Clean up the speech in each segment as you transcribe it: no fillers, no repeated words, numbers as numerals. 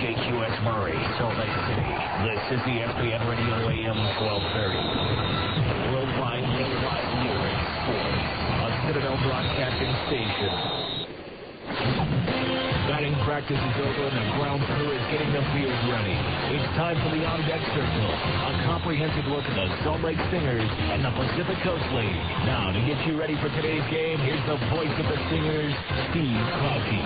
KQS Murray, Salt Lake City. This is the SPN Radio AM 1230. Worldwide nationwide news sports. A Citadel broadcasting station. Batting practice is over and the ground crew is getting the field ready. It's time for the on-deck circle. A comprehensive look at the Salt Lake Stingers and the Pacific Coast League. Now, to get you ready for today's game, here's the voice of the Stingers, Steve Klauke.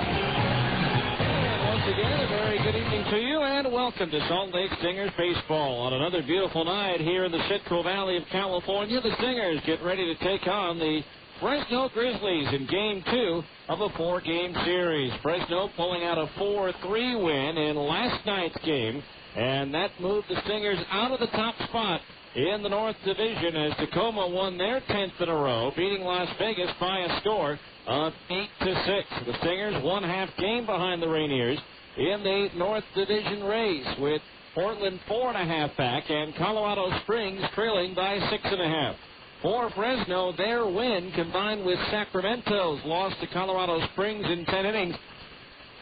Once again, a very good evening to you, and welcome to Salt Lake Stingers baseball. On another beautiful night here in the Citgo Valley of California, the Stingers get ready to take on the Fresno Grizzlies in Game 2 of a 4-game series. Fresno pulling out a 4-3 win in last night's game, and that moved the Stingers out of the top spot in the North Division as Tacoma won their 10th in a row, beating Las Vegas by a score of 8-6. The Stingers 1/2 game behind the Rainiers in the North Division race, with Portland 4.5 back and Colorado Springs trailing by 6.5. For Fresno, their win, combined with Sacramento's loss to Colorado Springs in 10 innings,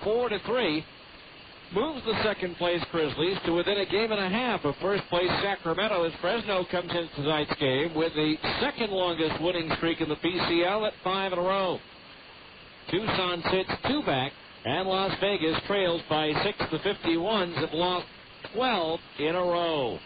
4-3, moves the second-place Grizzlies to within a game and a half of first-place Sacramento as Fresno comes into tonight's game with the second-longest winning streak in the PCL at 5 in a row. Tucson sits 2 back, and Las Vegas trails by 6. The 51s have lost 12 in a row.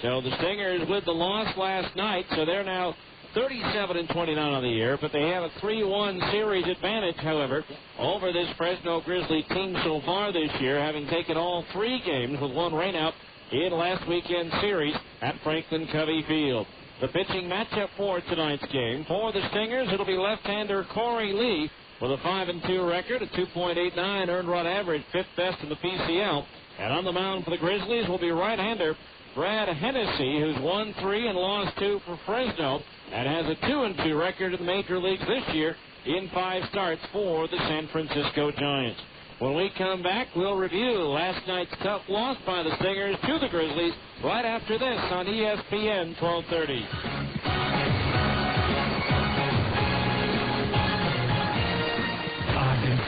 So the Stingers with the loss last night, so they're now 37-29 on the year, but they have a 3-1 series advantage, however, over this Fresno Grizzly team so far this year, having taken all 3 games with 1 rainout in last weekend's series at Franklin Covey Field. The pitching matchup for tonight's game, for the Stingers, it'll be left-hander Corey Lee with a 5-2 record, a 2.89 earned run average, 5th best in the PCL. And on the mound for the Grizzlies will be right-hander Brad Hennessy, who's won 3 and lost 2 for Fresno and has a 2-2 record in the major leagues this year in 5 starts for the San Francisco Giants. When we come back, we'll review last night's tough loss by the Stingers to the Grizzlies right after this on ESPN 1230.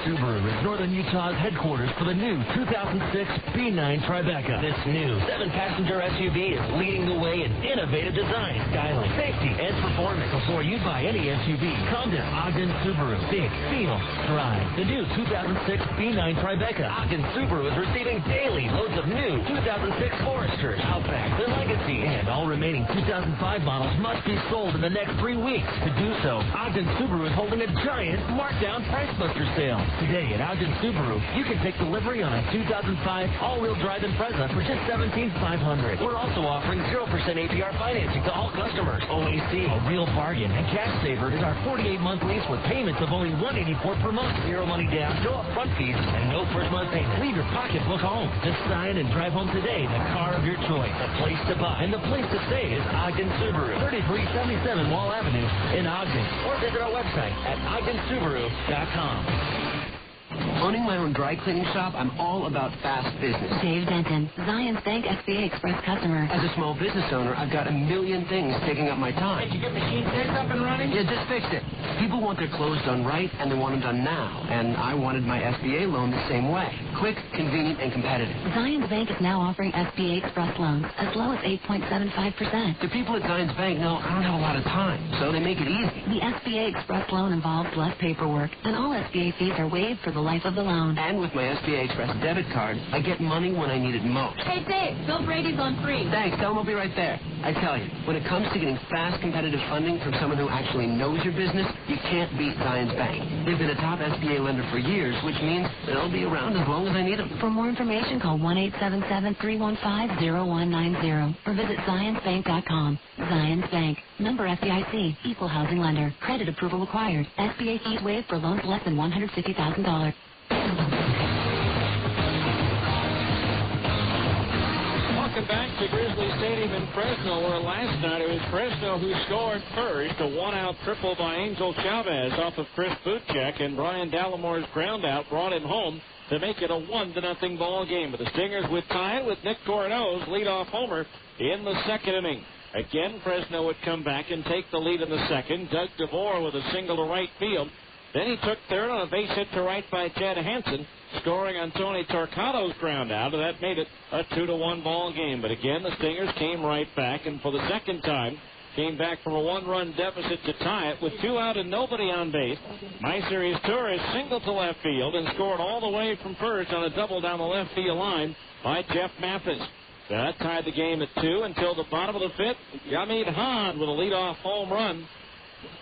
Subaru is Northern Utah's headquarters for the new 2006 B9 Tribeca. This new 7-passenger SUV is leading the way in innovative design, styling, safety, and performance. Before you buy any SUV, come to Ogden Subaru. Think, feel, drive. The new 2006 B9 Tribeca. Ogden Subaru is receiving daily loads of new 2006 Foresters, Outback, the Legacy, and all remaining 2005 models must be sold in the next 3 weeks. To do so, Ogden Subaru is holding a giant markdown price buster sale. Today at Ogden Subaru, you can take delivery on a 2005 all-wheel drive Impreza for just $17,500. We're also offering 0% APR financing to all customers. OAC, a real bargain. And Cash Saver is our 48-month lease with payments of only $184 per month. 0 money down, no upfront fees, and no first-month payment. Leave your pocketbook home. Just sign and drive home today in the car of your choice. The place to buy and the place to stay is Ogden Subaru, 3377 Wall Avenue in Ogden. Or visit our website at ogdensubaru.com. Owning my own dry cleaning shop, I'm all about fast business. Dave Denton, Zions Bank SBA Express customer. As a small business owner, I've got a million things taking up my time. Did you get the sheet fixed up and running? Yeah, just fixed it. People want their clothes done right, and they want them done now. And I wanted my SBA loan the same way. Quick, convenient, and competitive. Zions Bank is now offering SBA Express loans as low as 8.75%. The people at Zions Bank know I don't have a lot of time, so they make it easy. The SBA Express loan involves less paperwork, and all SBA fees are waived for the life of the loan. And with my SBA Express debit card, I get money when I need it most. Hey, Dave, Bill Brady's on free. Thanks. Tell him I'll be right there. I tell you, when it comes to getting fast, competitive funding from someone who actually knows your business, you can't beat Zions Bank. They've been a top SBA lender for years, which means they'll be around as long as I need them. For more information, call 1-877-315-0190 or visit ZionsBank.com. Zions Bank. Member FDIC. Equal housing lender. Credit approval required. SBA fees waived for loans less than $150,000. Welcome back to Grizzly Stadium in Fresno, where last night it was Fresno who scored first. A one-out triple by Angel Chavez off of Chris Butchek, and Brian Dallamore's ground out brought him home to make it a 1-0 ball game. But the Stingers would tie it with Nick Corona's leadoff homer in the second inning. Again, Fresno would come back and take the lead in the second. Doug DeVore with a single to right field. Then he took third on a base hit to right by Jed Hansen, scoring on Tony Torcado's ground out, and that made it a 2-1 ball game. But again, the Stingers came right back, and for the second time, came back from a 1-run deficit to tie it with 2 out and nobody on base. Myseries Torres singled to left field and scored all the way from first on a double down the left field line by Jeff Mathis. That tied the game at 2 until the bottom of the 5th. Yamid Hahn with a leadoff home run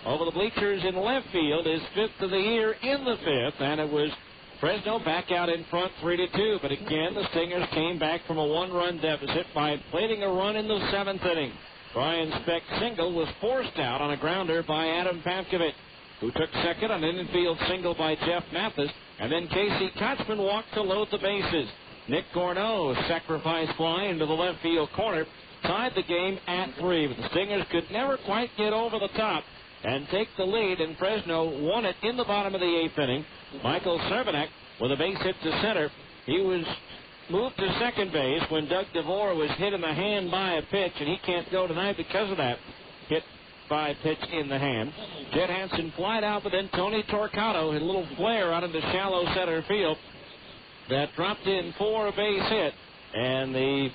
over the bleachers in left field, his 5th of the year in the 5th, and it was Fresno back out in front 3-2. But again, the Stingers came back from a 1-run deficit by plating a run in the 7th inning. Brian Speck's single was forced out on a grounder by Adam Pavkovich, who took second on an infield single by Jeff Mathis, and then Casey Kotzman walked to load the bases. Nick Gorneau's sacrifice fly into the left field corner tied the game at 3, but the Stingers could never quite get over the top and take the lead, and Fresno won it in the bottom of the 8th inning. Michael Cervenek with a base hit to center. He was moved to second base when Doug DeVore was hit in the hand by a pitch, and he can't go tonight because of that hit by a pitch in the hand. Jed Hansen flied out, but then Tony Torcado hit a little flare out into shallow center field that dropped in for a base hit, and the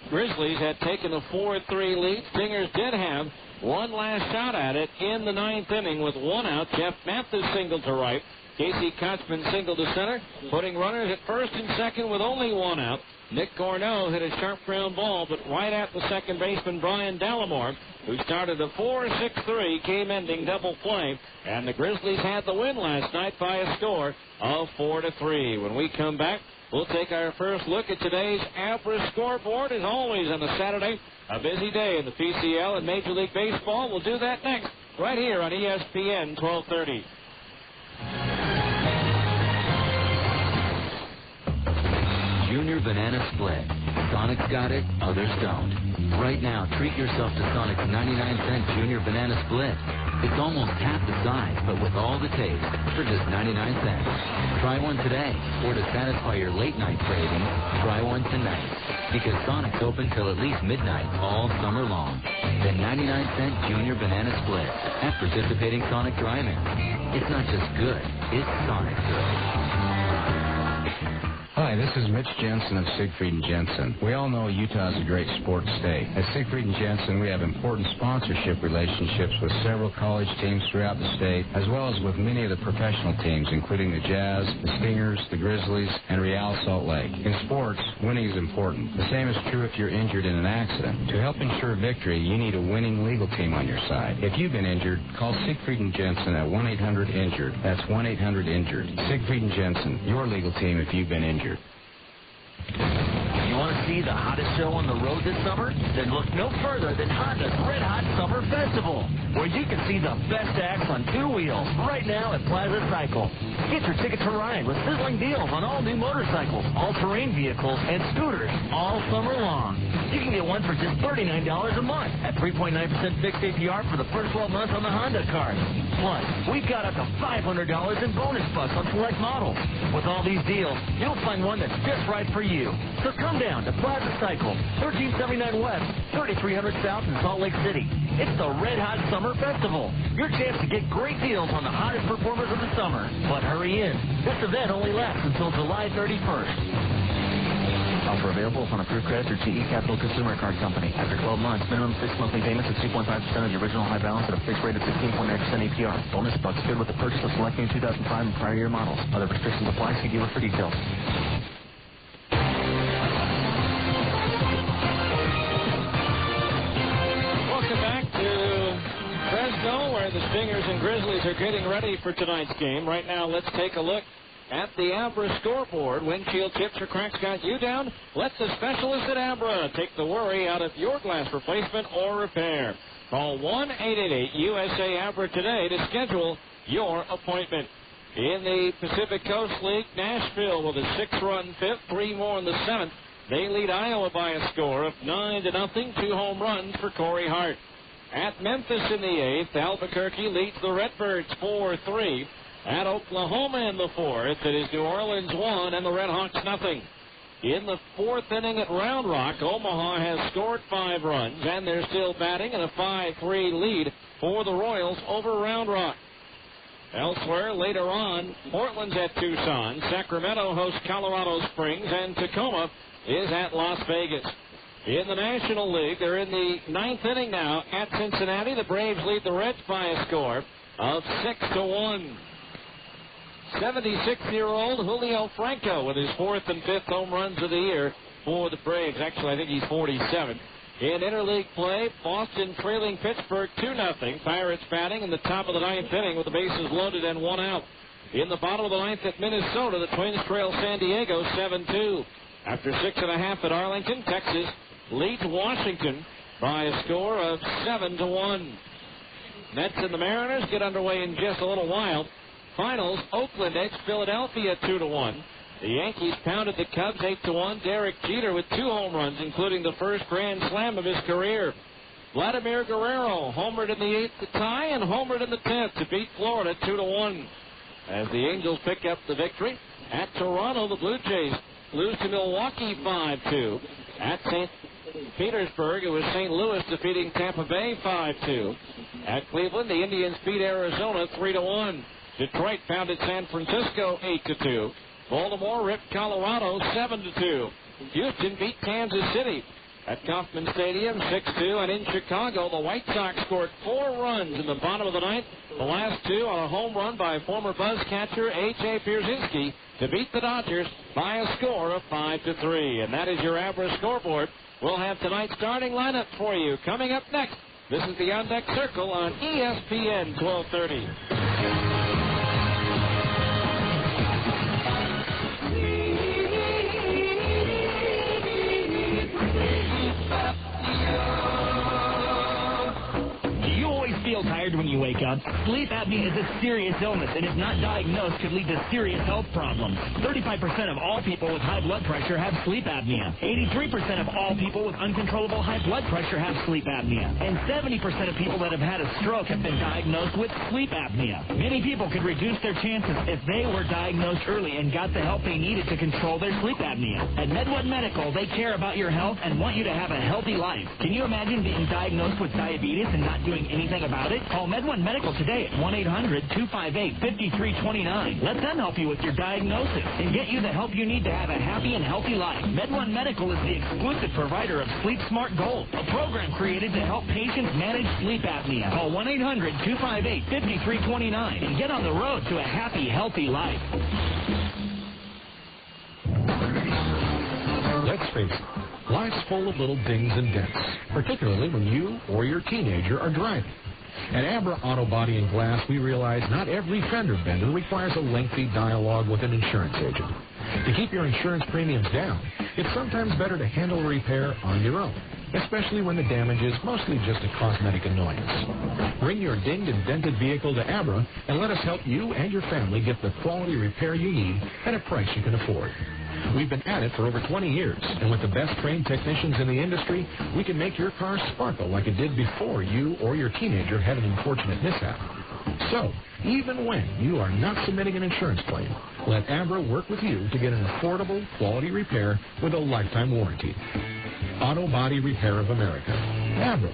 Grizzlies had taken a 4-3 lead. Stingers did have one last shot at it in the 9th inning with 1 out. Jeff Mathis singled to right. Casey Kotzman singled to center, putting runners at first and second with only 1 out. Nick Gorneau hit a sharp ground ball, but right at the second baseman Brian Dallimore, who started a 4-6-3 game-ending double play, and the Grizzlies had the win last night by a score of 4-3. When we come back, we'll take our first look at today's Abra scoreboard. As always on a Saturday, a busy day in the PCL and Major League Baseball. We'll do that next, right here on ESPN 1230. Junior Banana Split. Sonic's got it, others don't. Right now, treat yourself to Sonic's 99-cent Junior Banana Split. It's almost half the size, but with all the taste, for just 99 cents. Try one today, or to satisfy your late-night craving, try one tonight. Because Sonic's open till at least midnight all summer long. The 99-cent Junior Banana Split at participating Sonic drive-ins. It's not just good, it's Sonic good. Hi, this is Mitch Jensen of Siegfried & Jensen. We all know Utah is a great sports state. At Siegfried & Jensen, we have important sponsorship relationships with several college teams throughout the state, as well as with many of the professional teams, including the Jazz, the Stingers, the Grizzlies, and Real Salt Lake. In sports, winning is important. The same is true if you're injured in an accident. To help ensure victory, you need a winning legal team on your side. If you've been injured, call Siegfried & Jensen at 1-800-INJURED. That's 1-800-INJURED. Siegfried & Jensen, your legal team if you've been injured. You want to see the hottest show on the road this summer? Then look no further than Honda's Red Hot Summer Festival, where you can see the best acts on 2 wheels right now at Plaza Cycle. Get your ticket to ride with sizzling deals on all new motorcycles, all-terrain vehicles, and scooters all summer long. You can get one for just $39 a month at 3.9% fixed APR for the first 12 months on the Honda card. Plus, we've got up to $500 in bonus bucks on select models. With all these deals, you'll find one that's just right for you. So come down to Plaza Cycle, 1379 West, 3300 South in Salt Lake City. It's the Red Hot Summer Festival. Your chance to get great deals on the hottest performers of the summer. But hurry in. This event only lasts until July 31st. Offer available upon approved credit through GE Capital Consumer Card Company. After 12 months, minimum 6 monthly payments of 2.5% of the original high balance at a fixed rate of 15.9% APR. Bonus bucks good with the purchase of selecting 2005 and prior year models. Other restrictions apply. See dealer for details. Welcome back to Fresno, where the Stingers and Grizzlies are getting ready for tonight's game. Right now, let's take a look at the Abra scoreboard. Windshield chips or cracks got you down? Let the specialist at Abra take the worry out of your glass replacement or repair. Call 1-888-USA-ABRA today to schedule your appointment. In the Pacific Coast League, Nashville with a 6-run fifth, 3 more in the 7th. They lead Iowa by a score of 9-0, 2 home runs for Corey Hart. At Memphis in the 8th, Albuquerque leads the Redbirds 4-3. At Oklahoma in the 4th, it is New Orleans 1 and the Redhawks nothing. In the 4th inning at Round Rock, Omaha has scored 5 runs, and they're still batting in a 5-3 lead for the Royals over Round Rock. Elsewhere, later on, Portland's at Tucson. Sacramento hosts Colorado Springs, and Tacoma is at Las Vegas. In the National League, they're in the 9th inning now at Cincinnati. The Braves lead the Reds by a score of 6-1. 76-year-old Julio Franco with his 4th and 5th home runs of the year for the Braves. Actually, I think he's 47. In interleague play, Boston trailing Pittsburgh 2-0. Pirates batting in the top of the 9th inning with the bases loaded and 1 out. In the bottom of the 9th at Minnesota, the Twins trail San Diego 7-2. After 6.5 at Arlington, Texas leads Washington by a score of 7-1. Mets and the Mariners get underway in just a little while. Finals, Oakland edged Philadelphia 2-1. The Yankees pounded the Cubs 8-1. Derek Jeter with 2 home runs, including the first grand slam of his career. Vladimir Guerrero homered in the 8th to tie and homered in the 10th to beat Florida 2-1. As the Angels pick up the victory at Toronto, the Blue Jays lose to Milwaukee 5-2. At St. Petersburg, it was St. Louis defeating Tampa Bay 5-2. At Cleveland, the Indians beat Arizona 3-1. Detroit pounded San Francisco 8-2. Baltimore ripped Colorado 7-2. Houston beat Kansas City at Kauffman Stadium 6-2. And in Chicago, the White Sox scored 4 runs in the bottom of the 9th. The last 2 on a home run by former Buzz catcher A.J. Pierzynski to beat the Dodgers by a score of 5-3. And that is your Abra scoreboard. We'll have tonight's starting lineup for you. Coming up next, this is the On Deck Circle on ESPN 1230. Feel tired when you wake up? Sleep apnea is a serious illness, and if not diagnosed, could lead to serious health problems. 35% of all people with high blood pressure have sleep apnea. 83% of all people with uncontrollable high blood pressure have sleep apnea. And 70% of people that have had a stroke have been diagnosed with sleep apnea. Many people could reduce their chances if they were diagnosed early and got the help they needed to control their sleep apnea. At MedOne Medical, they care about your health and want you to have a healthy life. Can you imagine being diagnosed with diabetes and not doing anything about it? Call MedOne Medical today at 1-800-258-5329. Let them help you with your diagnosis and get you the help you need to have a happy and healthy life. MedOne Medical is the exclusive provider of Sleep Smart Gold, a program created to help patients manage sleep apnea. Call 1-800-258-5329 and get on the road to a happy, healthy life. Let's face it, life's full of little dings and dents, particularly when you or your teenager are driving. At Abra Auto Body and Glass, we realize not every fender bender requires a lengthy dialogue with an insurance agent. To keep your insurance premiums down, it's sometimes better to handle a repair on your own, especially when the damage is mostly just a cosmetic annoyance. Bring your dinged and dented vehicle to Abra and let us help you and your family get the quality repair you need at a price you can afford. We've been at it for over 20 years, and with the best trained technicians in the industry, we can make your car sparkle like it did before you or your teenager had an unfortunate mishap. So, even when you are not submitting an insurance claim, let Abra work with you to get an affordable, quality repair with a lifetime warranty. Auto Body Repair of America. Abra,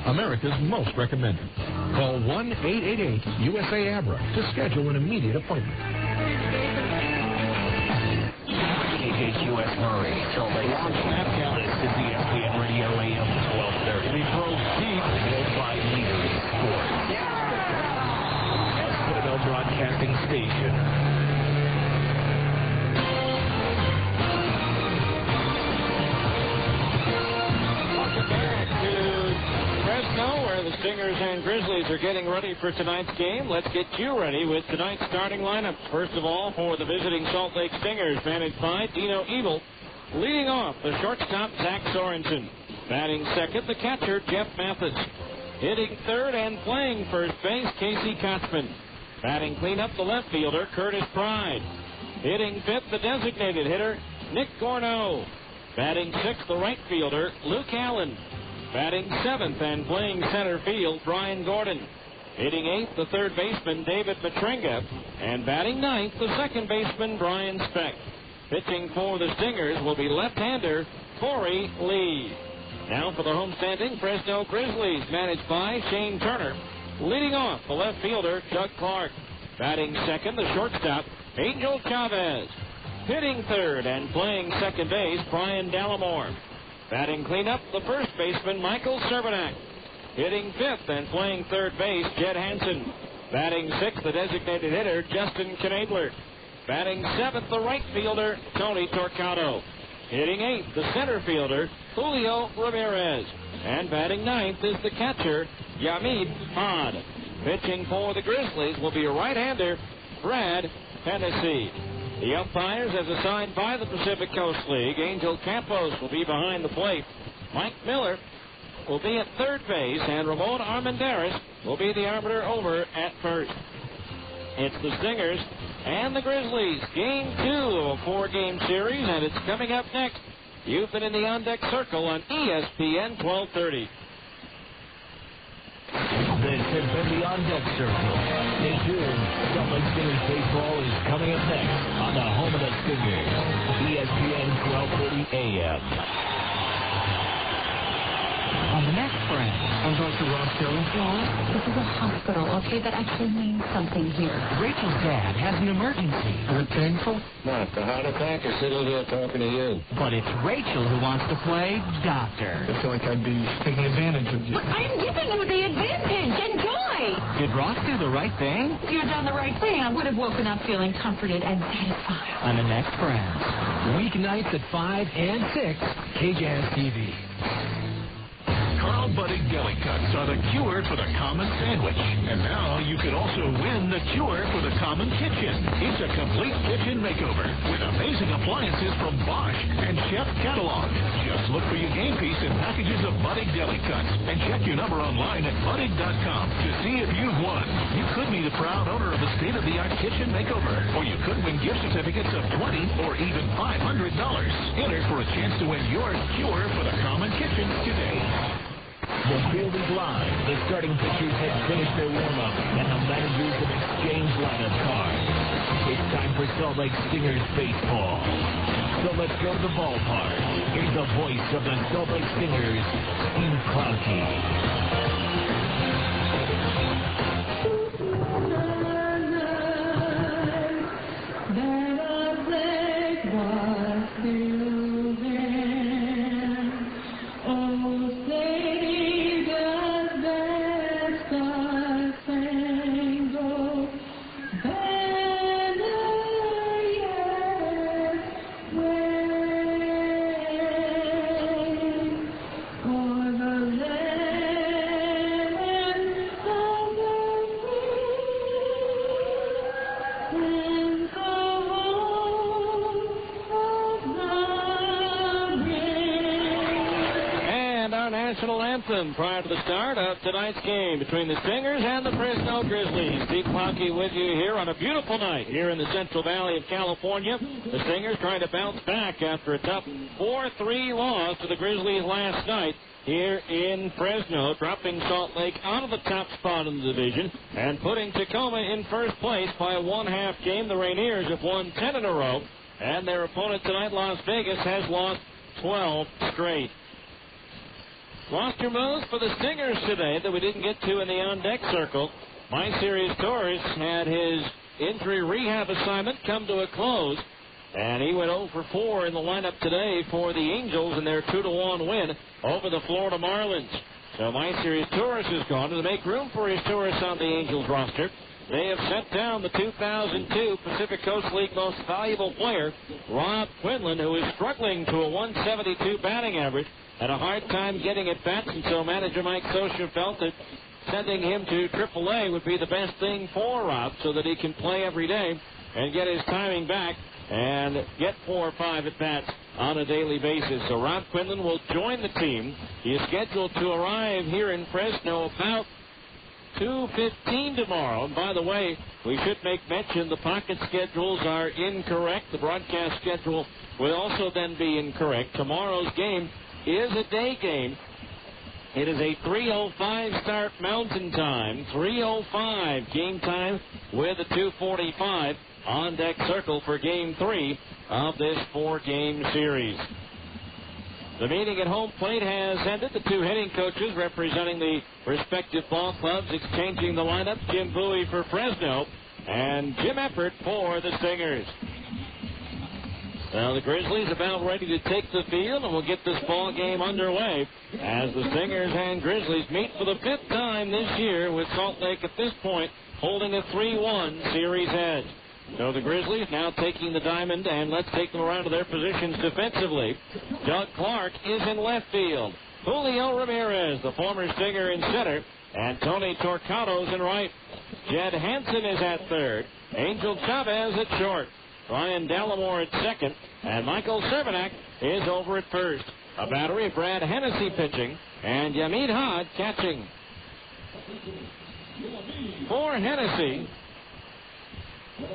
America's most recommended. Call 1-888-USA-ABRA to schedule an immediate appointment. KHUS Murray. So they launch Snapchat. This is the ESPN Radio AM 1230. We drove deep with 5 meters in sports. Citadel Broadcasting Station. Welcome back to Fresno, where the Stingers and Grizzlies are getting ready for tonight's game. Let's get you ready with tonight's starting lineup. First of all, for the visiting Salt Lake Stingers, managed by Dino Ebel. Leading off, the shortstop, Zach Sorensen. Batting second, the catcher, Jeff Mathis. Hitting third and playing first base, Casey Kotzman. Batting cleanup, the left fielder, Curtis Pride. Hitting fifth, the designated hitter, Nick Gorno. Batting sixth, the right fielder, Luke Allen. Batting seventh and playing center field, Brian Gordon. Hitting eighth, the third baseman, David Matringa. And batting ninth, the second baseman, Brian Speck. Pitching for the Stingers will be left-hander, Corey Lee. Now for the homestanding Fresno Grizzlies, managed by Shane Turner. Leading off, the left fielder, Chuck Clark. Batting second, the shortstop, Angel Chavez. Hitting third and playing second base, Brian Dallimore. Batting cleanup, the first baseman, Michael Cervenak. Hitting fifth and playing third base, Jed Hansen. Batting sixth, the designated hitter, Justin Knadler. Batting seventh, the right fielder, Tony Torcato. Hitting eighth, the center fielder, Julio Ramirez. And batting ninth is the catcher, Yamid Hod. Pitching for the Grizzlies will be a right-hander, Brad Hennessy. The umpires, as assigned by the Pacific Coast League, Angel Campos will be behind the plate. Mike Miller will be at third base, and Ramon Armendariz will be the arbiter over at first. It's the Stingers and the Grizzlies, Game 2 of a 4-game series, and it's coming up next. You've been in the On Deck Circle on ESPN 1230. This has been the On Deck Circle. Stay tuned. Salt Lake Stingers baseball is coming up next on the home of the Stingers, ESPN 1230 AM. On the next friend. I'm Dr. Ross Dillon. This is a hospital, okay? That actually means something here. Rachel's dad has an emergency. Is it painful? Not the heart attack is sitting here talking to you. But it's Rachel who wants to play doctor. I feel like I'd be taking advantage of you. But I'm giving you the advantage. Enjoy. Did Ross do the right thing? If you'd done the right thing, I would have woken up feeling comforted and satisfied. On the next friend. Weeknights at 5 and 6, KJAS TV. Carl Budding Deli Cuts are the cure for the common sandwich. And now you can also win the cure for the common kitchen. It's a complete kitchen makeover with amazing appliances from Bosch and Chef Catalog. Just look for your game piece and packages of Budding Deli Cuts and check your number online at budding.com to see if you've won. You could be the proud owner of a state-of-the-art kitchen makeover, or you could win gift certificates of $20 or even $500. Enter for a chance to win your cure for the common kitchen today. The field is live. The starting pitchers have finished their warm-up, and the managers have exchanged lineup cards. It's time for Salt Lake Stingers baseball. So let's go to the ballpark. Here's the voice of the Salt Lake Stingers, Steve Klauke. Prior to the start of tonight's game between the Stingers and the Fresno Grizzlies. Steve Klauke with you here on a beautiful night here in the Central Valley of California. The Stingers trying to bounce back after a tough 4-3 loss to the Grizzlies last night here in Fresno, dropping Salt Lake out of the top spot in the division and putting Tacoma in first place by a 1/2 game. The Rainiers have won 10 in a row, and their opponent tonight, Las Vegas, has lost 12 straight. Roster moves for the Stingers today that we didn't get to in the on-deck circle. My Series Torres had his injury rehab assignment come to a close, and he went 0 for 4 in the lineup today for the Angels in their 2-1 win over the Florida Marlins. So My Series Torres is gone, and to make room for his Torres on the Angels roster, they have sent down the 2002 Pacific Coast League Most Valuable Player, Rob Quinlan, who is struggling to a 172 batting average. Had a hard time getting at bats, and so manager Mike Sosha felt that sending him to AAA would be the best thing for Rob so that he can play every day and get his timing back and get 4 or 5 at bats on a daily basis. So Rob Quinlan will join the team. He is scheduled to arrive here in Fresno about 2:15 tomorrow. And by the way, we should make mention the pocket schedules are incorrect. The broadcast schedule will also then be incorrect. Tomorrow's game is a day game. It is a 3:05 start Mountain Time. 3:05 game time with a 2:45 on deck circle for Game 3 of this 4-game series. The meeting at home plate has ended. The 2 hitting coaches representing the respective ball clubs exchanging the lineup. Jim Bowie for Fresno and Jim Eppert for the Stingers. Now the Grizzlies about ready to take the field, and we'll get this ball game underway as the Stingers and Grizzlies meet for the 5th time this year, with Salt Lake at this point holding a 3-1 series edge. So the Grizzlies now taking the diamond, and let's take them around to their positions defensively. Doug Clark is in left field. Julio Ramirez, the former Stinger, in center, and Tony Torcado's in right. Jed Hansen is at third. Angel Chavez at short. Ryan Dallimore at second, and Michael Cervenak is over at first. A battery of Brad Hennessy pitching, and Yamid Haad catching. For Hennessy,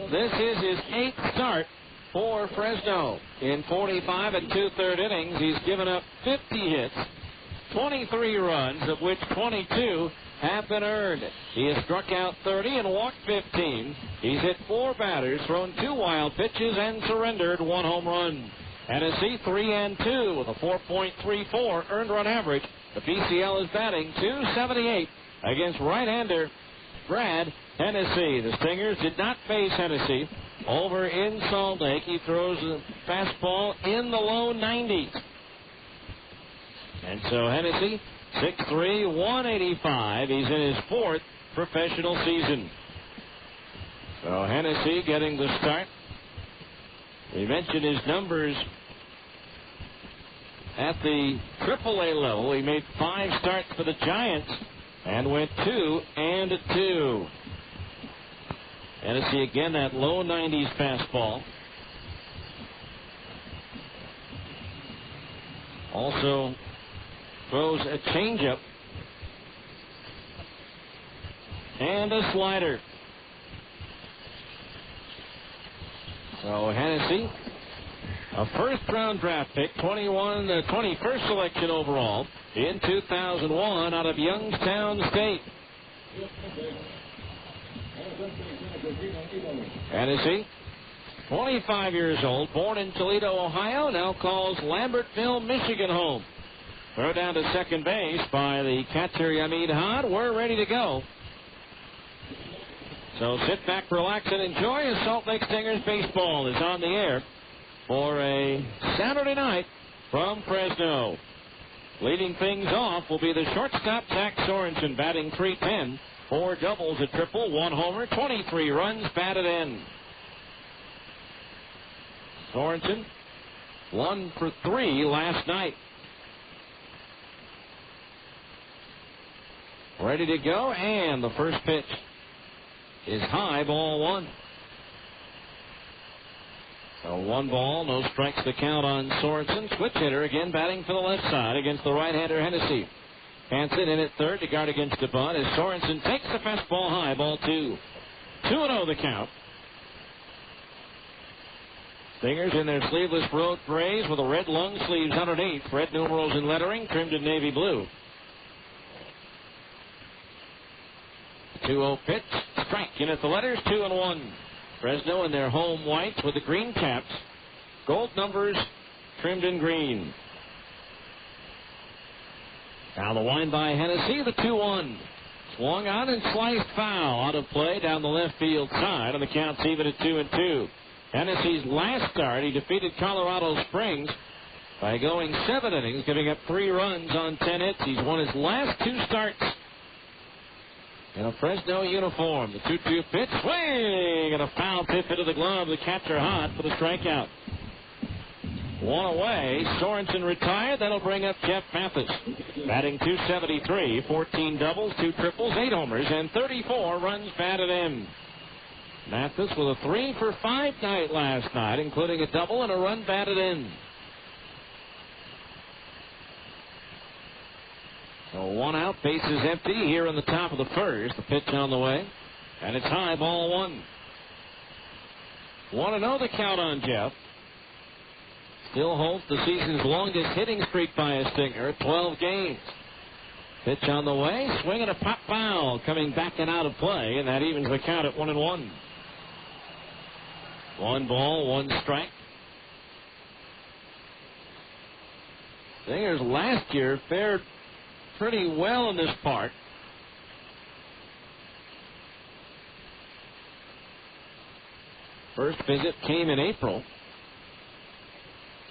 this is his 8th start for Fresno. In 45 and 2/3 innings, he's given up 50 hits, 23 runs, of which 22 have been earned. He has struck out 30 and walked 15. He's hit 4 batters, thrown 2 wild pitches, and surrendered 1 home run. Hennessy 3-2 with a 4.34 earned run average. The PCL is batting .278 against right-hander Brad Hennessy. The Stingers did not face Hennessy over in Salt Lake. He throws a fastball in the low 90s. And so Hennessy, 6'3", 185. He's in his 4th professional season. So Hennessy getting the start. We mentioned his numbers at the AAA level. He made 5 starts for the Giants and went 2-2. Hennessy again, that low 90s fastball. Also throws a changeup and a slider. So Hennessy, a first-round draft pick, 21st selection overall in 2001 out of Youngstown State. Hennessy, 25 years old, born in Toledo, Ohio, now calls Lambertville, Michigan home. Throw down to second base by the catcher Yamid Haad. We're ready to go. So sit back, relax, and enjoy as Salt Lake Stingers baseball is on the air for a Saturday night from Fresno. Leading things off will be the shortstop, Zach Sorensen, batting .310. 4 doubles, a triple, 1 homer, 23 runs batted in. Sorensen, 1 for 3 last night. Ready to go, and the first pitch is high, ball 1. So 1 ball, no strikes to count on Sorensen. Switch hitter again, batting for the left side against the right-hander Hennessy. Hansen in at third to guard against the bunt as Sorensen takes the fastball high, ball 2. 2-0 the count. Stingers in their sleeveless road grays with the red lung sleeves underneath. Red numerals and lettering trimmed in navy blue. 2-0 pitch. Strike in at the letters, 2-1. Fresno in their home whites with the green caps. Gold numbers trimmed in green. Now the wind by Hennessy, the 2-1. Swung on and sliced foul. Out of play down the left field side, and the count's even at 2-2. Hennessy's last start, he defeated Colorado Springs by going 7 innings, giving up 3 runs on 10 hits. He's won his last 2 starts in a Fresno uniform. The 2-2 pitch, swing, and a foul tip into the glove. The catcher Hot for the strikeout. 1 away. Sorensen retired. That'll bring up Jeff Mathis, batting .273, 14 doubles, 2 triples, 8 homers, and 34 runs batted in. Mathis with a 3 for 5 night last night, including a double and a run batted in. So 1 out, bases empty here in the top of the first. The pitch on the way, and it's high, ball 1. 1-0 the count on Jeff. Still holds the season's longest hitting streak by a Stinger, 12 games. Pitch on the way, swing and a pop foul coming back and out of play, and that evens the count at 1-1. 1 ball, 1 strike. Stingers last year fared pretty well in this part. First visit came in April.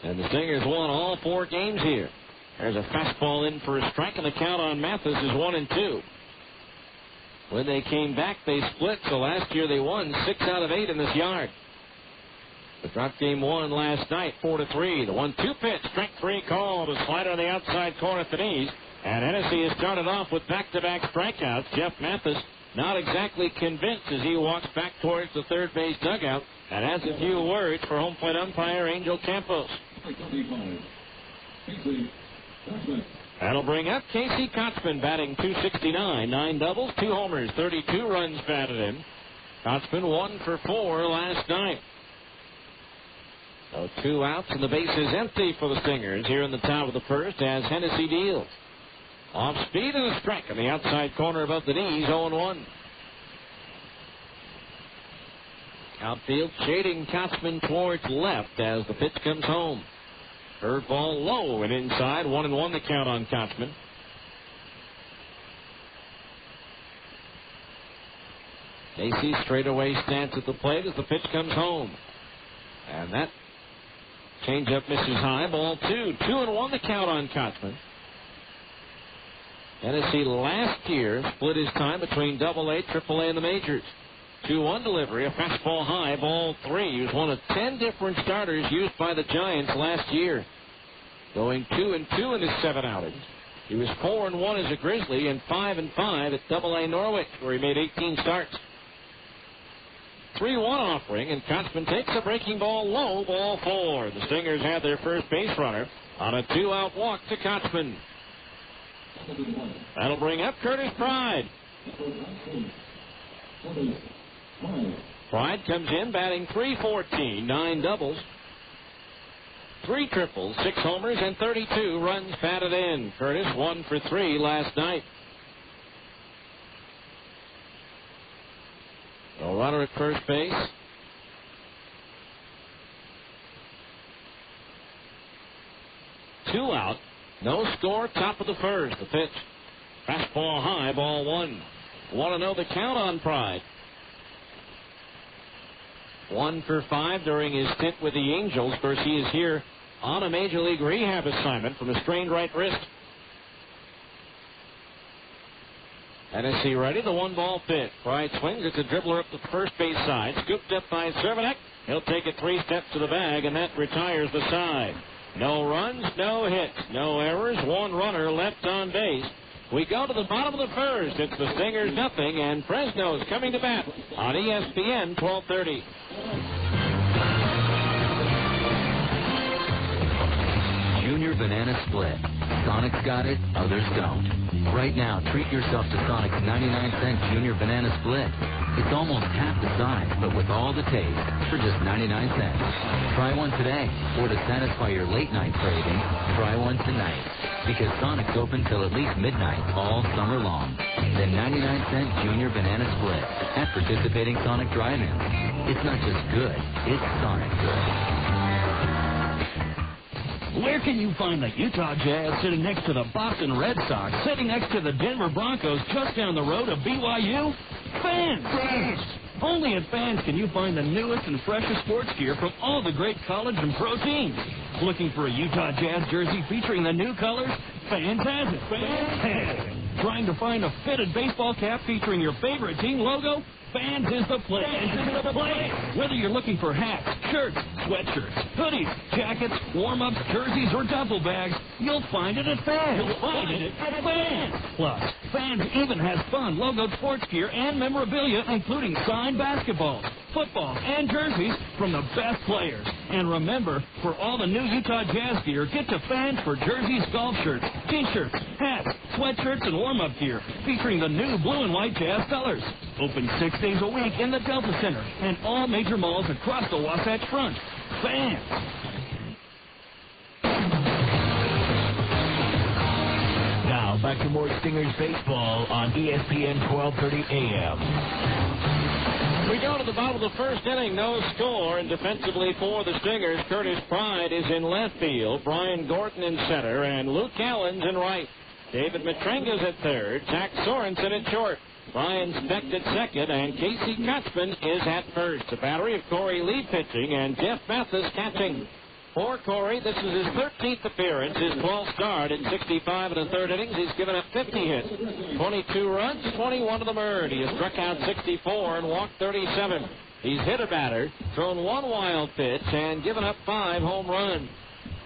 And the Stingers won all 4 games here. There's a fastball in for a strike, and the count on Mathis is 1-2. When they came back, they split, so last year they won 6 out of 8 in this yard. The drop game won last night, 4-3. The 1-2 pitch, strike 3 called. A slider on the outside corner at the knees. And Hennessy has started off with back-to-back strikeouts. Jeff Mathis not exactly convinced as he walks back towards the third base dugout and has a few words for home plate umpire Angel Campos. That'll bring up Casey Kotzman, batting .269, 9 doubles, 2 homers, 32 runs batted in. Kotzman 1 for 4 last night. So 2 outs and the base is empty for the Stingers here in the top of the first as Hennessy deals. Off speed and a strike on the outside corner above the knees, 0-1. Outfield shading Kotzman towards left as the pitch comes home. Curveball low and inside, 1-1 the count on Kotzman. Casey straightaway stance at the plate as the pitch comes home. And that changeup misses high, ball 2. 2-1 the count on Kotzman. Hennessy last year split his time between AA, AAA, and the majors. 2-1 delivery, a fastball high, ball 3. He was one of 10 different starters used by the Giants last year. Going 2-2 in his 7 outings. He was 4-1 as a Grizzly and 5-5 at AA Norwich, where he made 18 starts. 3-1 offering, and Kotzman takes a breaking ball low, ball 4. The Stingers had their first base runner on a 2-out walk to Kotzman. That'll bring up Curtis Pride. Pride comes in batting .314, 9 doubles, 3 triples, 6 homers, and 32 runs batted in. Curtis 1 for 3 last night. No runner at first base. Two out. No score, top of the first. The pitch. Fastball high, ball 1. Want to know the count on Pride. 1 for 5 during his stint with the Angels. Of course, he is here on a Major League rehab assignment from a strained right wrist. Hennessy ready, the 1-ball pitch. Pride swings, it's a dribbler up the first base side. Scooped up by Cervenek. He'll take it 3 steps to the bag, and that retires the side. No runs, no hits, no errors, 1 runner left on base. We go to the bottom of the first. It's the Stingers nothing, and Fresno's coming to bat on ESPN 1230. Junior Banana Split. Sonic's got it, others don't. Right now, treat yourself to Sonic's 99-cent Junior Banana Split. It's almost half the size, but with all the taste for just 99 cents. Try one today, or to satisfy your late-night craving, try one tonight. Because Sonic's open till at least midnight all summer long. The 99-cent Junior Banana Split at participating Sonic drive-ins. It's not just good, it's Sonic good. Where can you find the Utah Jazz sitting next to the Boston Red Sox, sitting next to the Denver Broncos just down the road of BYU? Fans! Only at Fans can you find the newest and freshest sports gear from all the great college and pro teams. Looking for a Utah Jazz jersey featuring the new colors? Fans has it. Fans has it. Trying to find a fitted baseball cap featuring your favorite team logo? Fans is the place. Fans is the place. Whether you're looking for hats, shirts, sweatshirts, hoodies, jackets, warm-ups, jerseys, or duffel bags, you'll find it at Fans. You'll find it at Fans. Plus, Fans even has fun logoed sports gear and memorabilia, including signed basketballs, football, and jerseys from the best players. And remember, for all the new Utah Jazz gear, get to Fans for jerseys, golf shirts, t-shirts, hats, sweatshirts, and warm-up gear featuring the new blue and white Jazz colors. Open 6 days a week in the Delta Center and all major malls across the Wasatch Front. Fans. Now, back to more Stingers baseball on ESPN 1230 AM. We go to the bottom of the first inning, no score, and defensively for the Stingers, Curtis Pride is in left field, Brian Gordon in center, and Luke Allen's in right. David Matrenga's at third. Zach Sorensen at short. Brian Specht at second, and Casey Kotzman is at first. A battery of Corey Lee pitching and Jeff Mathis catching. For Corey, this is his 13th appearance, his 12th start in 65 and a third innings. He's given up 50 hits, 22 runs, 21 of them earned. He has struck out 64 and walked 37. He's hit a batter, thrown one wild pitch, and given up 5 home runs.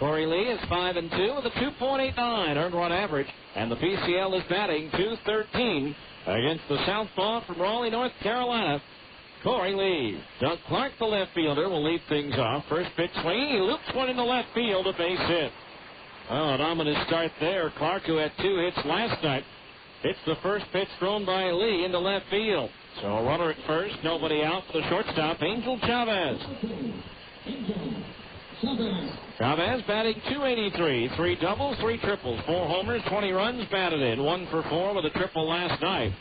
Corey Lee is 5-2 with a 2.89 earned run average, and the PCL is batting .213 against the southpaw from Raleigh, North Carolina, Corey Lee. Doug Clark, the left fielder, will lead things off. First pitch swing. He loops one in the left field, a base hit. Oh, an ominous start there. Clark, who had 2 hits last night, hits the first pitch thrown by Lee into left field. So a runner at first, nobody out for the shortstop, Angel Chavez. Chavez batting .283, 3 doubles, 3 triples, 4 homers, 20 runs batted in, 1 for 4 with a triple last night.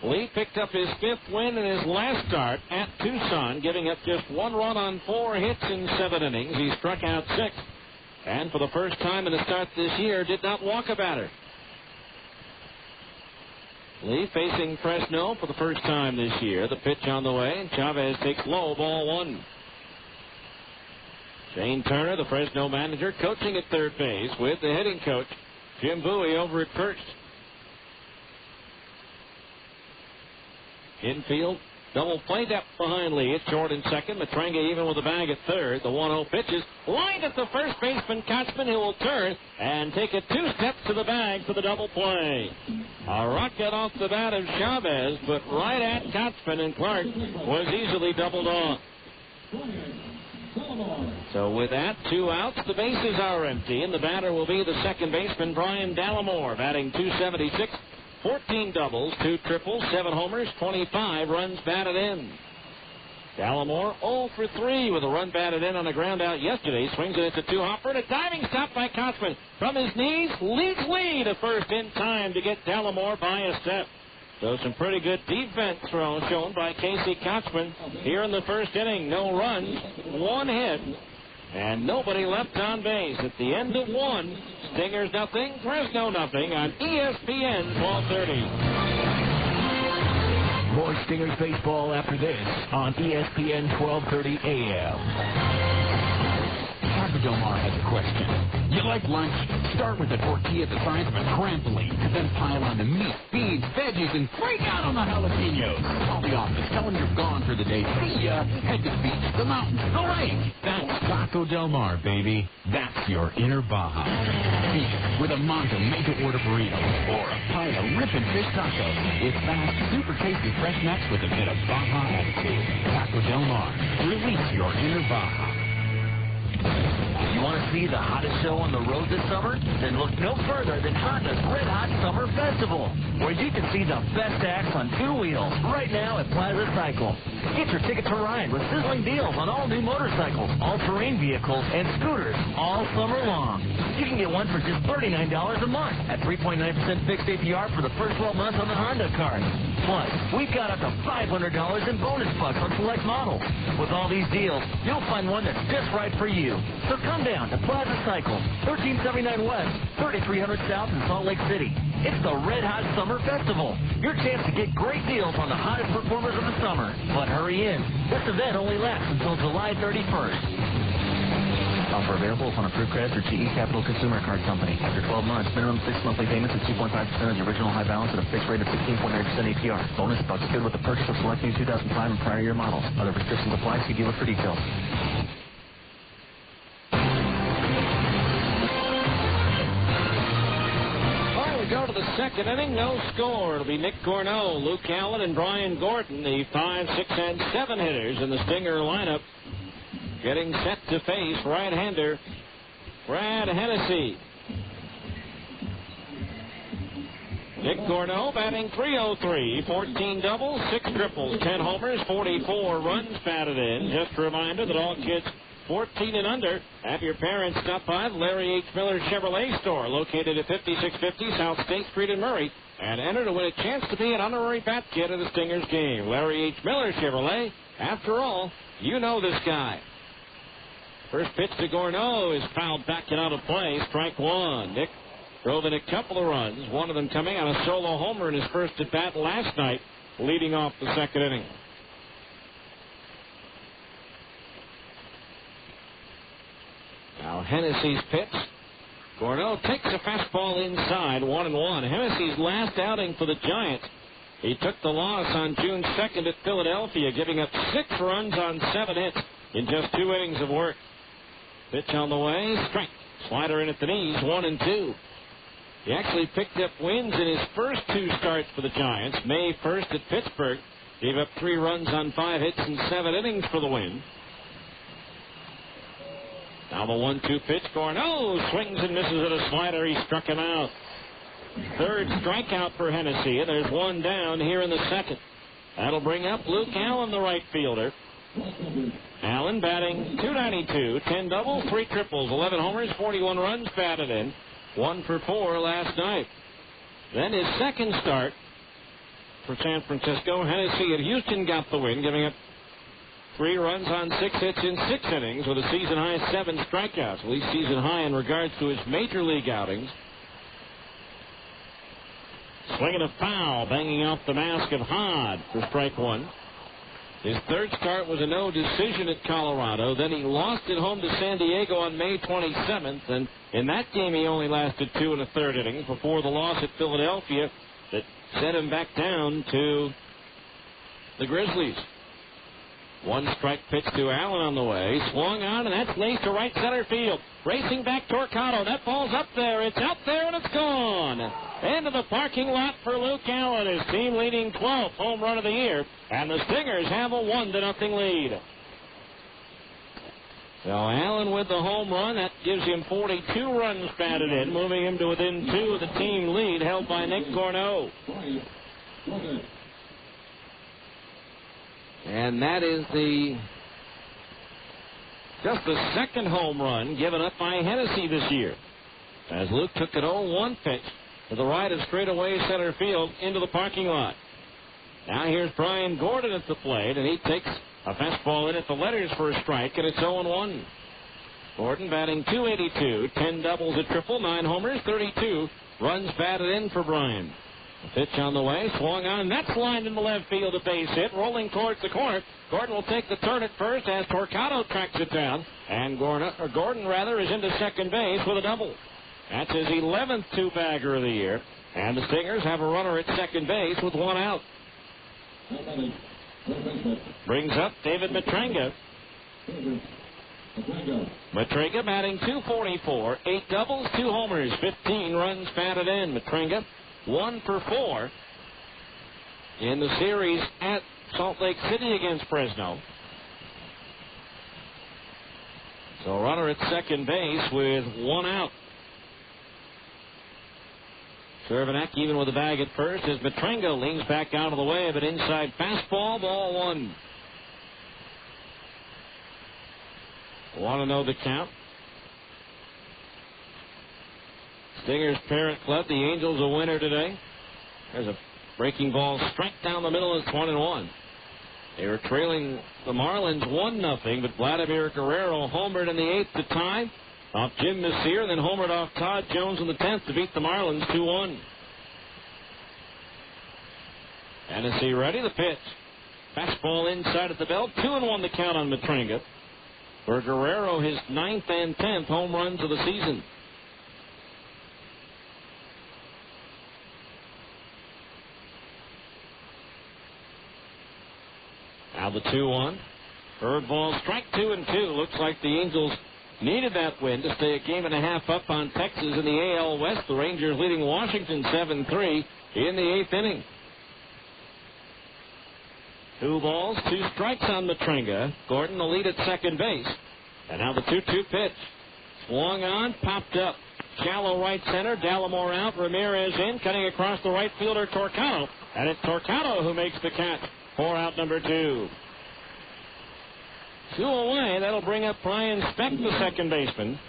Lee picked up his 5th win in his last start at Tucson, giving up just 1 run on 4 hits in 7 innings. He struck out 6, and for the first time in a start this year, did not walk a batter. Lee facing Fresno for the first time this year. The pitch on the way, and Chavez takes low, ball 1. Shane Turner, the Fresno manager, coaching at third base with the hitting coach, Jim Bowie, over at first. Infield, double play depth behind Lee. It's short in second. Matrenga even with a bag at third. The 1-0 pitches. Lined at the first baseman, Kotzman, who will turn and take it 2 steps to the bag for the double play. A rocket off the bat of Chavez, but right at Kotzman, and Clark was easily doubled off. So with that, 2 outs, the bases are empty, and the batter will be the second baseman, Brian Dallimore, batting .276. 14 doubles, 2 triples, 7 homers, 25 runs batted in. Dallimore 0 for 3 with a run batted in on a ground out yesterday. Swings it at the 2-hopper, and a diving stop by Kotzman. From his knees, leads Lee to first in time to get Dallimore by a step. So some pretty good defense shown by Casey Kotzman here in the first inning. No runs, 1 hit, and nobody left on base. At the end of 1, Stingers nothing, Fresno nothing on ESPN 1230. More Stingers baseball after this on ESPN 1230 AM. Taco Del Mar has a question. You like lunch? Start with a tortilla the size of a trampoline, and then pile on the meat, beans, veggies, and freak out on the jalapenos. Call the office. Tell them you're gone for the day. See ya. Head to the beach, the mountains, the lake. That's Taco Del Mar, baby. That's your inner Baja. Beat it with a Monto make-to-order burrito or a pile of ripping fish tacos. It's fast, super tasty fresh nuts with a bit of Baja attitude. Taco Del Mar. Release your inner Baja. You want to see the hottest show on the road this summer? Then look no further than Honda's Red Hot Summer Festival, where you can see the best acts on 2 wheels right now at Plaza Cycle. Get your ticket to ride with sizzling deals on all new motorcycles, all-terrain vehicles, and scooters all summer long. You can get one for just $39 a month at 3.9% fixed APR for the first 12 months on the Honda card. Plus, we've got up to $500 in bonus bucks on select models. With all these deals, you'll find one that's just right for you. So come down to Plaza Cycle, 1379 West, 3300 South in Salt Lake City. It's the Red Hot Summer Festival. Your chance to get great deals on the hottest performers of the summer. But hurry in. This event only lasts until July 31st. Offer available upon approved credit through GE Capital Consumer Card Company. After 12 months, minimum 6 monthly payments is 2.5% of the original high balance at a fixed rate of 16.9% APR. Bonus bucks good with the purchase of select new 2005 and prior year models. Other restrictions apply. See dealer for details. Go to the second inning, no score. It'll be Nick Corneau, Luke Allen, and Brian Gordon, the 5, 6, and 7 hitters in the Stinger lineup, getting set to face right-hander Brad Hennessy. Nick Corneau batting .303, 14 doubles, 6 triples, 10 homers, 44 runs batted in. Just a reminder that all kids 14 and under, have your parents stop by the Larry H. Miller Chevrolet store, located at 5650 South State Street in Murray, and enter to win a chance to be an honorary bat kid at a Stingers game. Larry H. Miller Chevrolet, after all, you know this guy. First pitch to Corneau is fouled back and out of play. Strike 1. Nick drove in a couple of runs, one of them coming on a solo homer in his first at-bat last night, leading off the second inning. Now Hennessy's pitch. Gornell takes a fastball inside, 1-1. Hennessy's last outing for the Giants. He took the loss on June 2nd at Philadelphia, giving up 6 runs on 7 hits in just 2 innings of work. Pitch on the way, strike. Slider in at the knees, 1-2. He actually picked up wins in his first 2 starts for the Giants. May 1st at Pittsburgh, gave up 3 runs on 5 hits in 7 innings for the win. Now the 1-2 pitch. Gornell swings and misses at a slider. He struck him out. Third strikeout for Hennessy, and there's one down here in the second. That'll bring up Luke Allen, the right fielder. Allen batting .292, 10 doubles, 3 triples, 11 homers, 41 runs batted in, 1 for 4 last night. Then his second start for San Francisco. Hennessy at Houston got the win, giving up 3 runs on 6 hits in 6 innings with a season-high 7 strikeouts, at least season-high in regards to his major league outings. Swinging a foul, banging off the mask of Hod for strike 1. His third start was a no decision at Colorado. Then he lost at home to San Diego on May 27th, and in that game he only lasted 2 1/3 innings before the loss at Philadelphia that sent him back down to the Grizzlies. 1 strike pitch to Allen on the way. Swung on, and that's laced to right center field. Racing back Torquato. That ball's up there. It's out there, and it's gone. Into the parking lot for Luke Allen, his team leading 12th home run of the year. And the Stingers have a 1-0 lead. So Allen with the home run. That gives him 42 runs batted in, moving him to within 2 of the team lead held by Nick Gornell. And that is just the second home run given up by Hennessy this year, as Luke took an 0-1 pitch to the right of straightaway center field into the parking lot. Now here's Brian Gordon at the plate, and he takes a fastball in at the letters for a strike, and it's 0-1. Gordon batting .282, 10 doubles, a triple, 9 homers, 32 runs batted in for Brian. The pitch on the way, swung on, and that's lined in the left field, a base hit, rolling towards the corner. Gordon will take the turn at first as Torquato tracks it down, and Gordon is into second base with a double. That's his 11th 2-bagger of the year, and the Stingers have a runner at second base with 1 out. Brings up David Matrenga. Matrenga batting .244, 8 doubles, 2 homers, 15 runs batted in. Matrenga 1 for 4 in the series at Salt Lake City against Fresno. So runner at second base with 1 out. Cervenak even with the bag at first as Matrenga leans back out of the way of an inside fastball, ball 1. Want to know the count? Stingers parent club, the Angels, a winner today. There's a breaking ball strike down the middle. It's 1-1. They were trailing the Marlins 1-0, but Vladimir Guerrero homered in the 8th to tie off Jim Messier, then homered off Todd Jones in the 10th to beat the Marlins 2-1. Hennessy ready, the pitch. Fastball inside at the belt, 2-1 the count on Matrenga. For Guerrero, his 9th and 10th home runs of the season. Now the 2-1. Third ball, strike 2-2. Looks like the Angels needed that win to stay a game and a half up on Texas in the AL West. The Rangers leading Washington 7-3 in the 8th inning. 2 balls, 2 strikes on Matrenga. Gordon the lead at second base. And now the 2-2 pitch. Swung on, popped up. Shallow right center. Dallimore out. Ramirez in. Cutting across the right fielder, Torquato. And it's Torquato who makes the catch for out number 2. 2 away. That'll bring up Brian Speck, the second baseman.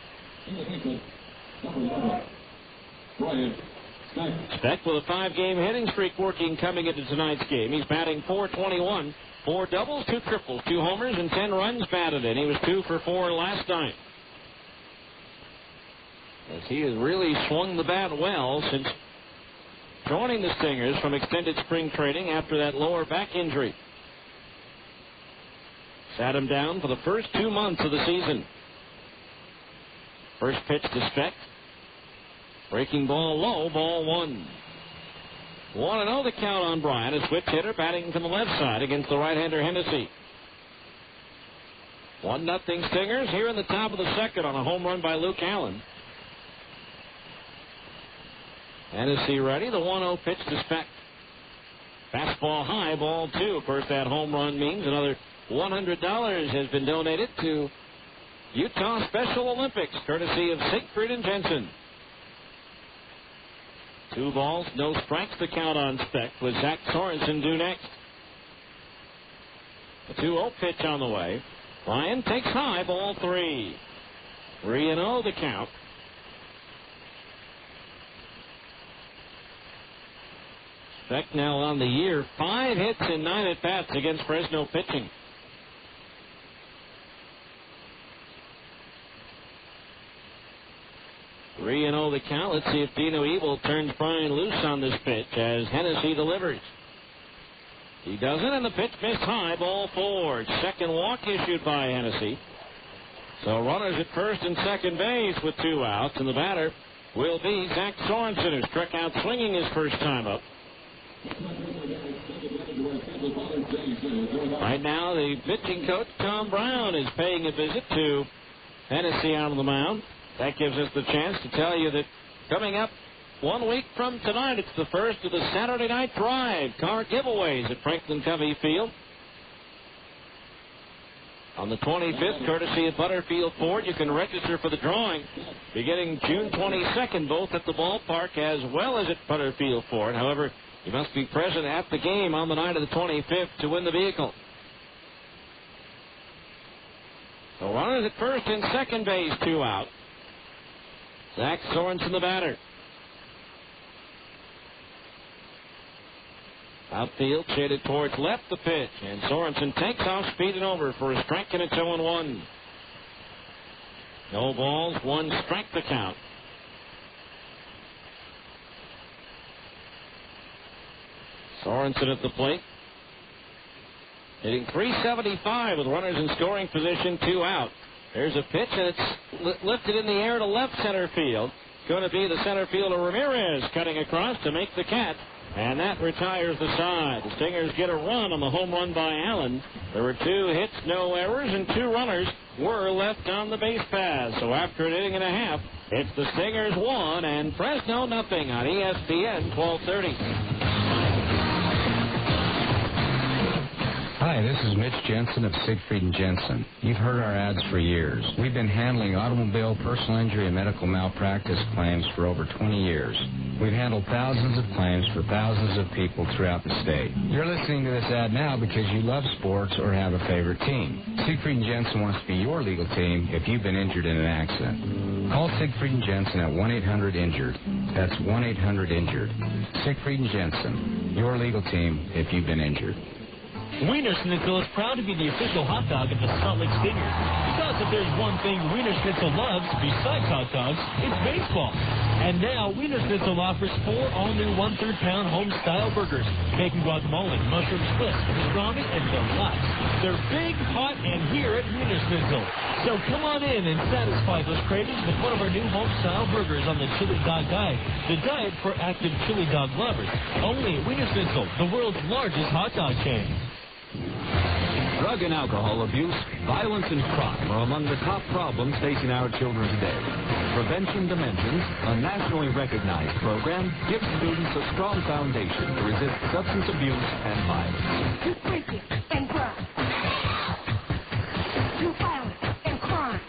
Speck with a 5-game hitting streak working coming into tonight's game. He's batting .421, 4 doubles, 2 triples, 2 homers, and 10 runs batted in. He was 2 for 4 last night. as he has really swung the bat well since joining the Stingers from extended spring training after that lower back injury. Sat him down for the first 2 months of the season. First pitch to Speck. Breaking ball low, ball 1. 1-0 the count on Bryant. A switch hitter batting from the left side against the right-hander Hennessy. 1-0 Stingers here in the top of the second on a home run by Luke Allen. Hennessy ready. The 1-0 pitch to Speck. Fastball high, ball 2. Of course, that home run means another $100 has been donated to Utah Special Olympics, courtesy of Siegfried and Jensen. 2 balls, no strikes to count on Speck, with Zach Sorensen due next. The 2-0 pitch on the way. Ryan takes high, ball 3. 3-0 the count. Speck now on the year, 5 hits and 9 at-bats against Fresno pitching. Three and 0 the count. Let's see if Dino Evil turns Brian loose on this pitch as Hennessy delivers. He doesn't, and the pitch missed high, ball 4. Second walk issued by Hennessy. So runners at first and second base with 2 outs, and the batter will be Zach Sorensen, who struck out swinging his first time up. Right now, the pitching coach, Tom Brown, is paying a visit to Hennessy out on the mound. That gives us the chance to tell you that coming up 1 week from tonight, it's the first of the Saturday Night Drive car giveaways at Franklin Covey Field. On the 25th, courtesy of Butterfield Ford, you can register for the drawing beginning June 22nd, both at the ballpark as well as at Butterfield Ford. However, you must be present at the game on the night of the 25th to win the vehicle. So runners at first and second base, 2 out. Zach Sorensen, the batter. Outfield shaded towards left, the pitch, and Sorensen takes off speed and over for a strike, and it's 0-1. No balls, 1 strike to count. Sorensen at the plate. Hitting .375 with runners in scoring position, 2 out. There's a pitch, and it's lifted in the air to left center field. Going to be the center fielder Ramirez cutting across to make the catch, and that retires the side. The Stingers get a run on the home run by Allen. There were 2 hits, no errors, and 2 runners were left on the base paths. So after an inning and a half, it's the Stingers 1 and Fresno nothing on ESPN 1230. Hi, this is Mitch Jensen of Siegfried & Jensen. You've heard our ads for years. We've been handling automobile, personal injury, and medical malpractice claims for over 20 years. We've handled thousands of claims for thousands of people throughout the state. You're listening to this ad now because you love sports or have a favorite team. Siegfried & Jensen wants to be your legal team if you've been injured in an accident. Call Siegfried & Jensen at 1-800-INJURED. That's 1-800-INJURED. Siegfried & Jensen, your legal team if you've been injured. Wiener Schnitzel is proud to be the official hot dog of the Salt Lake Stingers. Because if there's one thing Wiener Schnitzel loves, besides hot dogs, it's baseball. And now, Wiener Schnitzel offers 4 all-new 1/3 pound home-style burgers. Bacon guacamole, mushroom splits, pastrami, and deluxe. They're big, hot, and here at Wiener Schnitzel. So come on in and satisfy those cravings with one of our new home-style burgers on the Chili Dog Diet. The diet for active chili dog lovers. Only at Wiener Schnitzel, the world's largest hot dog chain. Drug and alcohol abuse, violence, and crime are among the top problems facing our children today. Prevention Dimensions, a nationally recognized program, gives students a strong foundation to resist substance abuse and violence. You drinking and crime. You violence and crime.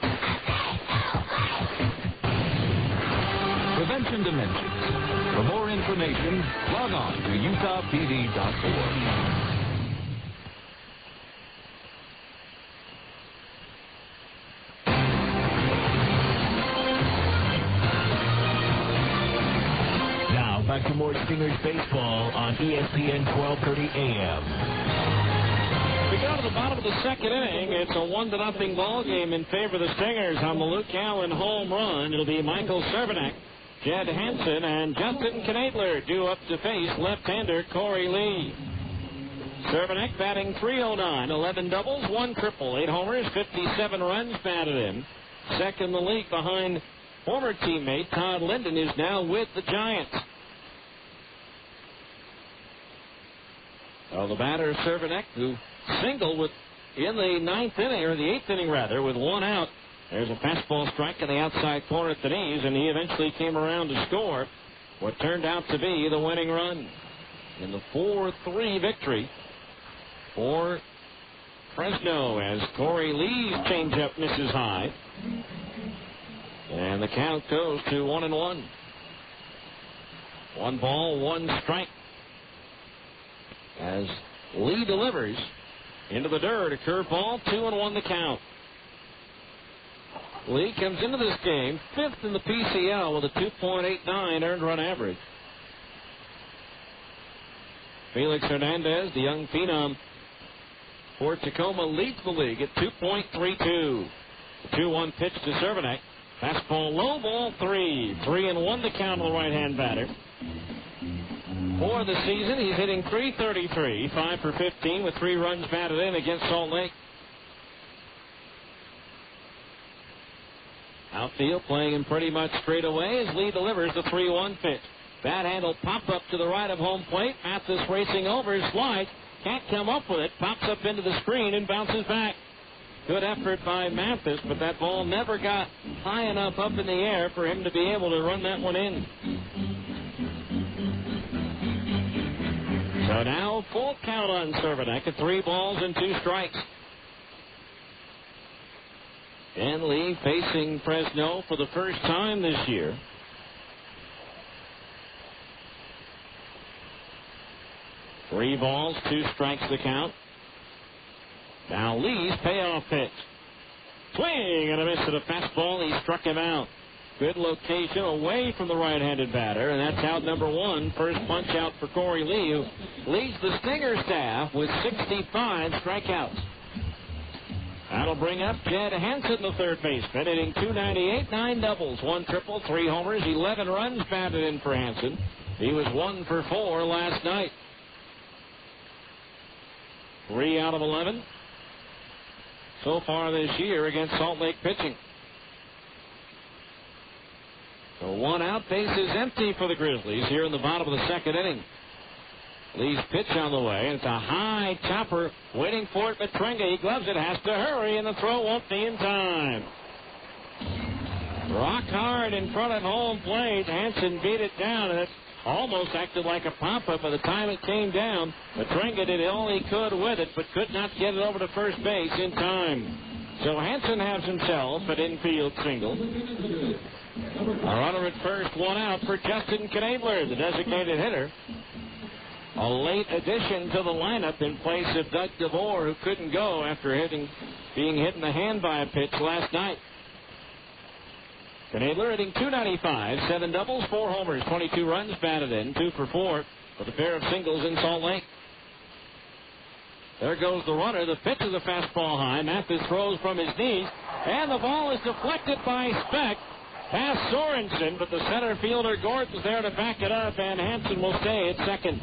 Prevention Dimensions. For more information, log on to utahpd.org. Back to more Stingers baseball on ESPN 1230 AM. We go to to the bottom of the second inning. It's a 1-0 ball game in favor of the Stingers on the Luke Allen home run. It'll be Michael Cervenek, Jed Hansen, and Justin Knadler due up to face left-hander Corey Lee. Cervenek batting .309, 11 doubles, 1 triple, 8 homers, 57 runs batted in. Second in the league behind former teammate Todd Linden, who's now with the Giants. So the batter, Cervenek, who singled in the ninth inning, or the eighth inning rather, with 1 out. There's a fastball strike in the outside corner at the knees, and he eventually came around to score what turned out to be the winning run in the 4-3 victory for Fresno, as Corey Lee's changeup misses high. And the count goes to 1-1. 1 ball, 1 strike. As Lee delivers into the dirt, a curveball, 2-1 the count. Lee comes into this game 5th in the PCL with a 2.89 earned run average. Felix Hernandez, the young phenom for Tacoma, leads the league at 2.32. The 2-1 pitch to Cervenek. Fastball low, ball 3. 3-1 the count on the right-hand batter. For the season, he's hitting .333, 5 for 15 with 3 runs batted in against Salt Lake. Outfield playing him pretty much straight away as Lee delivers the 3-1 pitch. Bat handle pop up to the right of home plate. Mathis racing over, slides. Can't come up with it. Pops up into the screen and bounces back. Good effort by Mathis, but that ball never got high enough up in the air for him to be able to run that one in. So now full count on Cervenek at 3 balls and 2 strikes. And Lee facing Fresno for the first time this year. Three balls, 2 strikes the count. Now Lee's payoff pitch. Swing and a miss at a fastball. He struck him out. Good location away from the right-handed batter, and that's out number 1. First punch out for Corey Lee, who leads the Stinger staff with 65 strikeouts. That'll bring up Jed Hansen, the third baseman, hitting .298, 9 doubles, 1 triple, 3 homers, 11 runs batted in for Hansen. He was 1 for 4 last night. 3 out of 11 so far this year against Salt Lake pitching. So 1 out, base is empty for the Grizzlies here in the bottom of the second inning. Lee's pitch on the way, and it's a high chopper waiting for it. Matrenga, he gloves it, has to hurry, and the throw won't be in time. Rock hard in front of home plate. Hansen beat it down, and it almost acted like a pop-up by the time it came down. Matrenga did all he could with it, but could not get it over to first base in time. So Hansen has himself an infield single. A runner at first, 1 out for Justin Knadler, the designated hitter. A late addition to the lineup in place of Doug DeVore, who couldn't go after being hit in the hand by a pitch last night. Knadler hitting .295, 7 doubles, 4 homers, 22 runs batted in, 2 for 4 with a pair of singles in Salt Lake. There goes the runner. The pitch is a fastball high. Mathis throws from his knees, and the ball is deflected by Speck past Sorensen, but the center fielder Gordon's there to back it up, and Hansen will stay at second.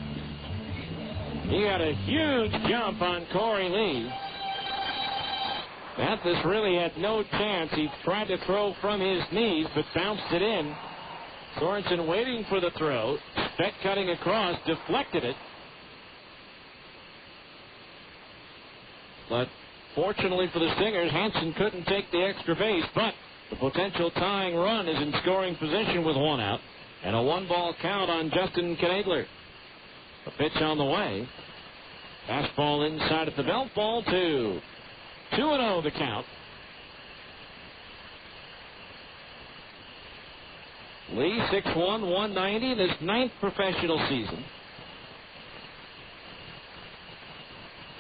He got a huge jump on Corey Lee. Mathis really had no chance. He tried to throw from his knees, but bounced it in. Sorensen waiting for the throw. Speck cutting across, deflected it. But fortunately for the Stingers, Hansen couldn't take the extra base, but the potential tying run is in scoring position with 1 out. And a 1-ball count on Justin Knadler. A pitch on the way. Fastball inside at the belt, ball 2. 2-0 the count. Lee 6'1", 190 in his 9th professional season.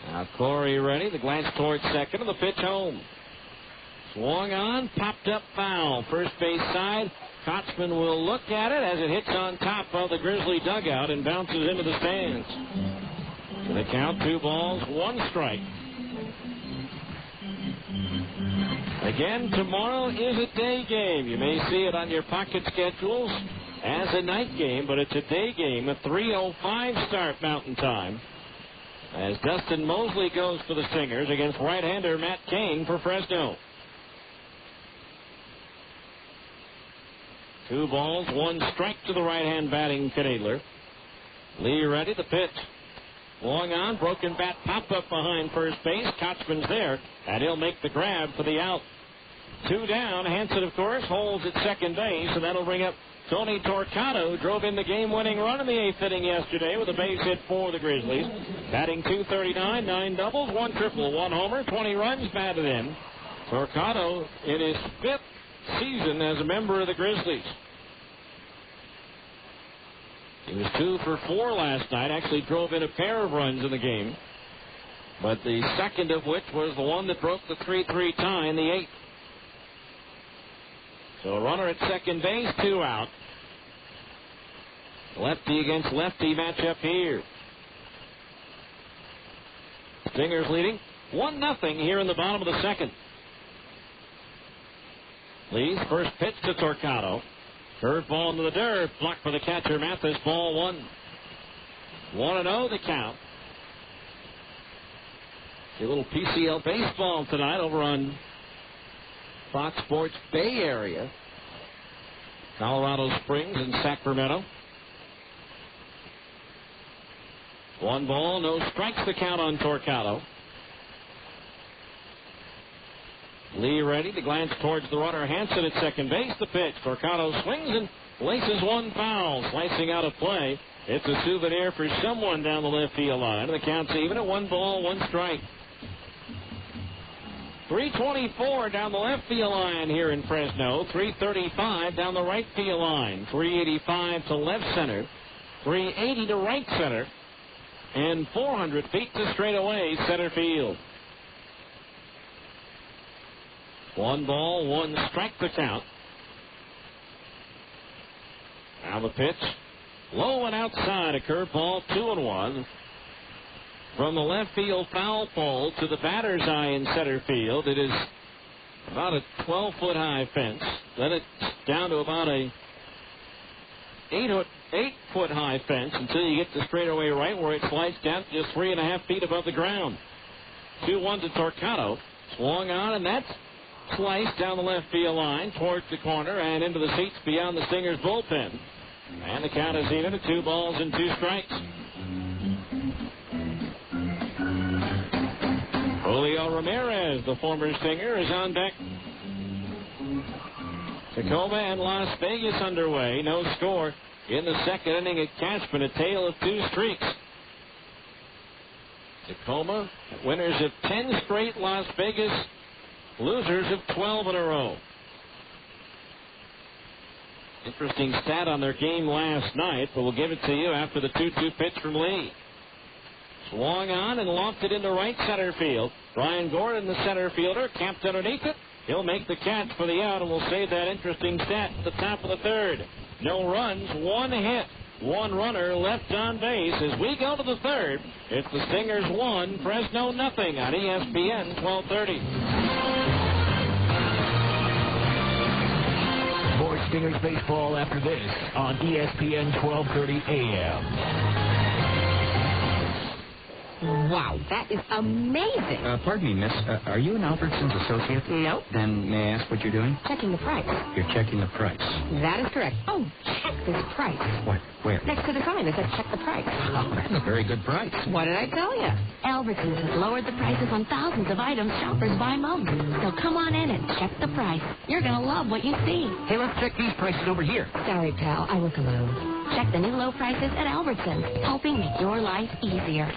Now Corey ready. The glance towards second and the pitch home. Swung on, popped up foul. First base side. Kotzman will look at it as it hits on top of the Grizzly dugout and bounces into the stands. To the count, 2 balls, 1 strike. Again, tomorrow is a day game. You may see it on your pocket schedules as a night game, but it's a day game, a 3:05 start Mountain Time, as Dustin Mosley goes for the Stingers against right-hander Matt Cain for Fresno. 2 balls, 1 strike to the right-hand batting Knadler. Lee ready, the pitch. Long on, broken bat popped up behind first base. Kotzman's there, and he'll make the grab for the out. 2 down. Hansen, of course, holds at second base, and that'll bring up Tony Torquato, who drove in the game-winning run in the 8th inning yesterday with a base hit for the Grizzlies. Batting .239, 9 doubles, 1 triple, 1 homer, 20 runs batted in. Torquato in his 5th season as a member of the Grizzlies. He was 2 for 4 last night. Actually drove in a pair of runs in the game, but the second of which was the one that broke the 3-3 tie in the 8th. So a runner at second base, 2 out. Lefty against lefty matchup here. Stingers leading 1-0 here in the bottom of the second. Lee's first pitch to Torquato. Curveball into the dirt, blocked for the catcher Mathis. Ball 1. 1-0 the count. A little PCL baseball tonight over on Fox Sports Bay Area, Colorado Springs and Sacramento. 1 ball, no strikes, the count on Torquato. Lee ready to glance towards the runner Hansen at second base. The pitch. Torquato swings and laces 1 foul, slicing out of play. It's a souvenir for someone down the left field line. The count's even at 1 ball, 1 strike. 324 down the left field line here in Fresno. 335 down the right field line. 385 to left center. 380 to right center. And 400 feet to straightaway center field. 1 ball, 1 strike to count. Now the pitch. Low and outside, a curveball, 2-1. From the left field foul pole to the batter's eye in center field, it is about a 12-foot high fence. Then it's down to about a 8-foot high fence until you get to straightaway right, where it slides down to just 3.5 feet above the ground. 2-1 to Torquato. Swung on, and that's sliced down the left field line towards the corner and into the seats beyond the Stingers bullpen. And the count is even at 2 balls and 2 strikes. Julio Ramirez, the former Stinger, is on deck. Tacoma and Las Vegas underway. No score in the second inning at Cashman. A tale of 2 streaks. Tacoma, winners of 10 straight. Las Vegas, losers of 12 in a row. Interesting stat on their game last night, but we'll give it to you after the 2-2 pitch from Lee. Swung on and lofted into right center field. Brian Gordon, the center fielder, camped underneath it. He'll make the catch for the out, and we'll save that interesting stat at the top of the third. No runs, 1 hit, 1 runner left on base. As we go to the third, it's the Stingers 1, Fresno nothing on ESPN 1230. More Stingers baseball after this on ESPN 1230 AM. Wow, that is amazing. Pardon me, miss. Are you an Albertsons associate? No. Then may I ask what you're doing? Checking the price. You're checking the price. That is correct. Oh, check this price. What? Where? Next to the sign that says check the price. Oh, that's a very good price. What did I tell you? Albertsons has lowered the prices on thousands of items shoppers buy most. So come on in and check the price. You're going to love what you see. Hey, let's check these prices over here. Sorry, pal. I work alone. Check the new low prices at Albertsons, helping make your life easier.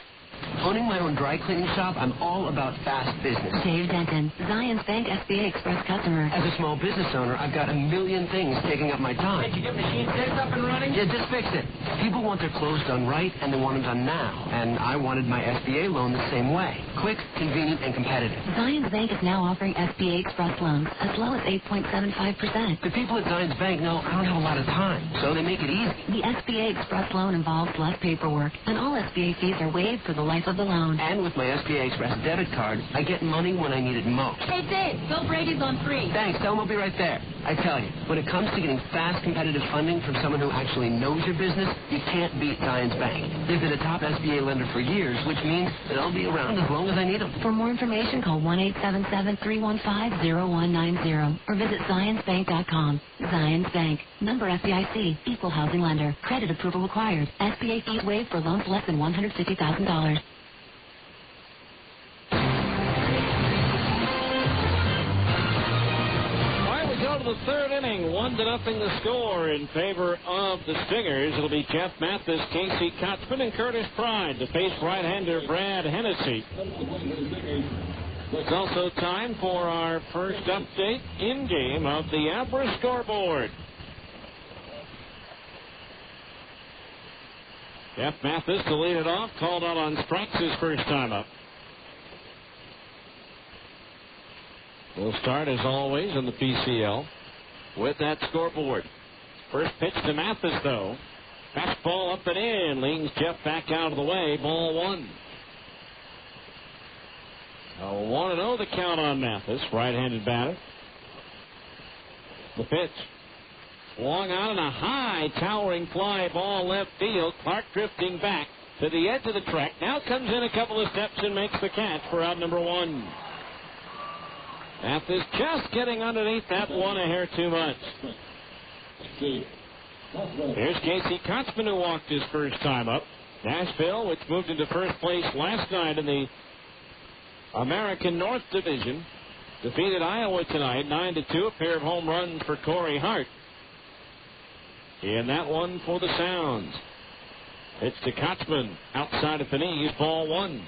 Owning my own dry cleaning shop, I'm all about fast business. Dave Denton, Zions Bank SBA Express customer. As a small business owner, I've got a million things taking up my time. Did you get machine sets up and running? Yeah, just fix it. People want their clothes done right, and they want them done now. And I wanted my SBA loan the same way. Quick, convenient, and competitive. Zions Bank is now offering SBA Express loans as low as 8.75%. The people at Zions Bank know I don't have a lot of time, so they make it easy. The SBA Express loan involves less paperwork, and all SBA fees are waived for the life of of the loan. And with my SBA Express debit card, I get money when I need it most. Hey, Dave, Bill Brady's on 3. Thanks, Elm will be right there. I tell you, when it comes to getting fast, competitive funding from someone who actually knows your business, you can't beat Zions Bank. They've been a top SBA lender for years, which means that I'll be around as long as I need them. For more information, call 1-877-315-0190 or visit ZionsBank.com. Zions Bank. Member FDIC. Equal housing lender. Credit approval required. SBA fees waived for loans less than $150,000. Go to the third inning, 1-0 the score in favor of the Stingers. It'll be Jeff Mathis, Casey Kotzman, and Curtis Pride to face right-hander Brad Hennessy. It's also time for our first update in-game of the Abra scoreboard. Jeff Mathis to lead it off, called out on strikes his first time up. We'll start, as always, in the PCL with that scoreboard. First pitch to Mathis, though. Fastball up and in. Leans Jeff back out of the way. Ball 1. A 1-0 the count on Mathis, right-handed batter. The pitch. Swung out and a high, towering fly ball left field. Clark drifting back to the edge of the track. Now comes in a couple of steps and makes the catch for out number 1. Mathis just getting underneath that one a hair too much. Here's Casey Kotzman, who walked his first time up. Nashville, which moved into first place last night in the American North Division, defeated Iowa tonight 9-2. A pair of home runs for Corey Hart. And that one for the Sounds. It's to Kotzman, outside of the knees, ball 1.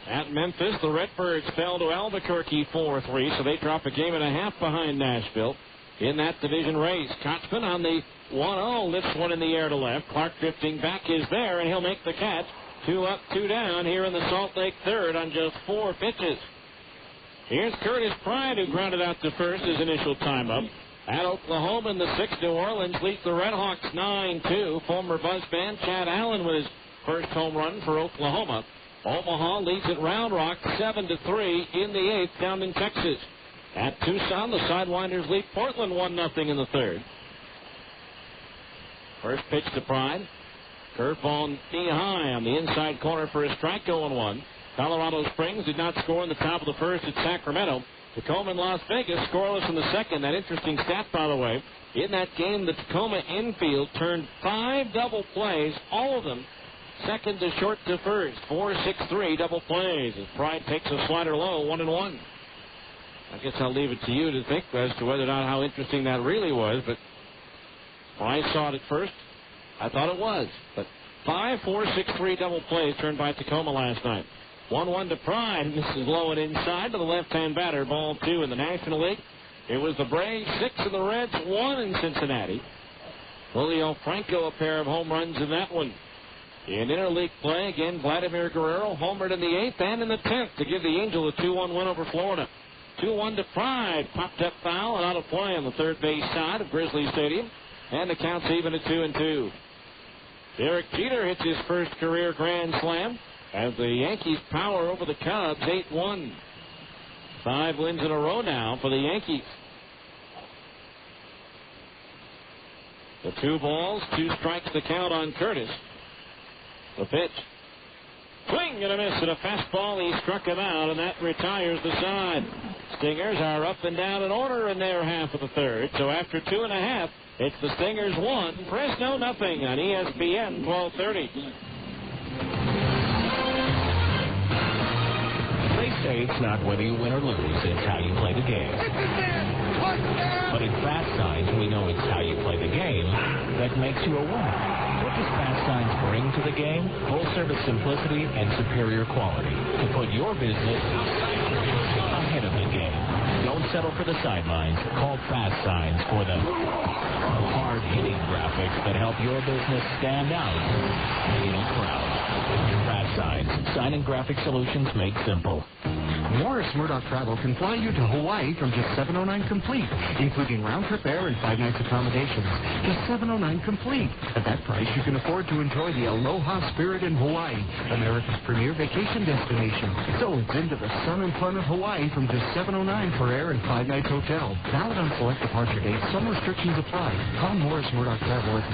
At Memphis, the Redbirds fell to Albuquerque 4-3, so they drop a game and a half behind Nashville in that division race. Kotzman on the 1-0, lifts one in the air to left. Clark drifting back is there, and he'll make the catch. 2 up, 2 down here in the Salt Lake third on just 4 pitches. Here's Curtis Pride, who grounded out to first his initial time up. At Oklahoma in the 6th, New Orleans leads the Red Hawks 9-2. Former Buzz fan Chad Allen with his first home run for Oklahoma. Omaha leads at Round Rock 7-3 in the 8th down in Texas. At Tucson, the Sidewinders lead Portland 1-0 in the 3rd. First pitch to Pride. Curveball knee high on the inside corner for a strike, 0-1. Colorado Springs did not score in the top of the first at Sacramento. Tacoma and Las Vegas scoreless in the second. That interesting stat, by the way. In that game, the Tacoma infield turned 5 double plays, all of them second to short to first. 4-6-3 double plays as Pride takes a slider low, 1-1. I guess I'll leave it to you to think as to whether or not how interesting that really was. But when I saw it at first, I thought it was. But 5-4-6-3 double plays turned by Tacoma last night. 1-1 to Pride. Misses low and inside to the left-hand batter. Ball 2 in the National League. It was the Braves 6 and the Reds 1 in Cincinnati. Julio Franco a pair of home runs in that one. In interleague play, again, Vladimir Guerrero homered in the 8th and in the 10th to give the Angels a 2-1 win over Florida. 2-1 to Pride. Popped up foul and out of play on the third base side of Grizzlies Stadium. And the count's even at 2-2. Derek Jeter hits his first career grand slam as the Yankees power over the Cubs 8-1. 5 wins in a row now for the Yankees. The 2 balls, 2 strikes to count on Curtis. The pitch. Swing and a miss at a fastball. He struck him out, and that retires the side. Stingers are up and down in order in their half of the third. So after 2.5, it's the Stingers 1, Fresno nothing on ESPN 1230. They say it's not whether you win or lose, it's how you play the game. But at Fast Signs, we know it's how you play the game that makes you a winner. What does Fast Signs bring to the game? Full-service simplicity and superior quality to put your business ahead of the game. Don't settle for the sidelines. Call Fast Signs for the hard-hitting graphics that help your business stand out in a crowd. Fast Signs, sign and graphic solutions made simple. Morris Murdoch Travel can fly you to Hawaii from just $709 complete, including round-trip air and 5 nights accommodations. Just $709 complete. At that price, you can afford to enjoy the Aloha spirit in Hawaii, America's premier vacation destination. So it's into the sun and fun of Hawaii from just $709 for air and 5 nights hotel. Valid on select departure dates. Some restrictions apply. Call Morris Murdoch Travel at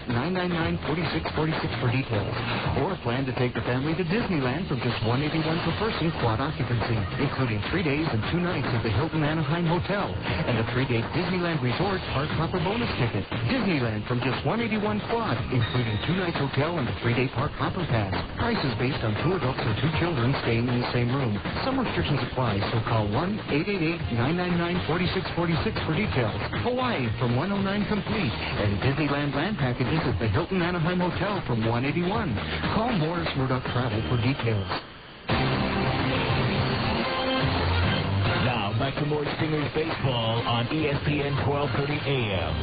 1-888-999-4646 for details. Or plan to take the family to Disneyland from just $181 per person, quad occupancy, including 3 days and 2 nights at the Hilton Anaheim Hotel and a 3-day Disneyland Resort Park Hopper bonus ticket. Disneyland from just $181 quad, including 2 nights hotel and a 3-day Park Hopper pass. Prices based on 2 adults or 2 children staying in the same room. Some restrictions apply, so call 1-888-999-4646 for details. Hawaii from $109 complete and Disneyland land packages at the Hilton Anaheim Hotel from $181. Call Morris Murdoch Travel for details. Now, back to more Stingers baseball on ESPN 1230 AM.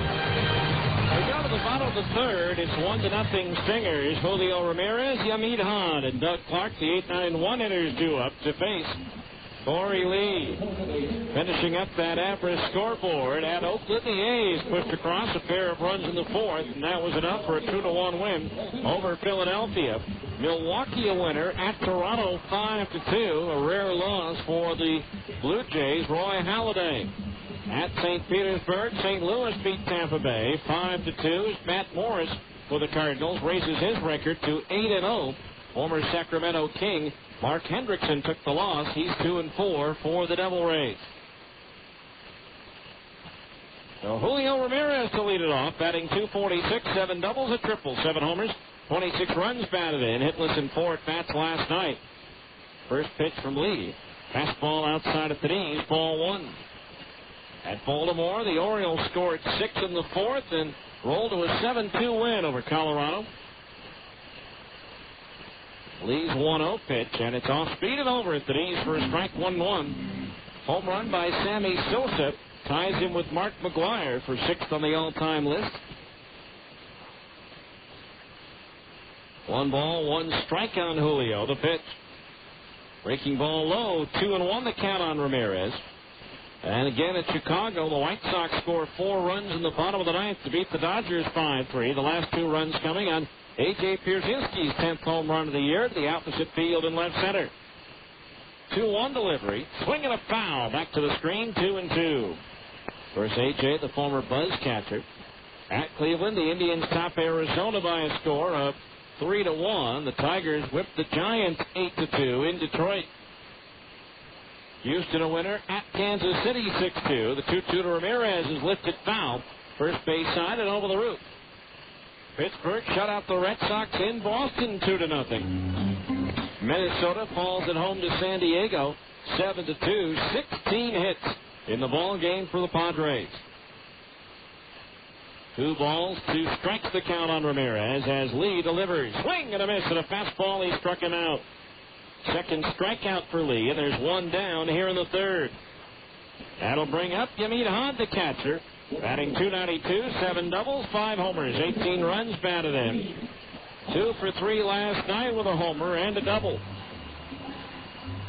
We go to the bottom of the third. It's 1-0 Stingers. Julio Ramirez, Yamid Hahn, and Doug Clark, the 8-9-1 hitters, due up to face Corey Lee. Finishing up that average scoreboard at Oakland, the A's pushed across a pair of runs in the fourth, and that was enough for a 2-1 win over Philadelphia. Milwaukee a winner at Toronto 5-2, a rare loss for the Blue Jays. Roy Halladay. At St. Petersburg, St. Louis beat Tampa Bay 5-2. Matt Morris for the Cardinals raises his record to 8-0. Former Sacramento King Mark Hendrickson took the loss. He's 2-4 for the Devil Rays. So Julio Ramirez to lead it off, batting .246, 7 doubles, a triple, 7 homers, 26 runs batted in, hitless in 4 at-bats last night. First pitch from Lee. Fastball outside at the knees, ball 1. At Baltimore, the Orioles scored 6 in the fourth and rolled to a 7-2 win over Colorado. Lee's 1-0 pitch, and it's off speed and over at the knees for a strike 1-1. Home run by Sammy Sosa ties him with Mark McGwire for 6th on the all-time list. 1 ball, 1 strike on Julio. The pitch. Breaking ball low, 2-1 the count on Ramirez. And again at Chicago, the White Sox score 4 runs in the bottom of the ninth to beat the Dodgers 5-3. The last 2 runs coming on A.J. Pierzynski's 10th home run of the year at the opposite field in left center. 2-1 delivery. Swing and a foul. Back to the screen, 2-2. Of course, A.J., the former Buzz catcher. At Cleveland, the Indians top Arizona by a score of 3-1. The Tigers whipped the Giants 8-2 in Detroit. Houston a winner at Kansas City 6-2. The 2-2 to Ramirez is lifted foul. First base side and over the roof. Pittsburgh shut out the Red Sox in Boston 2-0. Minnesota falls at home to San Diego 7-2. 16 hits in the ball game for the Padres. 2 balls, 2 strikes the count on Ramirez as Lee delivers. Swing and a miss and a fastball. He struck him out. Second strikeout for Lee, and there's 1 down here in the third. That'll bring up Yamid Hahn, the catcher. Batting .292, 7 doubles, 5 homers, 18 runs batted in. 2 for 3 last night with a homer and a double.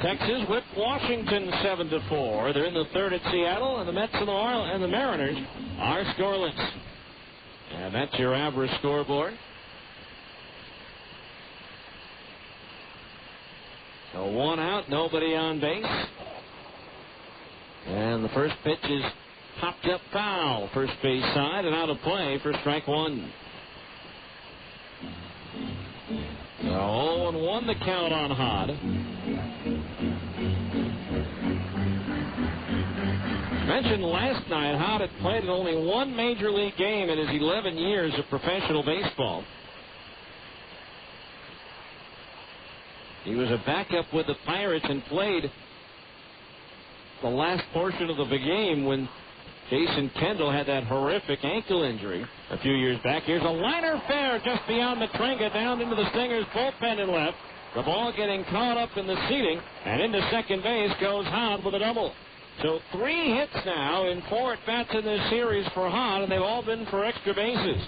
Texas whipped Washington 7-4. They're in the third at Seattle, and the Mets and the Mariners are scoreless. And that's your average scoreboard. So 1 out, nobody on base. And the first pitch is popped up foul. First base side and out of play for strike 1. So 0-1 the count on Hahn. Mentioned last night, Hahn had played in only 1 major league game in his 11 years of professional baseball. He was a backup with the Pirates and played the last portion of the game when Jason Kendall had that horrific ankle injury a few years back. Here's a liner fair just beyond Matringa down into the Stingers bullpen and left. The ball getting caught up in the seating, and into second base goes Hahn with a double. So 3 hits now in 4 at-bats in this series for Hahn, and they've all been for extra bases.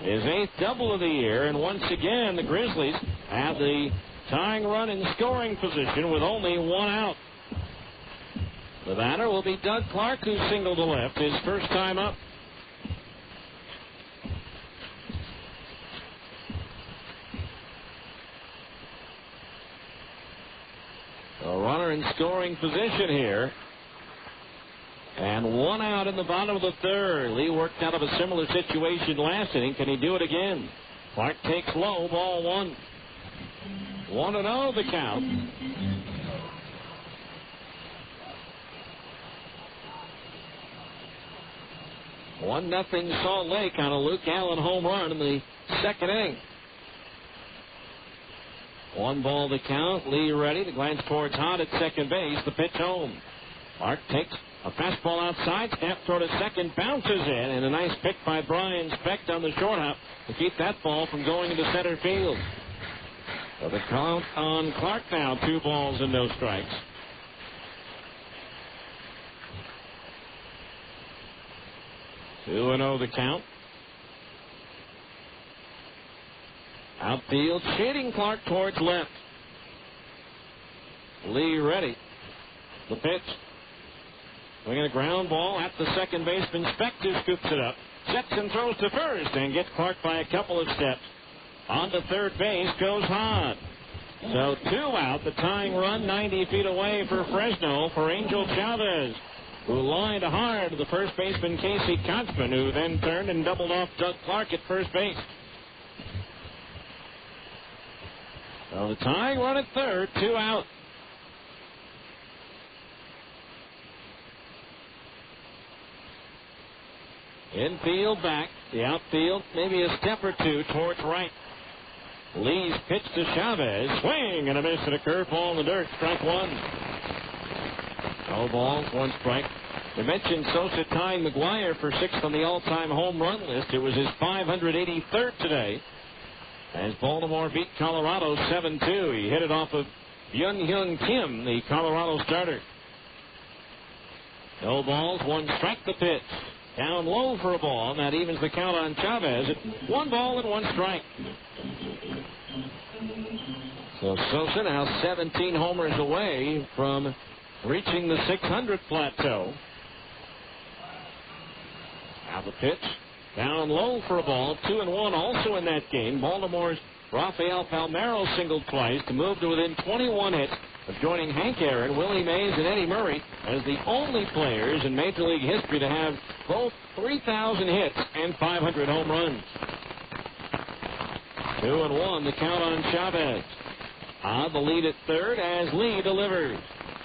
His 8th double of the year, and once again the Grizzlies have the Tying run in scoring position with only one out. The batter will be Doug Clark, who singled to left his first time up. A runner in scoring position here. And one out in the bottom of the third. Lee worked out of a similar situation last inning. Can he do it again? Clark takes low, ball one. 1-0 the count. One nothing Salt Lake on a Luke Allen home run in the second inning. 1 ball the count. Lee ready to glance towards Hahn at second base. The pitch home. Clark takes a fastball outside, snap toward a second, bounces in, and a nice pick by Brian Speck on the short hop to keep that ball from going into center field. So the count on Clark now, 2 balls and no strikes. Two and 0 the count. Outfield shading Clark towards left. Lee ready. The pitch. Swinging a ground ball at the second baseman. Spector scoops it up. Sets and throws to first and gets Clark by a couple of steps. On to third base goes Hahn. So 2 out. The tying run 90 feet away for Fresno for Angel Chavez, who lined hard to the first baseman Casey Kotzman, who then turned and doubled off Doug Clark at first base. So the tying run at third, 2 out. Infield back. The outfield maybe a step or two towards right. Lee's pitch to Chavez. Swing and a miss, and a curveball in the dirt. Strike one. No balls, 1 strike. We mentioned Sosa tying McGuire for 6th on the all-time home run list. It was his 583rd today, as Baltimore beat Colorado 7-2. He hit it off of Hyun Kim, the Colorado starter. No balls, 1 strike. The pitch. Down low for a ball, and that evens the count on Chavez at 1 ball and 1 strike. So Sosa now 17 homers away from reaching the 600 plateau. Now the pitch. Down low for a ball. 2-1 also in that game. Baltimore's Rafael Palmeiro singled twice to move to within 21 hits of joining Hank Aaron, Willie Mays, and Eddie Murray as the only players in Major League history to have both 3,000 hits and 500 home runs. 2-1, the count on Chavez. On the lead at third as Lee delivers.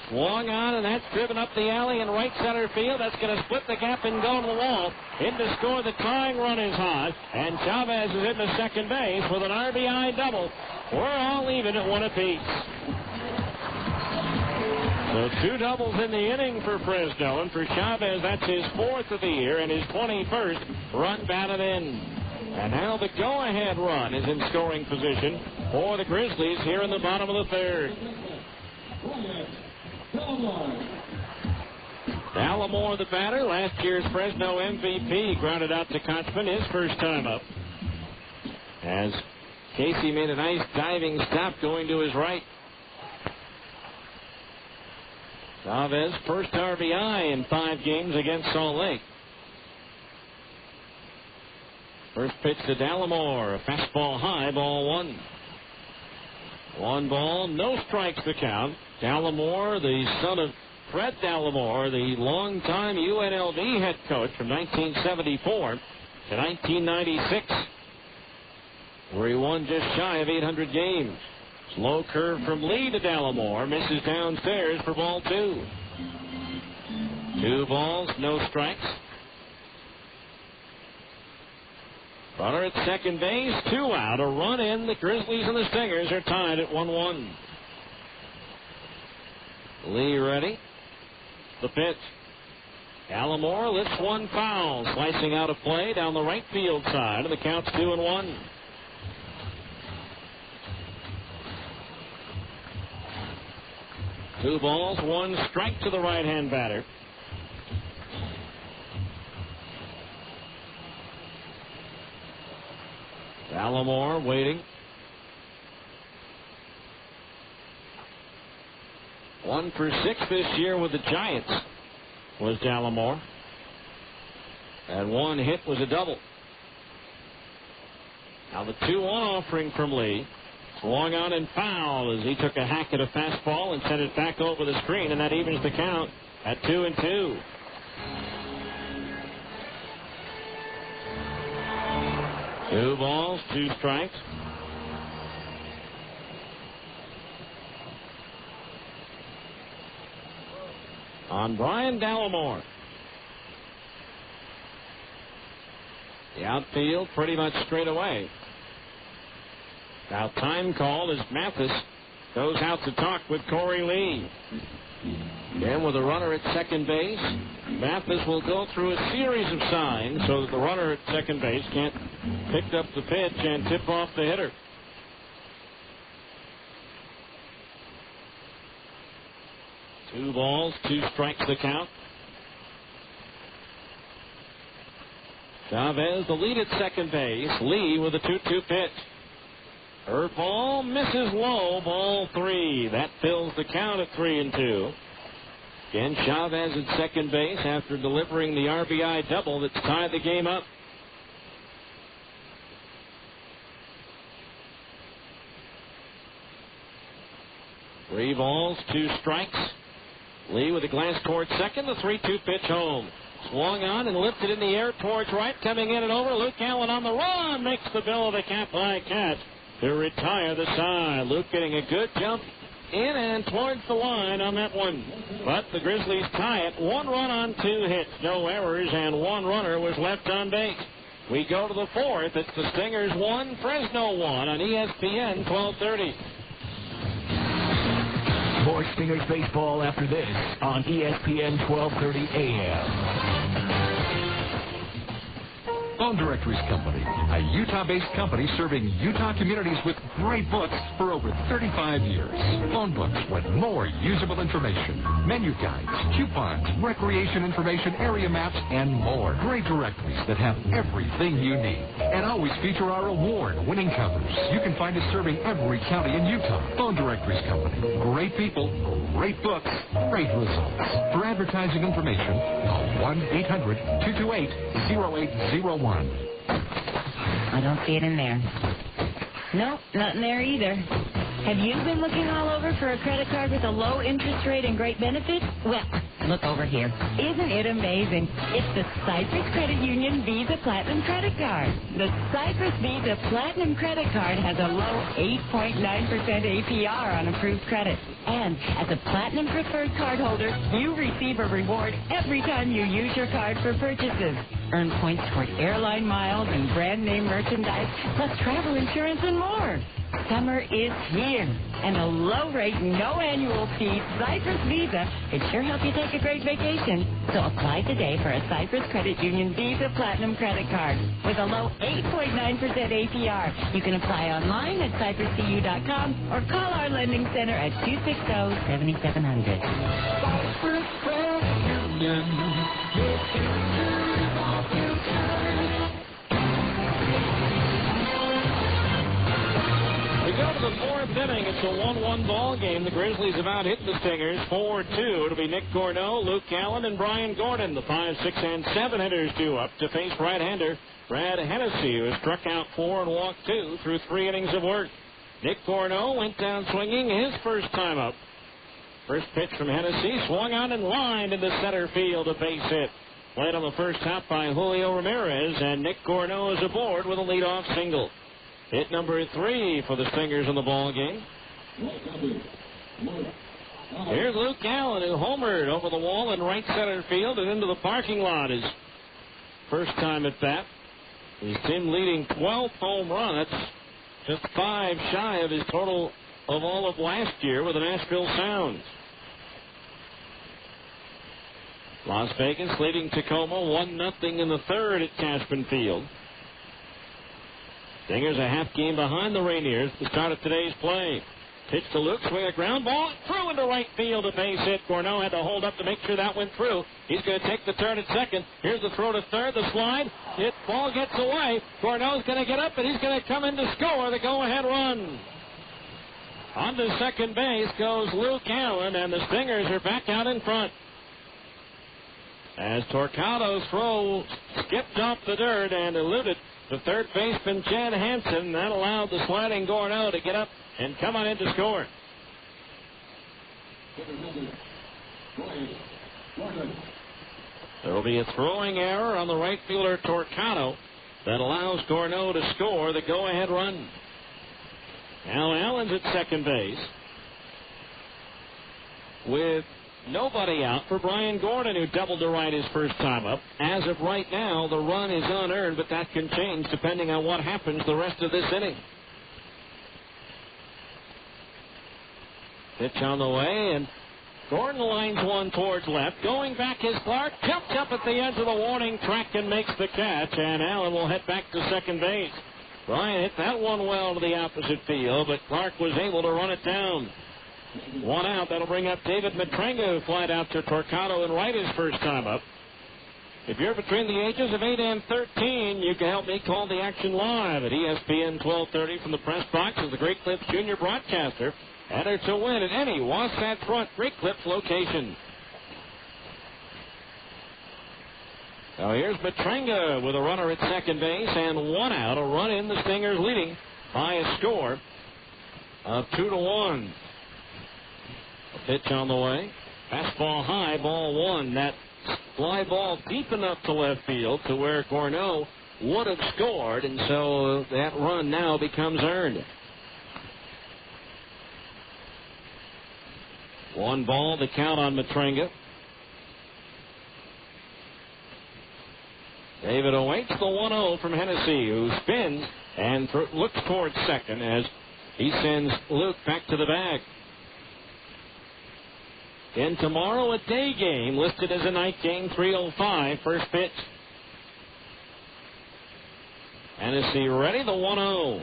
Swung on, and that's driven up the alley in right center field. That's going to split the gap and go to the wall. In to score, the tying run is hot, and Chavez is into second base with an RBI double. We're all even at 1 apiece. So 2 doubles in the inning for Fresno, and for Chavez, that's his 4th of the year and his 21st run batted in. And now the go-ahead run is in scoring position for the Grizzlies here in the bottom of the third. Alomar, the batter, last year's Fresno MVP, grounded out to Kotzman his first time up, as Casey made a nice diving stop going to his right. Chavez, first RBI in 5 games against Salt Lake. First pitch to Dallimore, a fastball high, ball 1. 1 ball, no strikes to count. Dallimore, the son of Fred Dallimore, the longtime UNLV head coach from 1974 to 1996, where he won just shy of 800 games. Slow curve from Lee to Dallimore, misses downstairs for ball 2. 2 balls, no strikes. Runner at second base, 2 out, a run in. The Grizzlies and the Stingers are tied at 1-1. Lee ready. The pitch. Dallimore lifts 1 foul, slicing out of play down the right field side, and the count's 2-1. Two balls, 1 strike to the right-hand batter. Dallimore waiting. 1 for 6 this year with the Giants was Dallimore. And one hit was a double. Now the 2-1 offering from Lee. Swung on and foul as he took a hack at a fastball and sent it back over the screen, and that evens the count at 2-2. Two balls, 2 strikes. On Brian Dallimore. The outfield pretty much straight away. Now time called as Mathis goes out to talk with Corey Lee. Then with a runner at second base, Mathis will go through a series of signs so that the runner at second base can't pick up the pitch and tip off the hitter. Two balls, 2 strikes the count. Chavez the lead at second base. Lee with a 2-2 pitch. Curveball misses low, ball 3. That fills the count at 3-2. Again, Chavez at second base after delivering the RBI double that's tied the game up. Three balls, 2 strikes. Lee with a glance towards second, the 3-2 pitch home. Swung on and lifted in the air towards right, coming in and over. Luke Allen on the run, makes the bill of the cap-high catch to retire the side. Luke getting a good jump in and towards the line on that one. But the Grizzlies tie it. 1 run on 2 hits, no errors, and 1 runner was left on base. We go to the 4th. It's the Stingers 1, Fresno 1 on ESPN 1230. More Stingers baseball after this on ESPN 1230 AM. Phone Directories Company, a Utah-based company serving Utah communities with great books for over 35 years. Phone books with more usable information, menu guides, coupons, recreation information, area maps, and more. Great directories that have everything you need and always feature our award-winning covers. You can find us serving every county in Utah. Phone Directories Company. Great people, great books, great results. For advertising information, call 1-800-228-0801. I don't see it in there. Nope, not in there either. Have you been looking all over for a credit card with a low interest rate and great benefits? Well, look over here. Isn't it amazing? It's the Cypress Credit Union Visa Platinum Credit Card. The Cypress Visa Platinum Credit Card has a low 8.9% APR on approved credit. And as a Platinum Preferred card holder, you receive a reward every time you use your card for purchases. Earn points toward airline miles and brand name merchandise, plus travel insurance and more. Summer is here, and a low rate, no annual fee Cypress Visa could sure help you take a great vacation. So apply today for a Cypress Credit Union Visa Platinum Credit Card with a low 8.9% APR. You can apply online at cypresscu.com or call our lending center at 260-7700. Cypress Credit Union. We go to the 4th inning. It's a 1-1 ball game. The Grizzlies have out hit the Stingers 4-2. It'll be Nick Gorneau, Luke Allen, and Brian Gordon. The 5, 6, and 7 hitters due up to face right-hander Brad Hennessy, who has struck out 4 and walked 2 through 3 innings of work. Nick Gorneau went down swinging his first time up. First pitch from Hennessy, swung on and lined into center field, a base hit. Played on the first hop by Julio Ramirez, and Nick Gorneau is aboard with a leadoff single. Hit number 3 for the Stingers in the ball game. Here's Luke Allen, who homered over the wall in right center field and into the parking lot. His first time at bat. His team leading 12th home run. That's just 5 shy of his total of all of last year with the Nashville Sounds. Las Vegas leading Tacoma 1-0 in the 3rd at Cashman Field. Stingers a half game behind the Rainiers to start of today's play. Pitch to Luke, swing a ground ball, through into right field, a base hit. Gorneau had to hold up to make sure that went through. He's going to take the turn at second. Here's the throw to third, the slide. Ball gets away. Gorneau's going to get up, and he's going to come in to score the go-ahead run. On to second base goes Luke Allen, and the Stingers are back out in front. As Torcado's throw skipped off the dirt and eluded the third baseman, Chad Hansen, that allowed the sliding Gorno to get up and come on in to score. There will be a throwing error on the right fielder, Torcado, that allows Gorno to score the go-ahead run. Now Allen's at second base with nobody out for Brian Gordon, who doubled to right his first time up. As of right now, the run is unearned, but that can change depending on what happens the rest of this inning. Pitch on the way, and Gordon lines one towards left. Going back is Clark. Jumps up at the edge of the warning track and makes the catch, and Allen will head back to second base. Brian hit that one well to the opposite field, but Clark was able to run it down. One out. That'll bring up David Matrenga, who flied out to Torcado and right his first time up. If you're between the ages of 8 and 13, you can help me call the action live at ESPN 1230 from the press box as the Great Clips Junior broadcaster. Enter to win at any Wasatch Front Great Clips location. Now here's Matrenga with a runner at second base and one out. A run in. The Stingers leading by a score of 2-1. A pitch on the way. Fastball high, ball one. That fly ball deep enough to left field to where Gorno would have scored, and so that run now becomes earned. 1 ball, the count on Matrenga. David awaits the 1-0 from Hennessy, who spins and looks towards second as he sends Luke back to the bag. In tomorrow, a day game listed as a night game, 3:05, first pitch. Hennessy ready, the 1-0.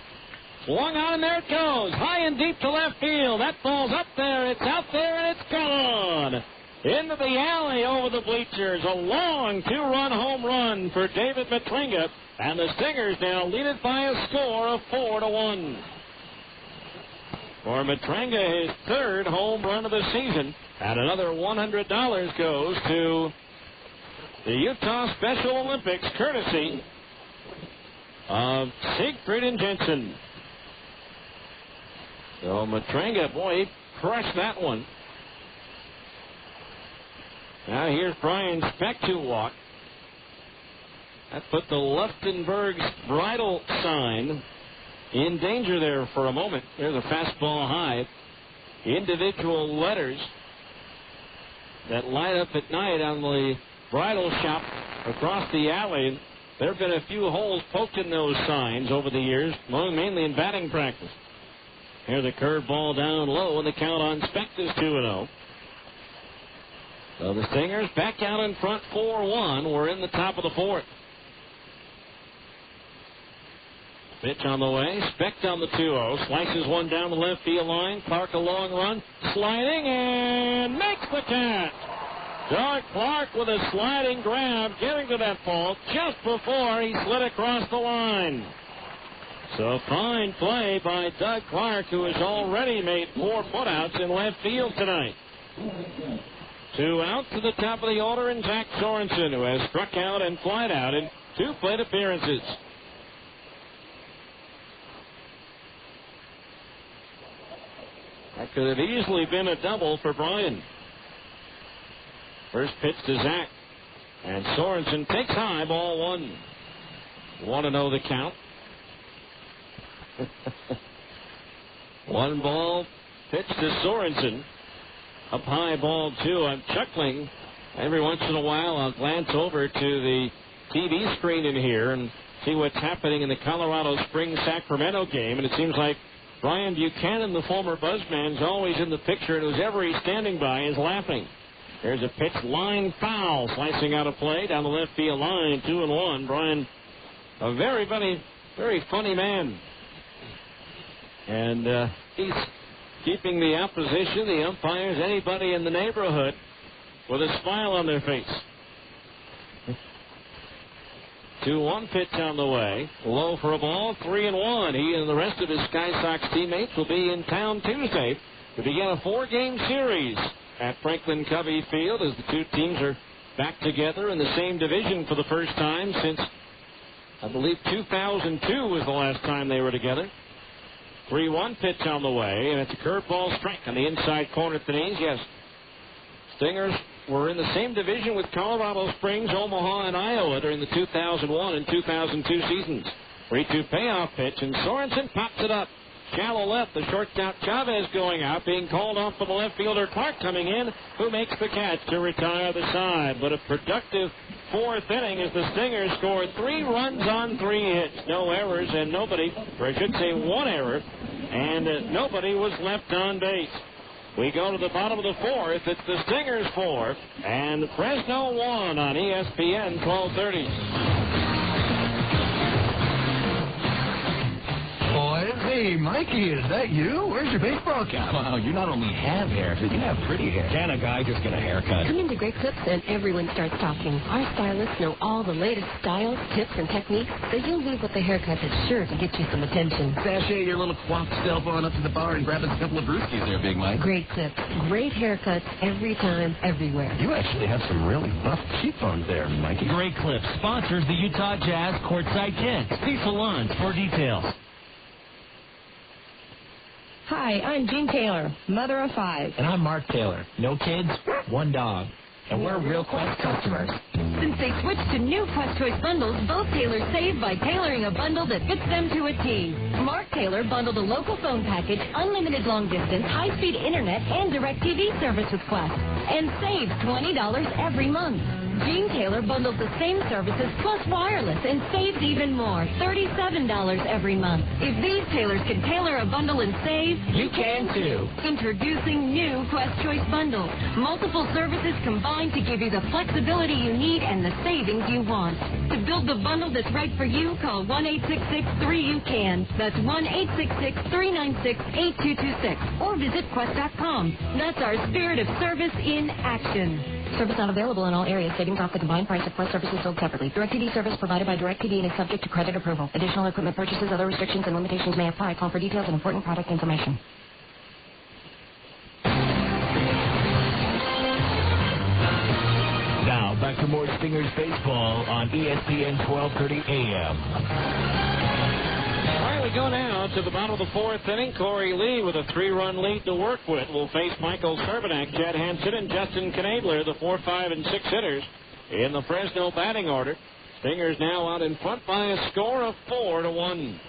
Swung on, and there it goes. High and deep to left field. That ball's up there. It's out there, and it's gone. Into the alley over the bleachers. A long 2-run home run for David Matrenga. And the Stingers now lead it by a score of 4-1. For Matrenga, his third home run of the season. And another $100 goes to the Utah Special Olympics, courtesy of Siegfried and Jensen. So Matrenga, boy, he crushed that one. Now here's Brian Speck to walk. That put the Luftenberg's bridle sign in danger there for a moment. There's a fastball high. Individual letters that light up at night on the bridal shop across the alley. There have been a few holes poked in those signs over the years, mainly in batting practice. Here's the curveball down low, and the count on Speck is 2-0. So the Stingers back out in front 4-1. We're in the top of the fourth. Pitch on the way. Speck on the 2-0. Slices one down the left field line. Clark a long run. Sliding and makes the catch. Doug Clark with a sliding grab, getting to that ball just before he slid across the line. So fine play by Doug Clark, who has already made 4 putouts in left field tonight. 2 out to the top of the order, and Zach Sorensen, who has struck out and flied out in 2 plate appearances. That could have easily been a double for Brian. First pitch to Zach. And Sorensen takes high, ball 1. Want to know the count? 1 ball, pitch to Sorensen. Up high, ball 2. I'm chuckling. Every once in a while, I'll glance over to the TV screen in here and see what's happening in the Colorado Springs Sacramento game. And it seems like Brian Buchanan, the former Buzzman, is always in the picture, and whoever he's standing by is laughing. There's a pitch, line foul, slicing out of play down the left field line, 2-1. Brian, a very, very, very funny man. And he's keeping the opposition, the umpires, anybody in the neighborhood with a smile on their face. 2-1 pitch on the way. Low for a ball, 3-1. He and the rest of his Sky Sox teammates will be in town Tuesday to begin a 4-game series at Franklin Covey Field as the two teams are back together in the same division for the first time since, I believe, 2002 was the last time they were together. 3-1 pitch on the way, and it's a curveball strike on the inside corner at the knees. Yes, Stingers were in the same division with Colorado Springs, Omaha, and Iowa during the 2001 and 2002 seasons. 3-2 payoff pitch, and Sorensen pops it up. Shallow left, the shortstop Chavez going out, being called off for the left fielder Clark coming in, who makes the catch to retire the side. But a productive fourth inning as the Stingers scored 3 runs on 3 hits. No errors and nobody, or I should say 1 error, and nobody was left on base. We go to the bottom of the 4th. It's the Stingers 4 and Fresno 1 on ESPN 1230. Boys, hey, Mikey, is that you? Where's your baseball cap? Wow, you not only have hair, but you have pretty hair. Can a guy just get a haircut? Come into Great Clips and everyone starts talking. Our stylists know all the latest styles, tips, and techniques, so you'll leave with a haircut that's sure to get you some attention. Sashay your little quaffed self on up to the bar and grab us a couple of brewskis there, Big Mike. Great Clips. Great haircuts every time, everywhere. You actually have some really buff cheekbones there, Mikey. Great Clips sponsors the Utah Jazz Courtside Kids. See salons for details. Hi, I'm Jean Taylor, mother of 5. And I'm Mark Taylor. No kids, 1 dog. And we're Real Quest customers. Since they switched to new Quest Choice bundles, both Taylors save by tailoring a bundle that fits them to a T. Mark Taylor bundled a local phone package, unlimited long distance, high-speed internet, and direct TV service with Quest, and saved $20 every month. Jean Taylor bundles the same services plus wireless and saves even more, $37 every month. If these tailors can tailor a bundle and save, you can too. Introducing new Quest Choice bundles. Multiple services combined to give you the flexibility you need and the savings you want. To build the bundle that's right for you, call 1-866-3-UCAN. That's 1-866-396-8226. Or visit Quest.com. That's our spirit of service in action. Service not available in all areas. Savings off the combined price of Quest services sold separately. DirecTV service provided by DirecTV and is subject to credit approval. Additional equipment purchases, other restrictions, and limitations may apply. Call for details and important product information. Now, back to more Stingers baseball on ESPN 1230 AM. All right, we go now to the bottom of the 4th inning. Corey Lee with a 3-run lead to work with will face Michael Cervenak, Chad Hansen, and Justin Knabler, the 4, 5, and 6 hitters in the Fresno batting order. Stingers now out in front by a score of 4-1.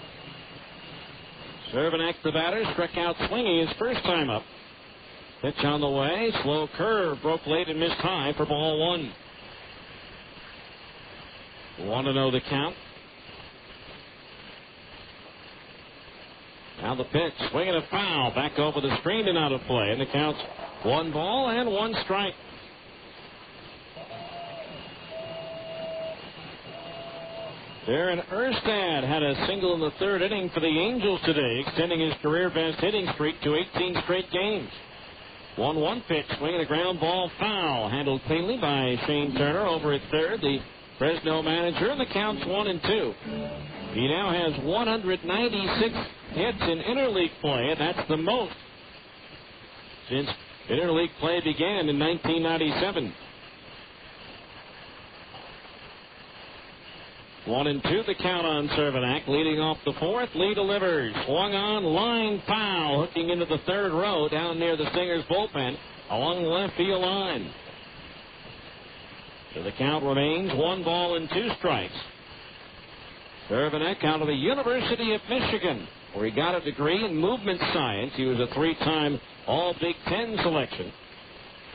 Cervenak, the batter, struck out swinging his first time up. Pitch on the way, slow curve, broke late and missed high for ball 1. 1-0 the count. Now the pitch, swinging a foul, back over the screen and out of play, and the count's 1 ball and 1 strike. Darren Erstad had a single in the 3rd inning for the Angels today, extending his career best hitting streak to 18 straight games. 1-1 pitch, swinging a ground ball foul, handled cleanly by Shane Turner over at 3rd, the Fresno manager, and the count's 1-2. He now has 196 hits in interleague play, and that's the most since interleague play began in 1997. 1-2 the count on Cervenak, leading off the 4th. Lee delivers. Swung on, line foul, hooking into the 3rd row down near the Stingers bullpen along the left field line. So the count remains 1 ball and 2 strikes. Cervenak out of the University of Michigan, where he got a degree in movement science. He was a 3-time All-Big Ten selection.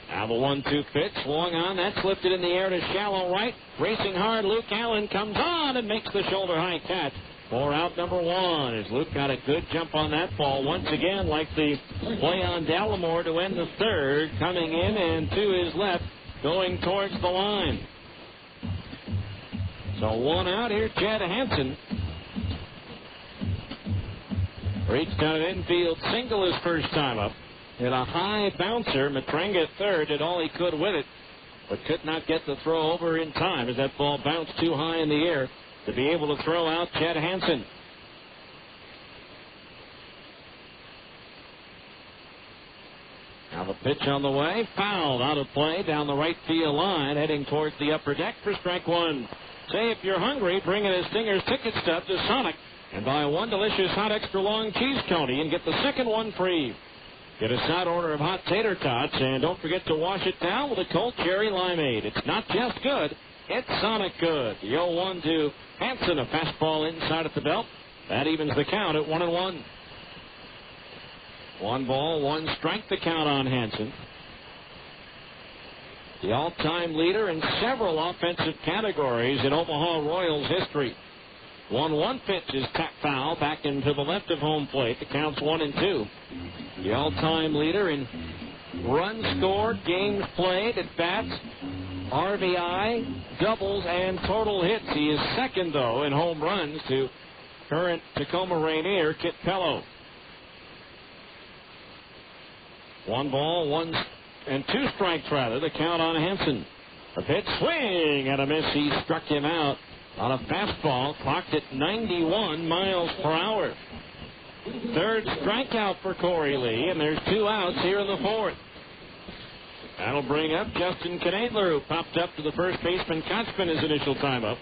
Now the 1-2 pitch, swung on. That's lifted in the air to shallow right. Racing hard, Luke Allen comes on and makes the shoulder-high catch for out number 1. As Luke got a good jump on that ball. Once again, like the play on Dallimore to end the 3rd, coming in and to his left, going towards the line. So 1 out here, Chad Hansen. Reached down an infield single his first time up. Hit a high bouncer. Matrenga at 3rd did all he could with it, but could not get the throw over in time as that ball bounced too high in the air to be able to throw out Chet Hansen. Now the pitch on the way, fouled out of play down the right field line, heading towards the upper deck for strike one. Say if you're hungry, bring in a Stingers ticket stub to Sonic and buy one delicious hot extra long cheese coney and get the second one free. Get a side order of hot tater tots and don't forget to wash it down with a cold cherry limeade. It's not just good, it's Sonic good. The 0-1 to Hansen, a fastball inside at the belt. That evens the count at 1-1. 1 ball, 1 strike the count on Hansen. The all-time leader in several offensive categories in Omaha Royals history. 1-1 pitch is tapped foul back into the left of home plate. The count's 1-2. The all-time leader in runs scored, games played, at bats, RBI, doubles, and total hits. He is second, though, in home runs to current Tacoma Rainier Kit Pello. 1 ball, 1 and 2 strikes, rather, the count on Hansen. A pitch, swing and a miss. He struck him out on a fastball clocked at 91 miles per hour. Third strikeout for Corey Lee, and there's 2 outs here in the fourth. That'll bring up Justin Knadler, who popped up to the first baseman Kotzman his initial time up.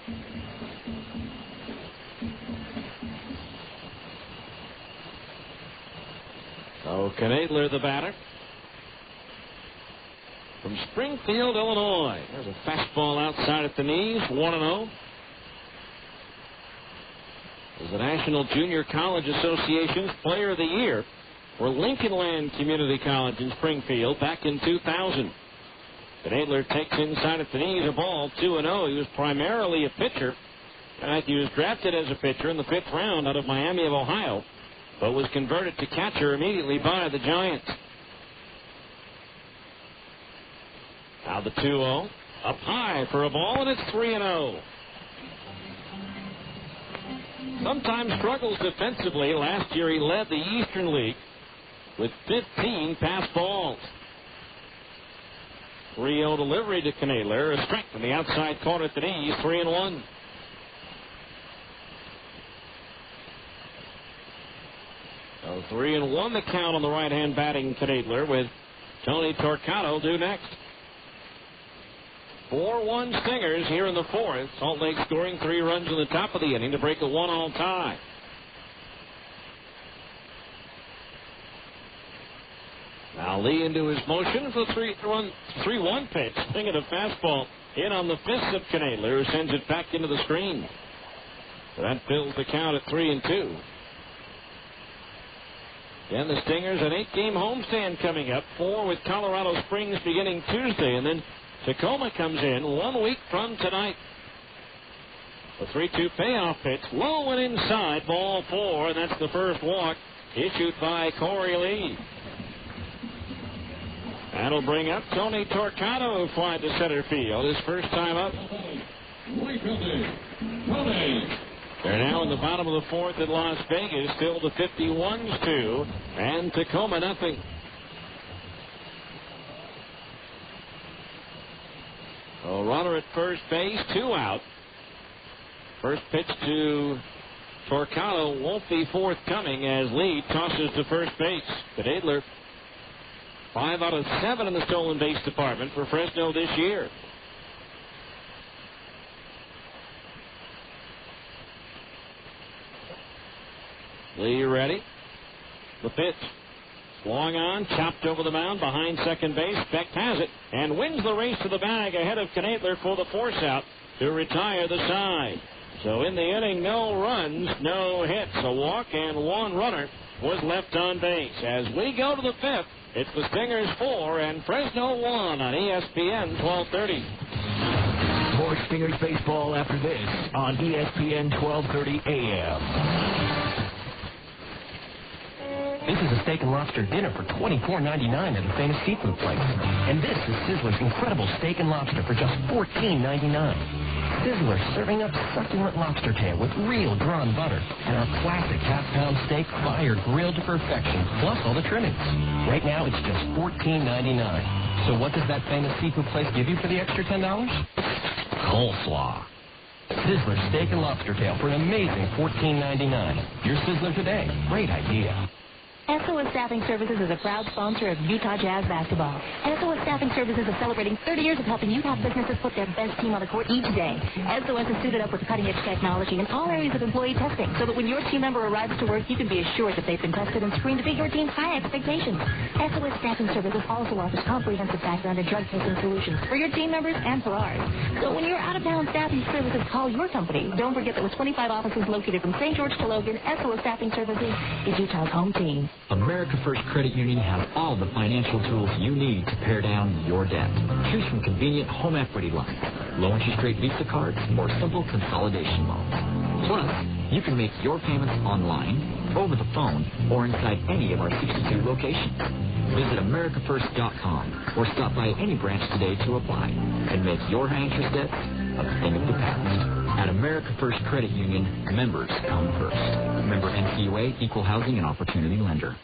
So Knadler, the batter. From Springfield, Illinois. There's a fastball outside at the knees, 1-0. Is the National Junior College Association's Player of the Year for Lincoln Land Community College in Springfield back in 2000. Knadler takes inside at the knees, a ball, 2-0. He was primarily a pitcher. In fact, he was drafted as a pitcher in the 5th round out of Miami of Ohio, but was converted to catcher immediately by the Giants. Now the 2-0, up high for a ball, and it's 3-0. Sometimes struggles defensively. Last year he led the Eastern League with 15 pass balls. 3-0 delivery to Knadler. A strike from the outside corner at the knees, 3-1. So 3-1 the count on the right-hand batting Knadler, with Tony Torcato due next. 4-1 Stingers here in the fourth. Salt Lake scoring 3 runs in the top of the inning to break a 1-all tie. Now Lee into his motion for the 3-1 pitch. Thinking of fastball in on the fist of Knadler, who sends it back into the screen. That fills the count at 3-2. Again, the Stingers, an 8-game homestand coming up. 4 with Colorado Springs beginning Tuesday, and then Tacoma comes in 1 week from tonight. The 3-2 payoff pitch, low and inside, ball 4, and that's the first walk issued by Corey Lee. That'll bring up Tony Torcato, who flied to center field his first time up. They're now in the bottom of the fourth at Las Vegas, still the 51s 2, and Tacoma nothing. A runner at first base, 2 out. First pitch to Torcato won't be forthcoming as Lee tosses to first base. Knadler, 5 out of 7 in the stolen base department for Fresno this year. Lee ready. The pitch. Swung on, chopped over the mound behind second base. Beck has it and wins the race to the bag ahead of Knadler for the force out to retire the side. So in the inning, no runs, no hits. A walk and 1 runner was left on base. As we go to the 5th, it's the Stingers 4 and Fresno 1 on ESPN 1230. More Stingers baseball after this on ESPN 1230 AM. This is a steak and lobster dinner for $24.99 at the famous seafood place. And this is Sizzler's incredible steak and lobster for just $14.99. Sizzler serving up succulent lobster tail with real drawn butter and our classic half-pound steak fire grilled to perfection, plus all the trimmings. Right now, it's just $14.99. So what does that famous seafood place give you for the extra $10? Coleslaw. Sizzler steak and lobster tail for an amazing $14.99. Your Sizzler today. Great idea. SOS Staffing Services is a proud sponsor of Utah Jazz basketball. SOS Staffing Services is celebrating 30 years of helping Utah businesses put their best team on the court each day. SOS is suited up with cutting-edge technology in all areas of employee testing, so that when your team member arrives to work, you can be assured that they've been tested and screened to meet your team's high expectations. SOS Staffing Services also offers comprehensive background and drug testing solutions for your team members and for ours. So when your out-of-town staffing services call your company, don't forget that with 25 offices located from St. George to Logan, SOS Staffing Services is Utah's home team. America First Credit Union has all the financial tools you need to pare down your debt. Choose from convenient home equity lines, low interest rate Visa cards, or simple consolidation loans. Plus, you can make your payments online, over the phone, or inside any of our 62 locations. Visit AmericaFirst.com or stop by any branch today to apply and make your high interest debt a thing of the past. At America First Credit Union, members come first. Member NCUA, Equal Housing and Opportunity Lender.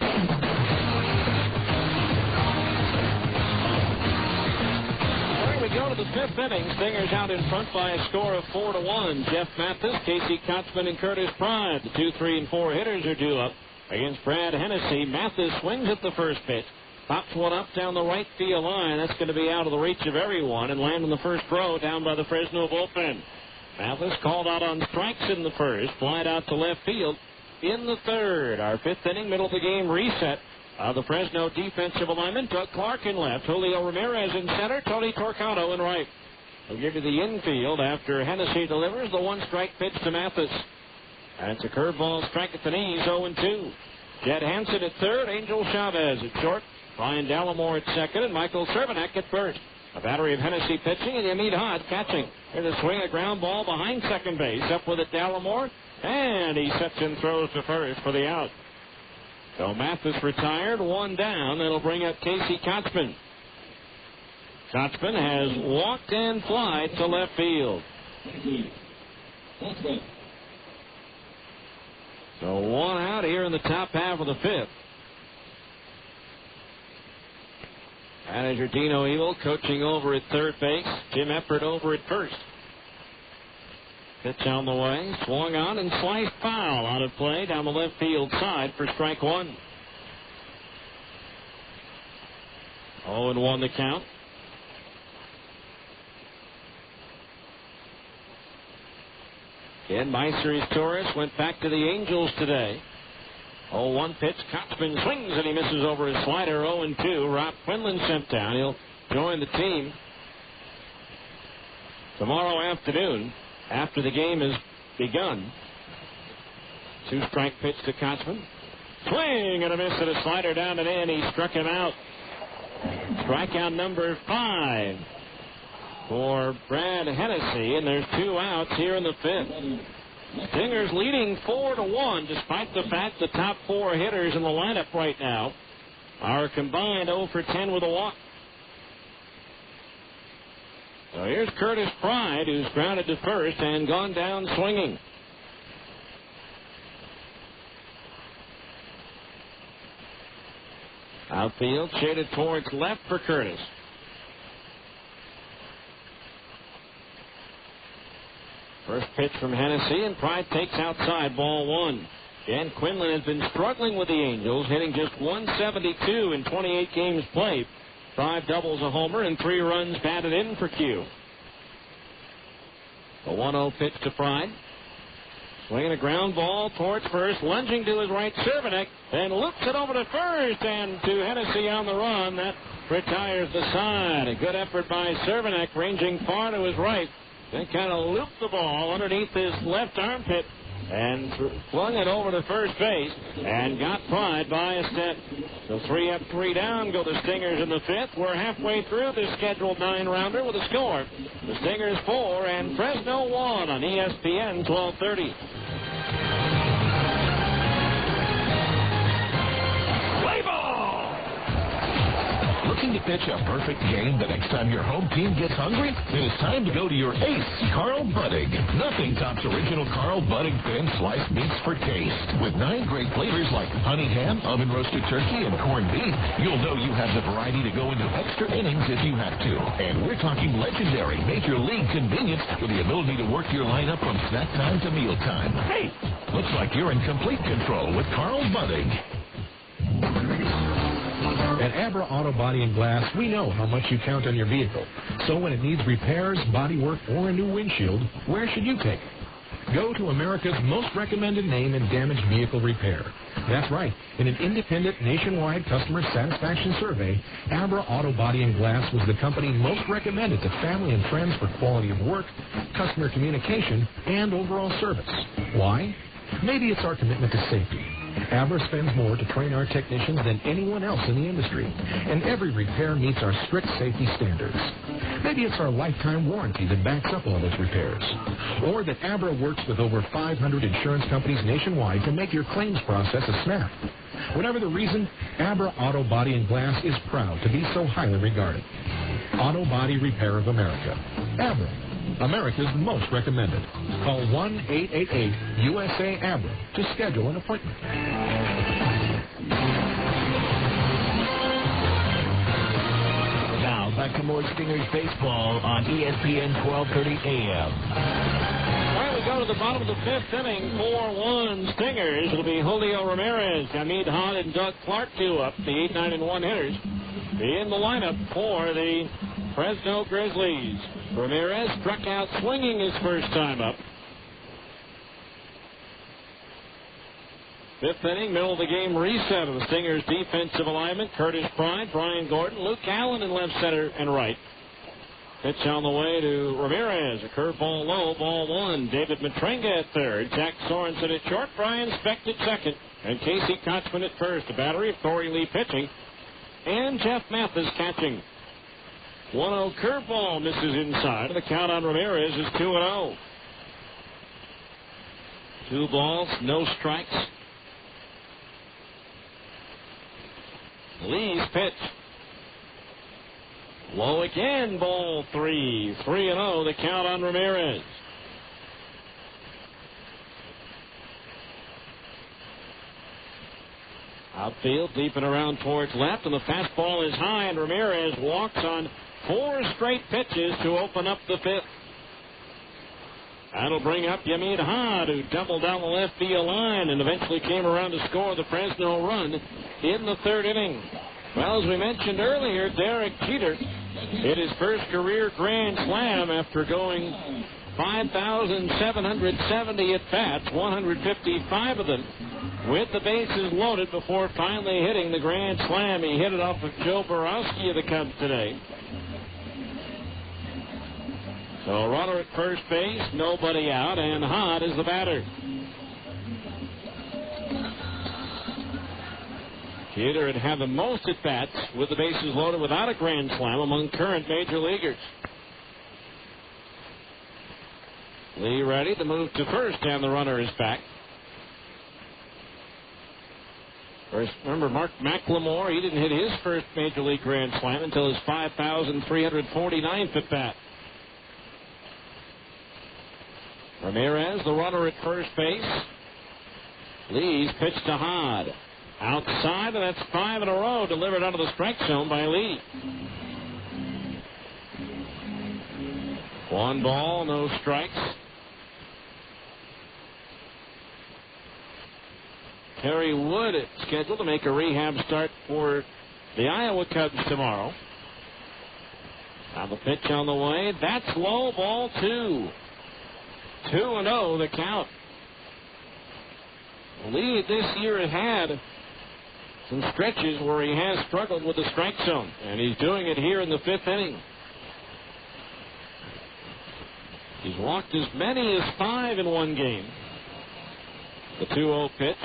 Here we go to the fifth inning. Stingers out in front by a score of 4-1. Jeff Mathis, Casey Kotzman, and Curtis Pride. The 2, 3, and 4 hitters are due up against Brad Hennessy. Mathis swings at the first pitch. Pops one up down the right field line. That's going to be out of the reach of everyone and land in the first row down by the Fresno bullpen. Mathis called out on strikes in the first, flied out to left field in the third. Our fifth inning, middle of the game reset. The Fresno defensive alignment, Doug Clark in left, Julio Ramirez in center, Tony Torcano in right. We'll give you the infield after Hennessy delivers the one-strike pitch to Mathis. And it's a curveball strike at the knees, 0-2. Jed Hansen at third, Angel Chavez at short, Brian Dallimore at second, and Michael Cervenek at first. A battery of Hennessy pitching and Yamid Hod catching. Here's a swing, a ground ball behind second base. Up with it, Dallimore. And he sets and throws to first for the out. So Mathis retired, one down. That'll bring up Casey Kotzman. Kotzman has walked and flied to left field. So one out here in the top half of the fifth. Manager Dino Evil coaching over at third base. Jim Eppert over at first. Pitch on the way. Swung on and sliced foul. Out of play down the left field side for strike one. 0-1 the count. Ken Meiseries Torres went back to the Angels today. 0-1 pitch. Kotzman swings and he misses over his slider. 0-2. Rob Quinlan sent down. He'll join the team tomorrow afternoon after the game has begun. 2-strike pitch to Kotzman. Swing and a miss at a slider down and in. He struck him out. Strikeout number 5 for Brad Hennessy, and there's 2 outs here in the fifth. Stingers leading 4-1, despite the fact the top 4 hitters in the lineup right now are combined 0 for 10 with a walk. So here's Curtis Pride, who's grounded to first and gone down swinging. Outfield shaded towards left for Curtis. First pitch from Hennessy, and Pride takes outside, ball 1. Dan Quinlan has been struggling with the Angels, hitting just 172 in 28 games played. 5 doubles, a homer, and 3 runs batted in for Q. A 1-0 pitch to Pride. Swinging a ground ball towards first, lunging to his right, Cervenek, and loops it over to first, and to Hennessy on the run. That retires the side. A good effort by Cervenek, ranging far to his right. Then kind of looped the ball underneath his left armpit and flung it over to first base and got Pride by a step. So 3 up, 3 down go the Stingers in the fifth. We're halfway through this scheduled 9-rounder with a score. The Stingers 4 and Fresno 1 on ESPN 1230. Looking to pitch a perfect game the next time your home team gets hungry? Then it's time to go to your ace, Carl Buddig. Nothing tops original Carl Buddig thin sliced meats for taste. With 9 great flavors like honey ham, oven roasted turkey, and corned beef, you'll know you have the variety to go into extra innings if you have to. And we're talking legendary Major League convenience with the ability to work your lineup from snack time to meal time. Hey, looks like you're in complete control with Carl Buddig. At Abra Auto Body and Glass, we know how much you count on your vehicle. So when it needs repairs, body work, or a new windshield, where should you take it? Go to America's most recommended name in damaged vehicle repair. That's right. In an independent nationwide customer satisfaction survey, Abra Auto Body and Glass was the company most recommended to family and friends for quality of work, customer communication, and overall service. Why? Maybe it's our commitment to safety. Abra spends more to train our technicians than anyone else in the industry, and every repair meets our strict safety standards. Maybe it's our lifetime warranty that backs up all those repairs, or that Abra works with over 500 insurance companies nationwide to make your claims process a snap. Whatever the reason, Abra Auto Body and Glass is proud to be so highly regarded. Auto Body Repair of America. Abra, America's most recommended. Call 1-888-USA-ABRA to schedule an appointment. Now, back to more Stingers baseball on ESPN 1230 AM. All right, we go to the bottom of the 5th inning. 4-1 Stingers. It'll be Julio Ramirez, Hamid Hahn, and Doug Clark, 2 up. The 8, 9, and 1 hitters in the lineup for the Fresno Grizzlies. Ramirez struck out swinging his first time up. 5th inning, middle of the game reset of the Stingers' defensive alignment. Curtis Pride, Brian Gordon, Luke Allen in left center and right. Pitch on the way to Ramirez. A curveball low, ball 1. David Matrenga at third. Jack Sorensen at short. Brian Specht at second. And Casey Kochman at first. The battery of Corey Lee pitching. And Jeff Mathis catching. 1-0 curveball misses inside. The count on Ramirez is 2-0. 2 balls, no strikes. Lee's pitch. Low again, ball 3. 3-0, the count on Ramirez. Outfield, deep and around towards left, and the fastball is high, and Ramirez walks on 4 straight pitches to open up the 5th. That'll bring up Hamid Hahn, who doubled down the left field line and eventually came around to score the Fresno run in the 3rd inning. Well, as we mentioned earlier, Derek Jeter hit his first career grand slam after going 5,770 at-bats, 155 of them with the bases loaded before finally hitting the grand slam. He hit it off of Joe Borowski of the Cubs today. So a runner at first base, nobody out, and Hahn is the batter. Jeter had the most at-bats with the bases loaded without a grand slam among current major leaguers. Lee ready to move to first, and the runner is back. First, remember, Mark McLemore, he didn't hit his first major league grand slam until his 5,349th at-bat. Ramirez, the runner at first base. Lee's pitch to Hahn. Outside, and that's 5 in a row delivered out of the strike zone by Lee. 1 ball, no strikes. Terry Wood is scheduled to make a rehab start for the Iowa Cubs tomorrow. Now the pitch on the way. That's low, ball 2. 2-0 the count. Lee this year has had some stretches where he has struggled with the strike zone, and he's doing it here in the 5th inning. He's walked as many as 5 in one game. The 2-0 pitch.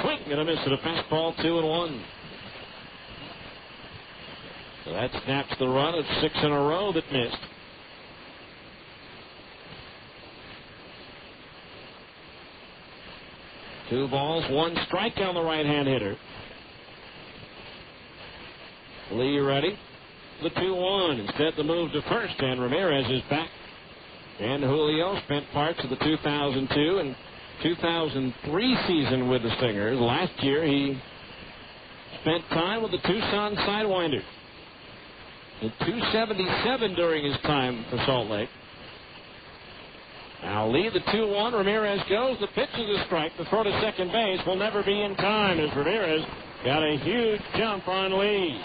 Swing and a miss at a fastball, 2-1. So that snaps the run of 6 in a row that missed. Two balls, 1 strike on the right-hand hitter. Lee ready. the 2-1. Instead, the move to first, and Ramirez is back. And Julio spent parts of the 2002 and 2003 season with the Stingers. Last year, he spent time with the Tucson Sidewinders. Hit .277 during his time for Salt Lake. Now Lee, the 2-1. Ramirez goes. The pitch is a strike. The throw to second base will never be in time as Ramirez got a huge jump on Lee.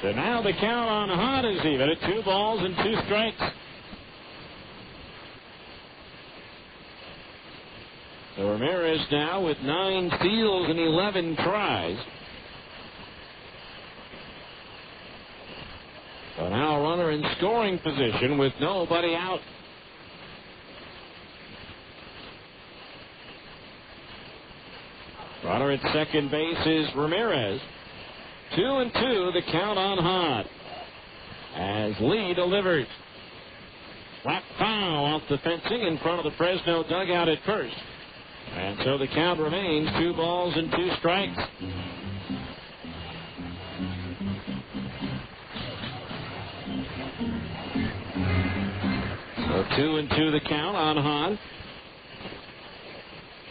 So now the count on Hahn is even at 2 balls and 2 strikes. So Ramirez now with 9 steals and 11 tries. So now a runner in scoring position with nobody out. Runner at second base is Ramirez. 2-2, the count on Hahn. As Lee delivers. Slap foul off the fencing in front of the Fresno dugout at first. And so the count remains 2 balls and 2 strikes. So 2-2 the count on Hahn.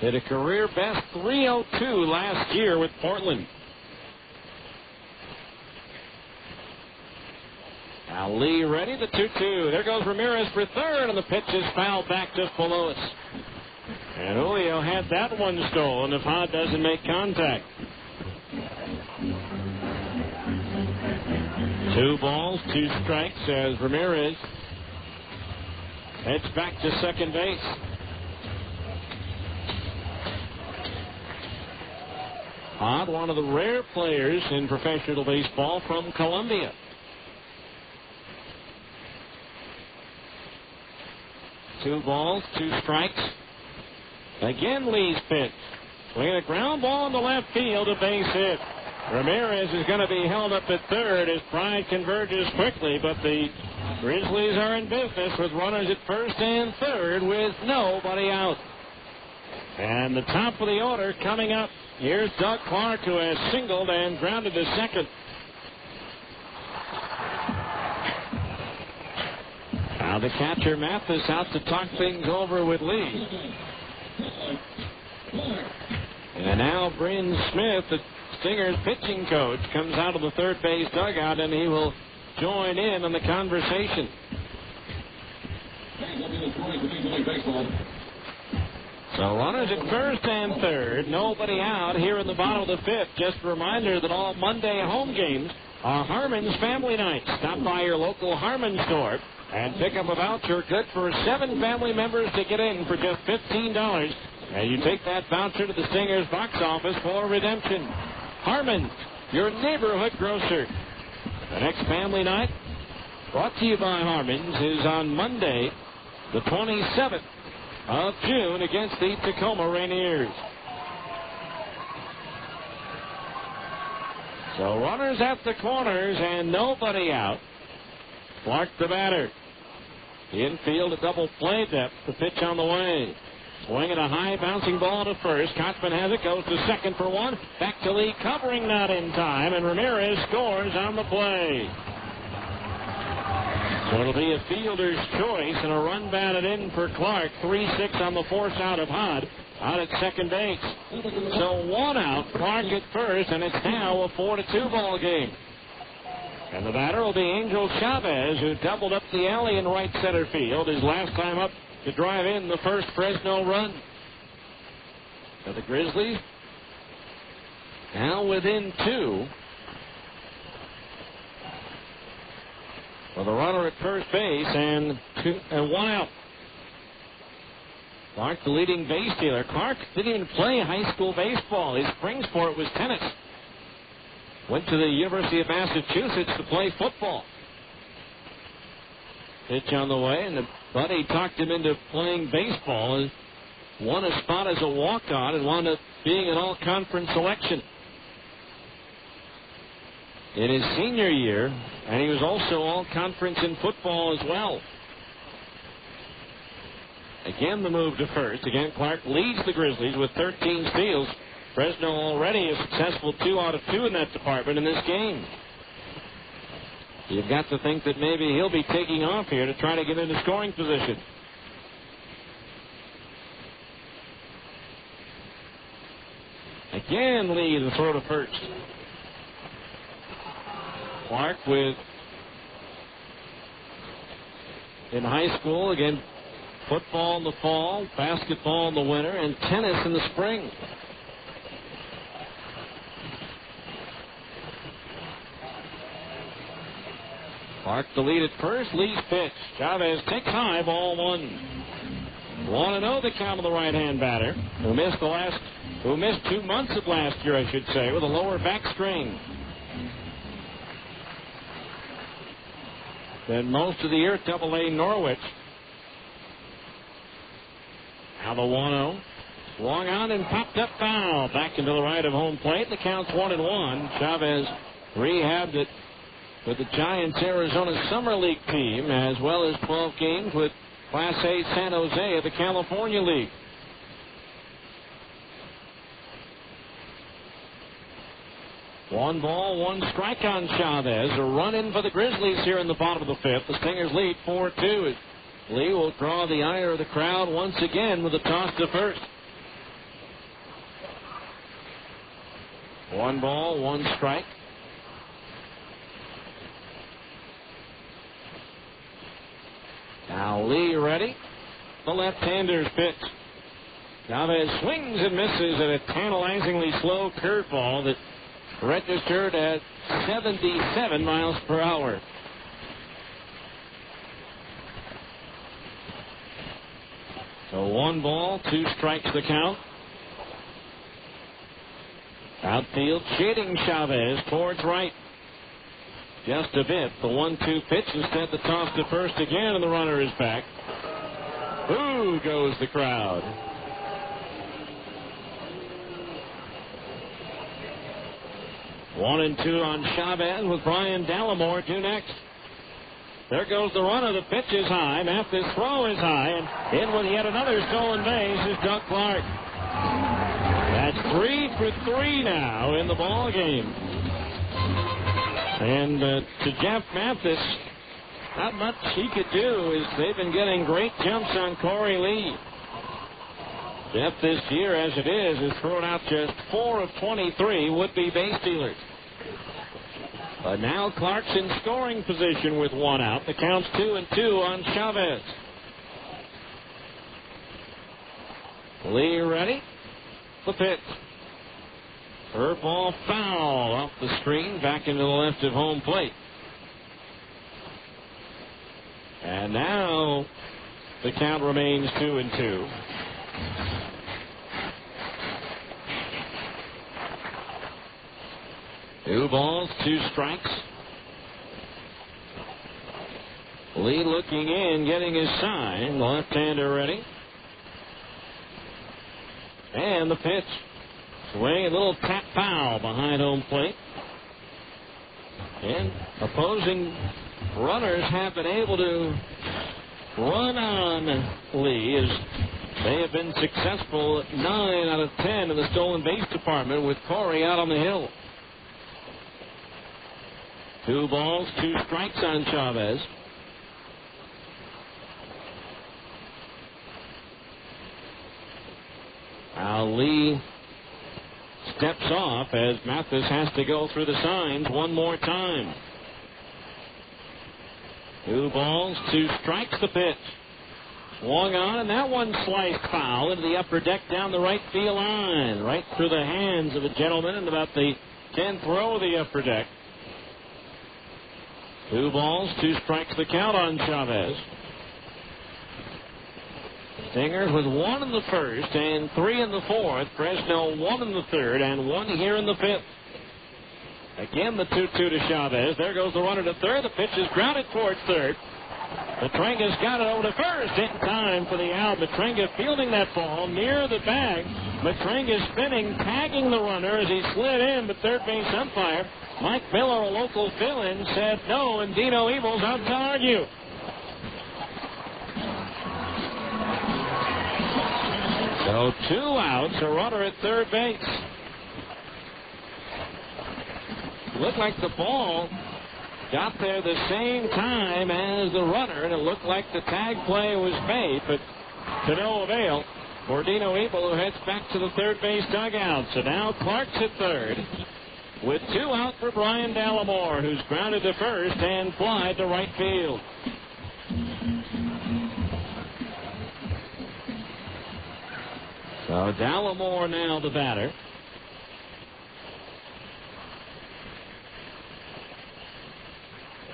Hit a career best .302 last year with Portland. Now Lee ready, the 2-2. There goes Ramirez for third, and the pitch is fouled back to Falois. And Julio had that one stolen if Hahn doesn't make contact. 2 balls, 2 strikes as Ramirez heads back to second base. Hahn, one of the rare players in professional baseball from Colombia. Two balls, 2 strikes. Again, Lee's pitch. Swinging a ground ball in the left field, a base hit. Ramirez is going to be held up at third as Pride converges quickly, but the Grizzlies are in business with runners at first and third with nobody out. And the top of the order coming up. Here's Doug Clark, who has singled and grounded to second. Now the catcher Mathis out to talk things over with Lee. And now Bryn Smith, the Stingers pitching coach, comes out of the third base dugout, and he will join in on the conversation. So runners at first and third, nobody out here in the bottom of the fifth. Just a reminder that all Monday home games are Harmon's Family Nights. Stop by your local Harmon store and pick up a voucher good for 7 family members to get in for just $15. And you take that voucher to the Stingers box office for redemption. Harmon, your neighborhood grocer. The next family night, brought to you by Harmon's, is on Monday, the 27th of June against the Tacoma Rainiers. So runners at the corners and nobody out. Clark the batter. The infield a double play depth. The pitch on the way. Swinging a high bouncing ball to first. Kotzman has it. Goes to second for 1. Back to Lee. Covering not in time. And Ramirez scores on the play. So it'll be a fielder's choice and a run batted in for Clark. 3-6 on the force out of Hahn. Out at second base. So 1 out. Clark at first. And it's now a 4-2 ball game. And the batter will be Angel Chavez, who doubled up the alley in right center field his last time up to drive in the first Fresno run. So the Grizzlies now within 2. For the runner at first base and 1 out. Clark, the leading base stealer. Clark didn't even play high school baseball. His spring sport was tennis. Went to the University of Massachusetts to play football. Pitch on the way, and the buddy talked him into playing baseball. Won a spot as a walk-on and wound up being an all-conference selection in his senior year, and he was also all-conference in football as well. Again, the move to first. Again, Clark leads the Grizzlies with 13 steals. Fresno already a successful 2 out of 2 in that department in this game. You've got to think that maybe he'll be taking off here to try to get into scoring position. Again, Lee to throw to first. Clark in high school, again, football in the fall, basketball in the winter, and tennis in the spring. Clark the lead at first. Lee's pitch. Chavez takes high, ball one. 1-0 the count of the right-hand batter, who missed 2 months of last year, I should say, with a lower back strain. Then most of the year at Double-A Norwich. Now the 1-0. Swung on and popped up foul. Back into the right of home plate. The count's 1-1. Chavez rehabbed it with the Giants Arizona Summer League team, as well as 12 games with Class A San Jose of the California League. One ball, one strike on Chavez. A run in for the Grizzlies here in the bottom of the fifth. The Stingers lead 4-2. Lee will draw the ire of the crowd once again with a toss to first. One ball, one strike. Now Lee ready. The left-hander's pitch. Chavez swings and misses at a tantalizingly slow curveball that registered at 77 miles per hour. So 1 ball, 2 strikes the count. Outfield shading Chavez towards right. Just a bit. The 1-2 pitch. Instead, the toss to first again, and the runner is back. Boo goes the crowd. One and two on Chavez with Brian Dallimore due next. There goes the runner. The pitch is high. Mathis' throw is high. And in with yet another stolen base is Doug Clark. That's 3 for 3 now in the ball game. And to Jeff Mathis, not much he could do, as they've been getting great jumps on Corey Lee. Jeff this year, as it is, has thrown out just 4 of 23 would-be base stealers. But now Clark's in scoring position with 1 out. The count's 2-2 on Chavez. Lee ready. The pitch. Curveball foul off the screen, back into the left of home plate. And now the count remains 2-2. Two balls, 2 strikes. Lee looking in, getting his sign. The left-hander ready. And the pitch. Swing, a little tap foul behind home plate. And opposing runners have been able to run on Lee as they have been successful at 9 out of 10 in the stolen base department with Corey out on the hill. 2 balls, 2 strikes on Chavez. Now Lee steps off as Mathis has to go through the signs one more time. 2 balls, 2 strikes, the pitch. Swung on, and that one sliced foul into the upper deck down the right field line, right through the hands of a gentleman in about the 10th row of the upper deck. 2 balls, 2 strikes the count on Chavez. Stingers with 1 in the first and 3 in the fourth. Fresno 1 in the third and 1 here in the fifth. Again, the 2-2 to Chavez. There goes the runner to third. The pitch is grounded towards third. Matrenga's got it over to first in time for the out. Matrenga fielding that ball near the bag. Matrenga spinning, tagging the runner as he slid in, but third base umpire Mike Miller, a local fill-in, said no, and Dino Evil's out to argue. So 2 outs, a runner at third base. Looked like the ball got there the same time as the runner, and it looked like the tag play was made, but to no avail. Bordino Abel, who heads back to the third base dugout. So now Clark's at third, with 2 out for Brian Dallimore, who's grounded to first and flied to right field. So Dallimore now the batter.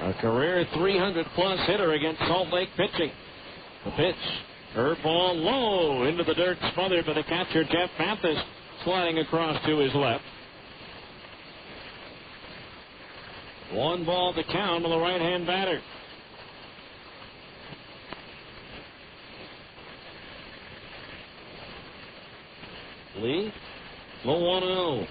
A career 300-plus hitter against Salt Lake pitching. The pitch. Curve ball low into the dirt, smothered by the catcher, Jeff Mathis, sliding across to his left. 1 ball to count on the right-hand batter. Lee, low 1-0.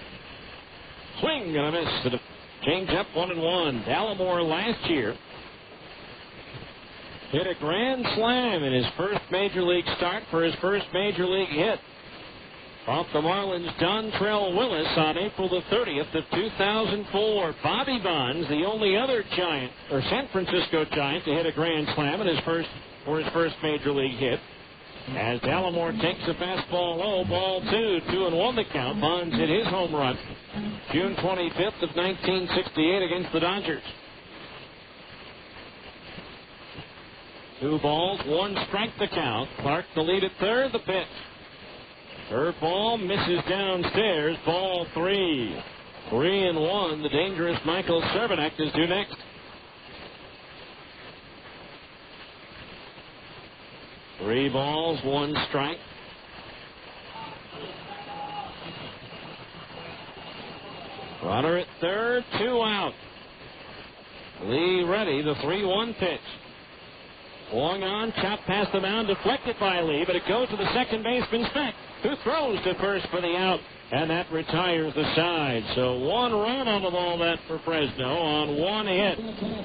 Swing and a miss to the change up 1-1. Dallimore last year hit a grand slam in his first major league start for his first major league hit off the Marlins' Dontrell Willis on April the 30th of 2004. Bobby Bonds, the only other Giant or San Francisco Giant to hit a grand slam in his first major league hit. As Dallimore takes a fastball low, ball 2-1 the count. Bonds hit his home run June 25th of 1968 against the Dodgers. 2 balls, 1 strike the count. Clark the lead at third, the pitch. Curveball misses downstairs, ball 3. 3-1, the dangerous Michael Cervenek is due next. Three balls, 1 strike. Runner at third, 2 out. Lee ready, the 3-1 pitch. Swung on, chopped past the mound, deflected by Lee, but it goes to the second baseman, Speck, who throws to first for the out, and that retires the side. So 1 run on the ball that for Fresno on 1 hit.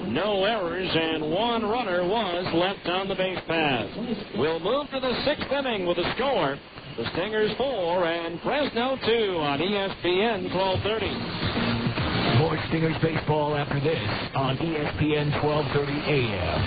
No errors, and 1 runner was left on the base path. We'll move to the 6th inning with a score. The Stingers 4 and Fresno 2 on ESPN 1230. More Stingers baseball after this on ESPN 1230 AM.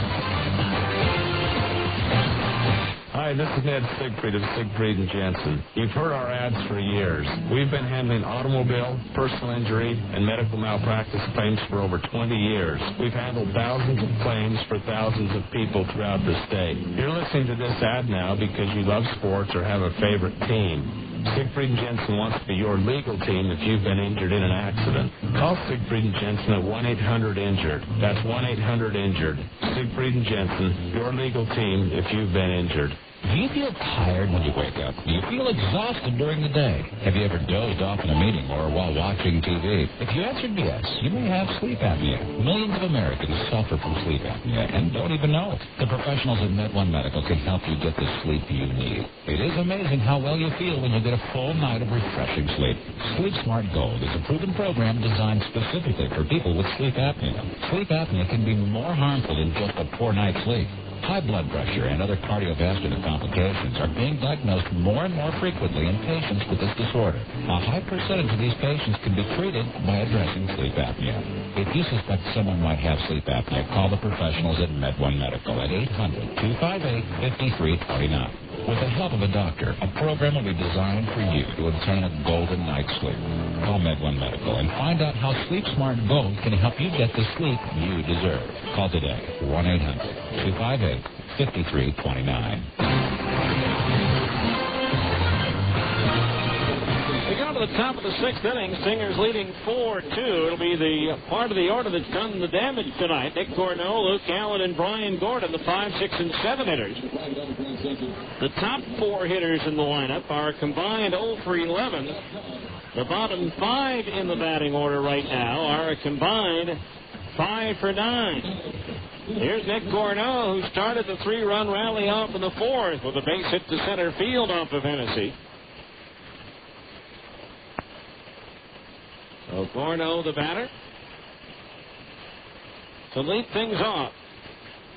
Hi, this is Ned Siegfried of Siegfried & Jensen. You've heard our ads for years. We've been handling automobile, personal injury, and medical malpractice claims for over 20 years. We've handled thousands of claims for thousands of people throughout the state. You're listening to this ad now because you love sports or have a favorite team. Siegfried & Jensen wants to be your legal team if you've been injured in an accident. Call Siegfried & Jensen at 1-800-INJURED. That's 1-800-INJURED. Siegfried & Jensen, your legal team if you've been injured. Do you feel tired when you wake up? Do you feel exhausted during the day? Have you ever dozed off in a meeting or while watching TV? If you answered yes, you may have sleep apnea. Millions of Americans suffer from sleep apnea and don't even know it. The professionals at MedOne Medical can help you get the sleep you need. It is amazing how well you feel when you get a full night of refreshing sleep. Sleep Smart Gold is a proven program designed specifically for people with sleep apnea. Sleep apnea can be more harmful than just a poor night's sleep. High blood pressure and other cardiovascular complications are being diagnosed more and more frequently in patients with this disorder. A high percentage of these patients can be treated by addressing sleep apnea. If you suspect someone might have sleep apnea, call the professionals at MedOne Medical at 800-258-5329. With the help of a doctor, a program will be designed for you to obtain a golden night's sleep. Call MedOne Medical and find out how Sleep Smart Gold can help you get the sleep you deserve. Call today, 1-800-258-5329. We go to the top of the 6th inning. Stingers leading 4-2. It'll be the part of the order that's done the damage tonight. Nick Corneau, Luke Allen, and Brian Gordon, the 5, 6, and 7 hitters. The top 4 hitters in the lineup are combined 0 for 11. The bottom 5 in the batting order right now are a combined 5 for 9. Here's Nick Corneau, who started the 3-run rally off in the 4th with a base hit to center field off of Hennessy. So Corneau, the batter, to lead things off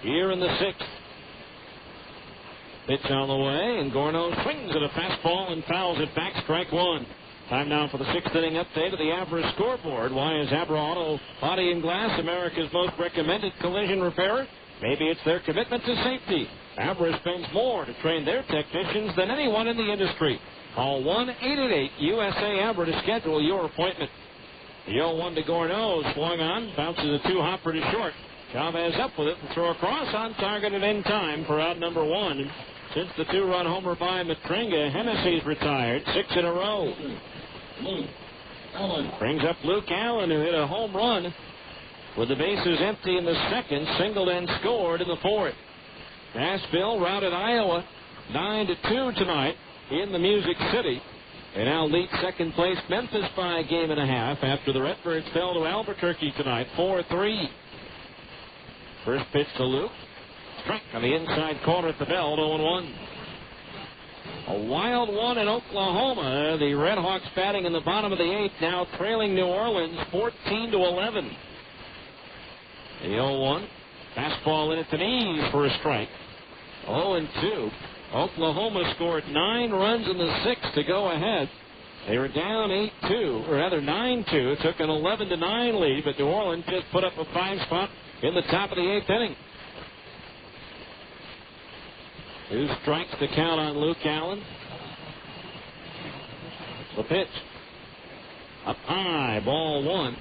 here in the 6th. Pitch on the way, and Corneau swings at a fastball and fouls it back, strike 1. Time now for the 6th inning update of the Abra scoreboard. Why is Abra Auto Body and Glass America's most recommended collision repairer? Maybe it's their commitment to safety. Abra spends more to train their technicians than anyone in the industry. Call 1-888-USA-ABRA to schedule your appointment. The 0-1 to Gorneau, swung on, bounces a 2-hopper to short. Chavez up with it and throw across on target and in time for out number 1. Since the 2-run homer by Matringa, Hennessy's retired 6 in a row. Brings up Luke Allen, who hit a home run with the bases empty in the second, singled and scored in the fourth. Nashville routed Iowa 9-2 tonight in the Music City. They now lead second place Memphis by a game and a half after the Redbirds fell to Albuquerque tonight 4-3. First pitch to Luke. Strike on the inside corner at the belt, 0-1. A wild one in Oklahoma. The Redhawks batting in the bottom of the 8th, now trailing New Orleans 14-11. The 0-1. Fastball in at the knees for a strike. 0-2. Oklahoma scored 9 runs in the 6th to go ahead. They were down 8-2, or rather 9-2. Took an 11-9 lead, but New Orleans just put up a 5-spot in the top of the 8th inning. 2 strikes to count on Luke Allen. The pitch. Up high, ball 1.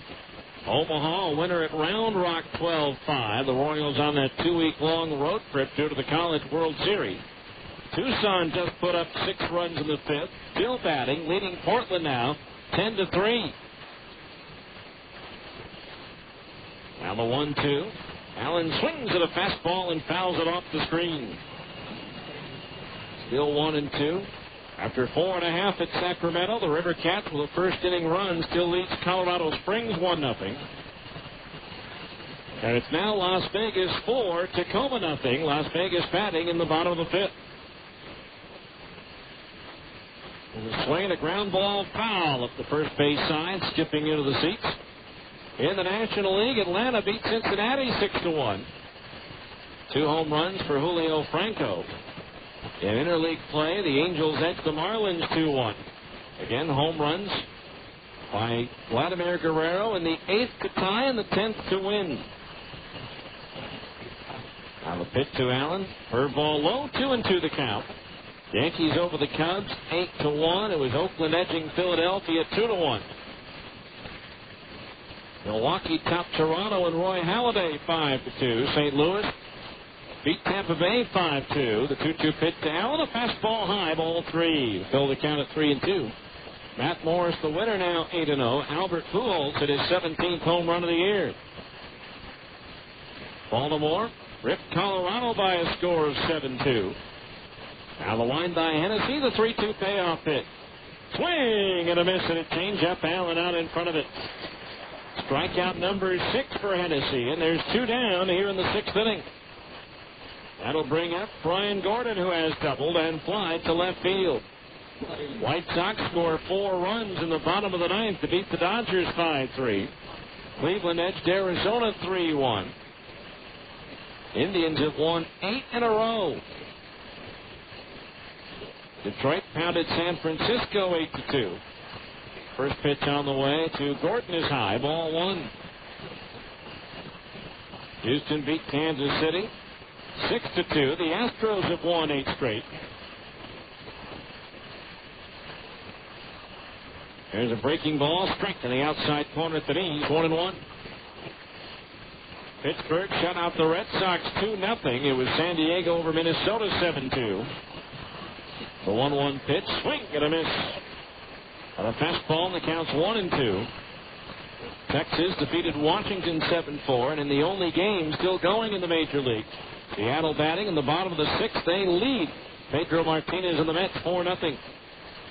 Omaha winner at Round Rock 12-5. The Royals on that 2-week-long road trip due to the College World Series. Tucson just put up 6 runs in the 5th. Still batting, leading Portland now 10-3. Now the 1-2. Allen swings at a fastball and fouls it off the screen. Still 1-2. After 4.5 at Sacramento, the River Cats with a first inning run still leads Colorado Springs 1-0. And it's now Las Vegas 4, Tacoma 0. Las Vegas batting in the bottom of the 5th. And the swing, a ground ball foul up the first base side, skipping into the seats. In the National League, Atlanta beat Cincinnati 6-1. 2 home runs for Julio Franco. In interleague play, the Angels edged the Marlins 2-1. Again, home runs by Vladimir Guerrero in the 8th to tie and the 10th to win. Now the pitch to Allen. Curveball low, 2-2 the count. Yankees over the Cubs 8-1. It was Oakland edging Philadelphia 2-1. Milwaukee topped Toronto and Roy Halladay 5-2. St. Louis beat Tampa Bay 5-2. The 2-2 pitch to Allen. A fastball high, ball 3. Fill the count at 3-2. Matt Morris, the winner, now 8-0. Albert Pujols hit his 17th home run of the year. Baltimore ripped Colorado by a score of 7-2. Now the line by Hennessy, the 3-2 payoff hit. Swing and a miss and a change-up. Allen out in front of it. Strikeout number 6 for Hennessy, and there's 2 down here in the 6th inning. That'll bring up Brian Gordon, who has doubled and fly to left field. White Sox score 4 runs in the bottom of the 9th to beat the Dodgers 5-3. Cleveland edged Arizona 3-1. Indians have won 8 in a row. Detroit pounded San Francisco 8-2. First pitch on the way to Gordon is high, ball 1. Houston beat Kansas City 6-2. The Astros have won 8 straight. There's a breaking ball, strike in the outside corner at the knees, 1-1. Pittsburgh shut out the Red Sox 2-0. It was San Diego over Minnesota 7-2. The 1-1 pitch, swing and a miss. On a fastball, and the count's 1-2. Texas defeated Washington 7-4, and in the only game still going in the major league, Seattle batting in the bottom of the 6th. They lead Pedro Martinez and the Mets 4-0.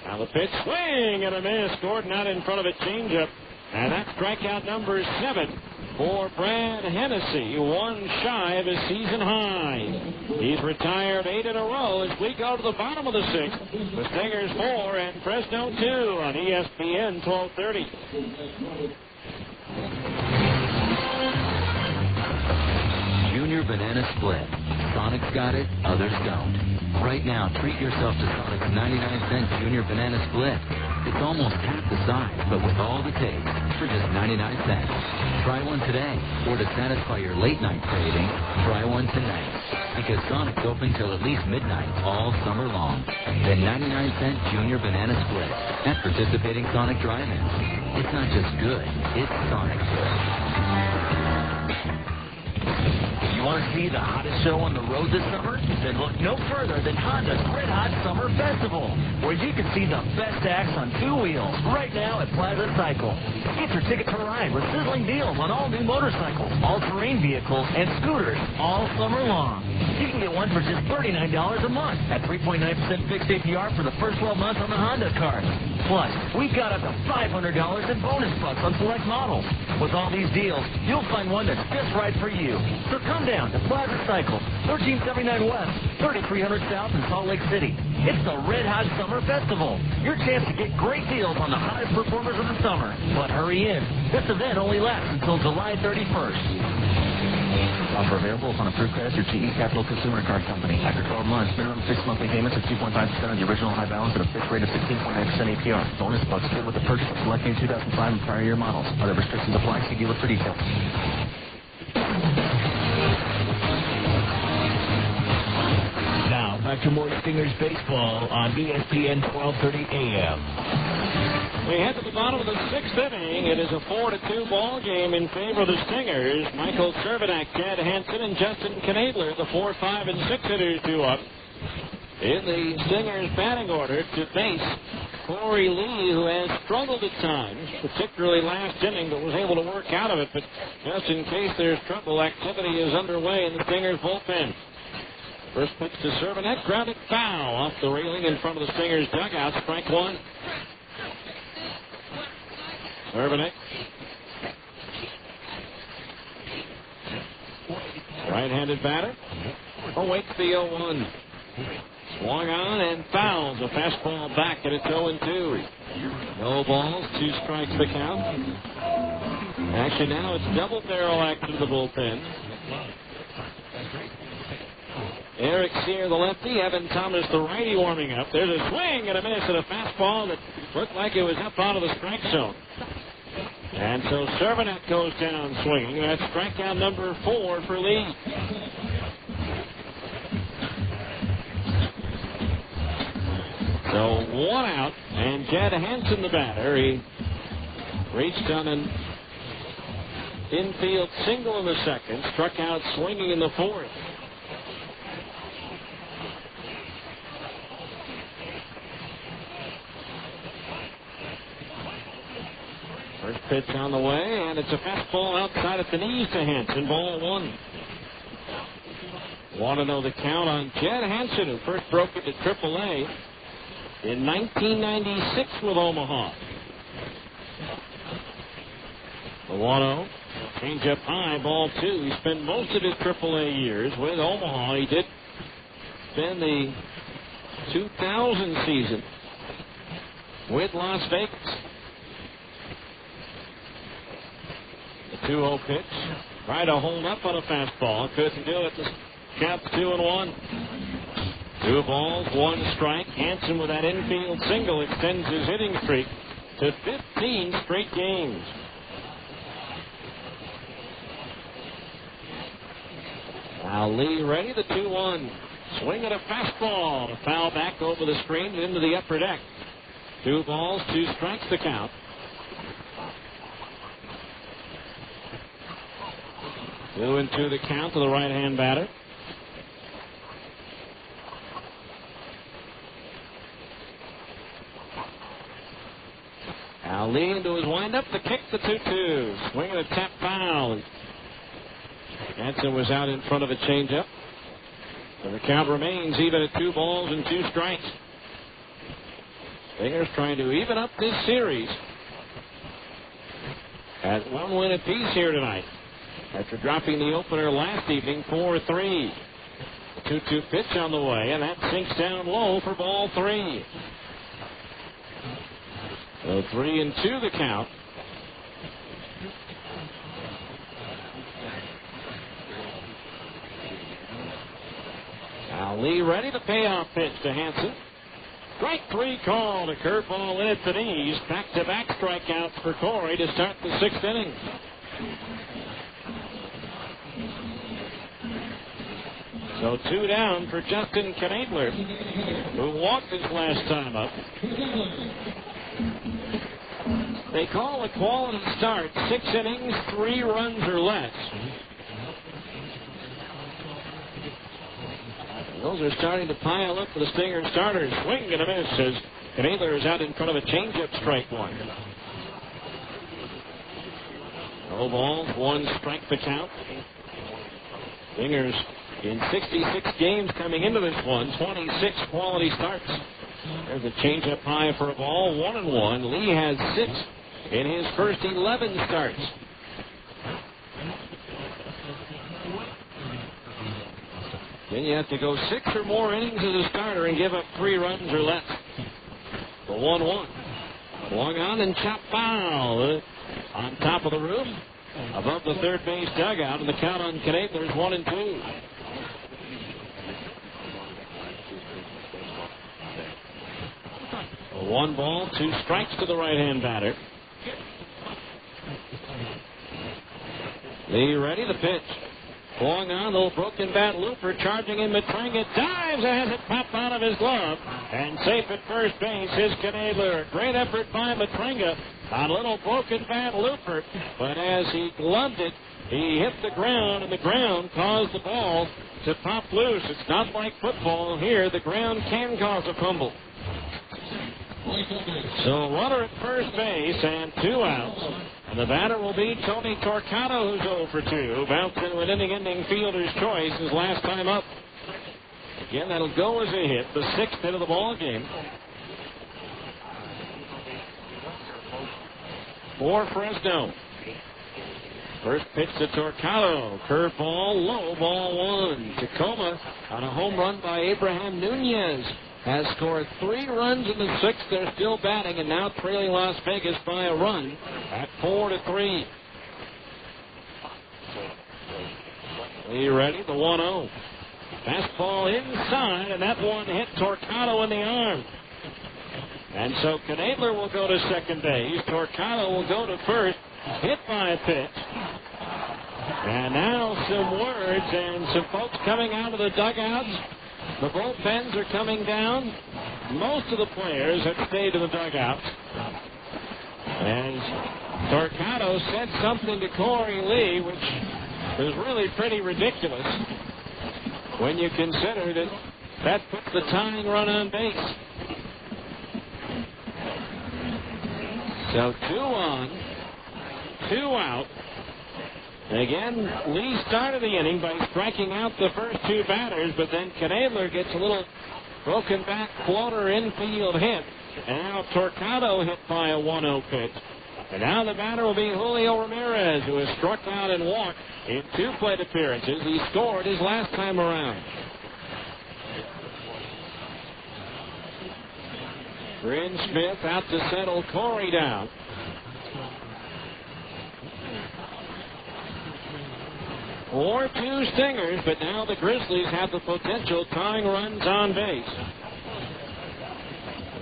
Now the pitch, swing and a miss. Gordon out in front of it, changeup. And that's strikeout number 7 for Brad Hennessy, 1 shy of his season high. He's retired 8 in a row as we go to the bottom of the 6th. The Stingers 4 and Fresno 2 on ESPN 1230. Junior Banana Split. Sonic's got it, others don't. Right now, treat yourself to Sonic's 99-cent Junior Banana Split. It's almost half the size, but with all the taste for just 99 cents. Try one today, or to satisfy your late night craving, try one tonight. Because Sonic's open till at least midnight all summer long. The 99-cent Junior Banana Split at participating Sonic drive-ins. It's not just good, it's Sonic good. You want to see the hottest show on the road this summer? Then look no further than Honda's Red Hot Summer Festival, where you can see the best acts on two wheels right now at Plaza Cycle. Get your ticket to ride with sizzling deals on all new motorcycles, all-terrain vehicles, and scooters all summer long. You can get one for just $39 a month at 3.9% fixed APR for the first 12 months on the Honda card. Plus, we got up to $500 in bonus bucks on select models. With all these deals, you'll find one that's just right for you. So come down to Plaza Cycle, 1379 West, 3300 South in Salt Lake City. It's the Red Hot Summer Festival. Your chance to get great deals on the hottest performers of the summer. But hurry in. This event only lasts until July 31st. Offer available upon approved credit through GE Capital Consumer Card Company. After 12 months, minimum fixed monthly payments of 2.5% on the original high balance at a fixed rate of 16.9% APR. Bonus bucks good with the purchase of select new 2005 and prior year models. Other restrictions apply. See dealer for details. Now, back to more Stingers baseball on ESPN 1230 AM. We head to the bottom of the sixth inning. It is a 4-2 ball game in favor of the Stingers. Michael Cervenak, Chad Hansen, and Justin Knabler, the 4, 5, and 6 hitters, due up in the Stingers batting order to face Corey Lee, who has struggled at times, particularly last inning, but was able to work out of it. But just in case there's trouble, activity is underway in the Stingers bullpen. First pitch to Cervenak, grounded foul off the railing in front of the Stingers dugout. Strike one. Cervenak. Right-handed batter. Awaits the 0-1. Swung on and fouls. A fastball back, and it's 0-2. No balls, 2 strikes the count. Actually, now it's double barrel action to the bullpen. Eric Sear, the lefty. Evan Thomas, the righty, warming up. There's a swing and a miss at a fastball that looked like it was up out of the strike zone. And so Cervenak goes down swinging. That's strikeout number 4 for Lee. So 1 out, and Jed Hansen, the batter. He reached on an infield single in the second, struck out swinging in the fourth. First pitch on the way, and it's a fastball outside at the knees to Hansen. Ball 1. Want to know the count on Jed Hansen, who first broke into AAA in 1996 with Omaha. The 1-0. Change up high, ball 2. He spent most of his AAA years with Omaha. He did spend the 2000 season with Las Vegas. The 2-0 pitch. Tried to hold up on a fastball. Couldn't do it. The count's 2-1. 2 balls, 1 strike. Hansen, with that infield single, extends his hitting streak to 15 straight games. Now Lee ready, the 2-1. Swing at a fastball. To foul back over the screen and into the upper deck. 2 balls, 2 strikes the count. 2-2 the count to the right-hand batter. Now Lee into his windup to kick the 2-2. Swing and a tap foul. Hansen was out in front of a changeup. So the count remains even at 2 balls and 2 strikes. Stingers trying to even up this series. At 1 win apiece here tonight, after dropping the opener last evening 4-3. The 2-2 pitch on the way, and that sinks down low for ball 3. So 3-2 the count. Now Lee ready, the payoff pitch to Hansen. Strike three called. A curveball in at the knees. Back-to-back strikeouts for Corey to start the sixth inning. So 2 down for Justin Knadler, who walked his last time up. They call a quality start. 6 innings, 3 runs or less. Those are starting to pile up for the Stinger starters. Swing and a miss as Knadler is out in front of a changeup, strike one. No balls, 1 strike the count. Stingers in 66 games coming into this one, 26 quality starts. There's a changeup high for a ball, 1-1. Lee has 6 in his first 11 starts. Then you have to go 6 or more innings as a starter and give up 3 runs or less. The 1-1. Swung on and chopped foul on top of the roof, above the third base dugout, and the count on Knadler is 1-2. A 1 ball, 2 strikes to the right-hand batter. Lee ready, the pitch. Swung on, little broken bat looper, charging in Matranga, dives and has it pop out of his glove. And safe at first base is Knadler. Great effort by Matranga on a little broken bat looper. But as he gloved it, he hit the ground, and the ground caused the ball to pop loose. It's not like football here. The ground can cause a fumble. So runner at first base and 2 outs. And the batter will be Tony Torquato, who's 0 for 2. Bouncing with inning-ending fielder's choice his last time up. Again, that'll go as a hit, the 6th hit of the ball game. For Fresno. First pitch to Torquato. Curveball, low, ball 1. Tacoma on a home run by Abraham Nunez has scored 3 runs in the 6th. They're still batting and now trailing Las Vegas by a run at 4-3. Lee ready, the 1-0. Fastball inside, and that one hit Torquato in the arm. And so Knadler will go to second base. Torquato will go to first, hit by a pitch. And now some words and some folks coming out of the dugouts. The bullpens are coming down. Most of the players have stayed in the dugouts. And Torquato said something to Corey Lee, which is really pretty ridiculous when you consider that that puts the tying run on base. So 2 on, 2 out. Again, Lee started the inning by striking out the first 2 batters, but then Knadler gets a little broken back floater infield hit. And now Torquato hit by a 1-0 pitch. And now the batter will be Julio Ramirez, who has struck out and walked in 2 plate appearances. He scored his last time around. Bryn Smith out to settle Corey down. Or 2 Stingers, but now the Grizzlies have the potential tying runs on base.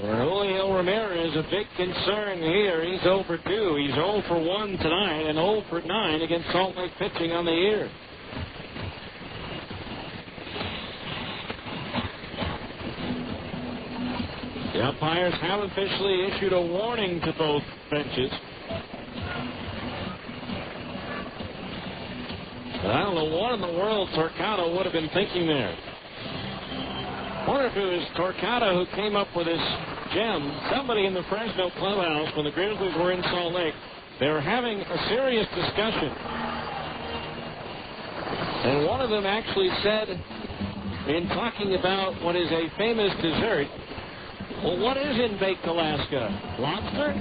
For Julio Ramirez, a big concern here. He's 0 for 2. He's 0 for 1 tonight and 0 for 9 against Salt Lake pitching on the year. The umpires have officially issued a warning to both benches. But I don't know what in the world Torquato would have been thinking there. I wonder if it was Torquato who came up with this gem. Somebody in the Fresno clubhouse when the Grizzlies were in Salt Lake, they were having a serious discussion. And one of them actually said, in talking about what is a famous dessert, well, what is in baked Alaska? Lobster?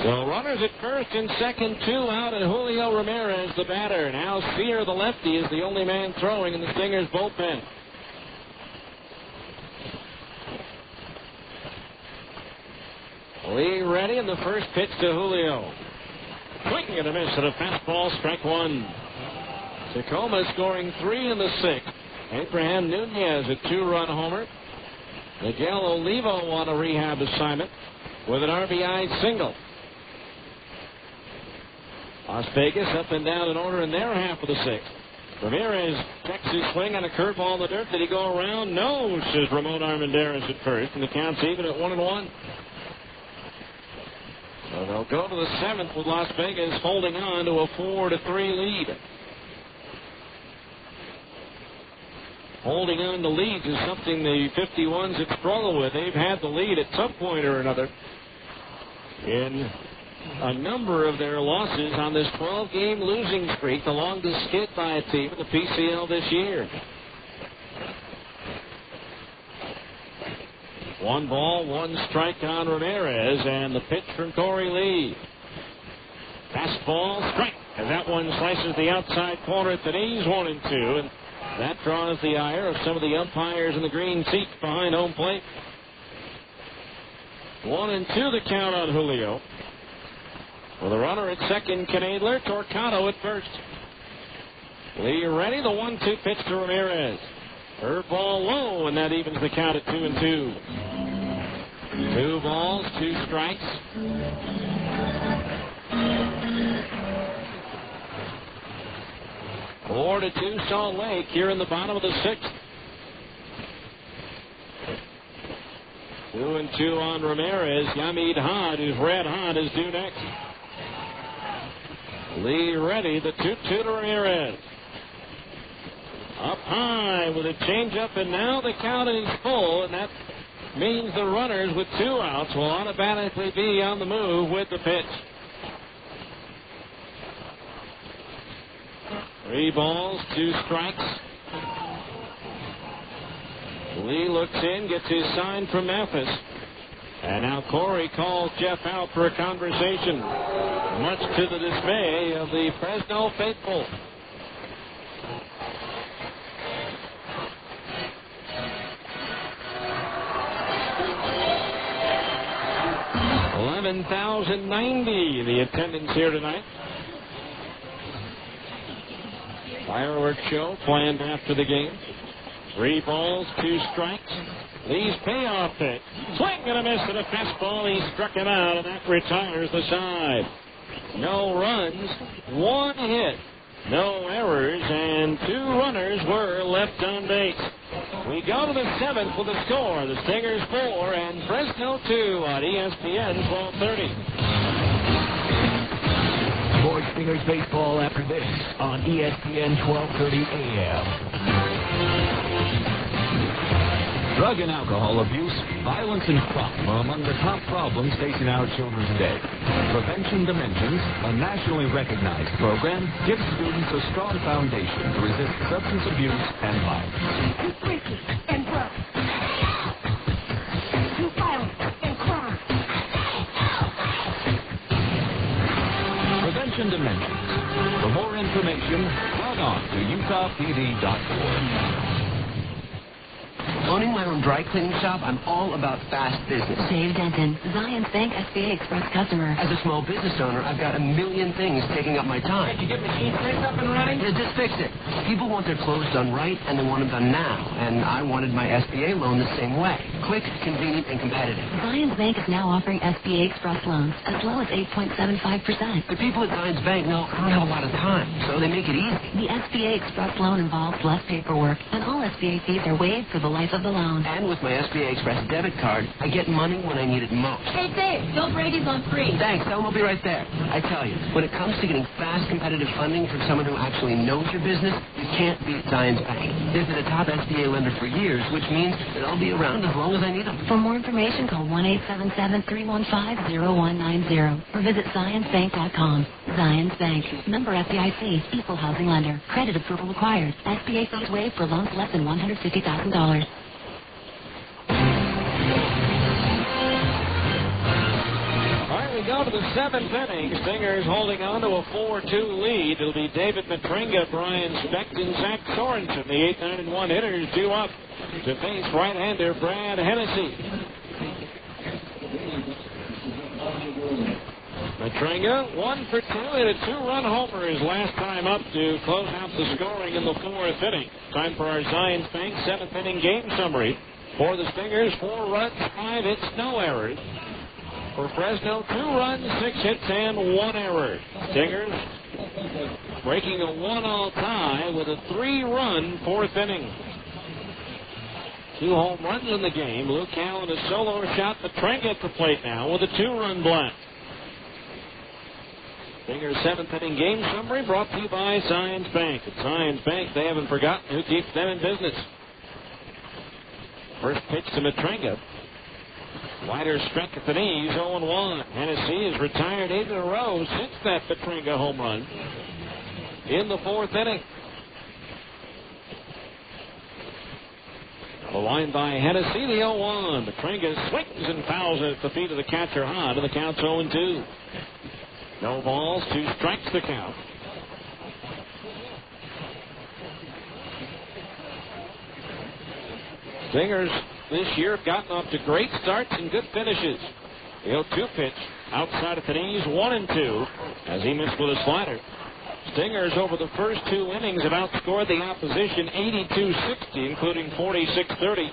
So runners at first and second, 2 out, and Julio Ramirez, the batter. Now Sear, the lefty, is the only man throwing in the Stingers' bullpen. Lee ready, and the first pitch to Julio. Swing and a miss at a fastball, strike 1. Tacoma scoring 3 in the 6th. Abraham Nunez, a 2-run homer. Miguel Olivo on a rehab assignment with an RBI single. Las Vegas up and down in order in their half of the 6th. Ramirez checks his swing on a curveball in the dirt. Did he go around? No, says Ramon Armendariz at first, and the count's even at 1-1. So they'll go to the 7th with Las Vegas holding on to a 4-3 lead. Holding on to leads is something the 51s have struggled with. They've had the lead at some point or another in a number of their losses on this 12-game losing streak, the longest skid by a team in the PCL this year. 1 ball, 1 strike on Ramirez, and the pitch from Corey Lee. Fastball, strike, as that one slices the outside corner at the knees, 1-2, and that draws the ire of some of the umpires in the green seats behind home plate. 1-2 the count on Julio. With a runner at second, Knadler, Torcado at first. Lee ready, the 1-2 pitch to Ramirez. Curveball low, and that evens the count at 2-2. 2 balls, 2 strikes. Four to 2 Salt Lake here in the bottom of the 6th. 2-2 on Ramirez. Yamid Hod, who's red hot, is due next. Lee ready, the 2-2 to Ramirez. Up high with a changeup, and now the count is full, and that means the runners with 2 outs will automatically be on the move with the pitch. 3 balls, 2 strikes. Lee looks in, gets his sign from Memphis. And now Corey calls Jeff out for a conversation, much to the dismay of the Fresno faithful. $11,090 the attendance here tonight. Fireworks show planned after the game. 3 balls, 2 strikes. Lee's payoff pitch. Swing and a miss at a fastball. He struck him out, and that retires the side. No runs, 1 hit, no errors, and 2 runners were left on base. We go to the 7th with a score. The Stingers 4 and Fresno 2 on ESPN 1230. More Stingers baseball after this on ESPN 1230 AM. Drug and alcohol abuse, violence, and crime are among the top problems facing our children today. Prevention Dimensions, a nationally recognized program, gives students a strong foundation to resist substance abuse and violence. Drinking and drugs. To violence and crime. Prevention Dimensions. For more information, log on to utahpd.org. Owning my own dry cleaning shop, I'm all about fast business. Dave Denton, Zions Bank SBA Express customer. As a small business owner, I've got a million things taking up my time. Did you get machine prints up and running? Yeah, just fixed it. People want their clothes done right, and they want them done now. And I wanted my SBA loan the same way. Quick, convenient, and competitive. Zions Bank is now offering SBA Express loans as low as 8.75%. The people at Zions Bank know I don't have a lot of time, so they make it easy. The SBA Express loan involves less paperwork, and all SBA fees are waived for the life of the loan. And with my SBA Express debit card, I get money when I need it most. Hey, Dave, Bill Brady's on free. Thanks, tell him I'll be right there. I tell you, when it comes to getting fast, competitive funding from someone who actually knows your business, you can't beat Zions Bank. They've been a top SBA lender for years, which means that I'll be around as long as I need them. For more information, call 1-877-315-0190 or visit ZionsBank.com. Zions Bank. Member FDIC. Equal housing lender. Credit approval required. SBA fees waived for loans less than $150,000. We go to the 7th inning. Stingers holding on to a 4-2 lead. It'll be David Matringa, Brian Specht, and Zach Sorensen. The 8-9-1 hitters due up to face right-hander Brad Hennessy. Matringa, 1 for 2, and a 2-run homer his last time up to close out the scoring in the 4th inning. Time for our Zions Bank 7th inning game summary. For the Stingers, 4 runs, 5 hits, no errors. For Fresno, 2 runs, 6 hits, and 1 error. Stingers breaking a 1-all tie with a 3-run 4th inning. 2 home runs in the game. Luke Allen a solo shot. Matringa at the plate now with a 2-run blast. Stingers 7th inning game summary brought to you by Zions Bank. At Zions Bank, they haven't forgotten who keeps them in business. First pitch to Matringa. Wider struck at the knees, 0-1. Hennessy has retired 8 in a row since that Matringa home run in the 4th inning. The line by Hennessy, the 0-1. Matringa swings and fouls it at the feet of the catcher Hahn, and the count's 0-2. No balls, 2 strikes the count. Stingers this year have gotten off to great starts and good finishes. The 0-2 pitch outside of the knees, 1-2, as he missed with a slider. Stingers over the first 2 innings have outscored the opposition 82-60, including 46-30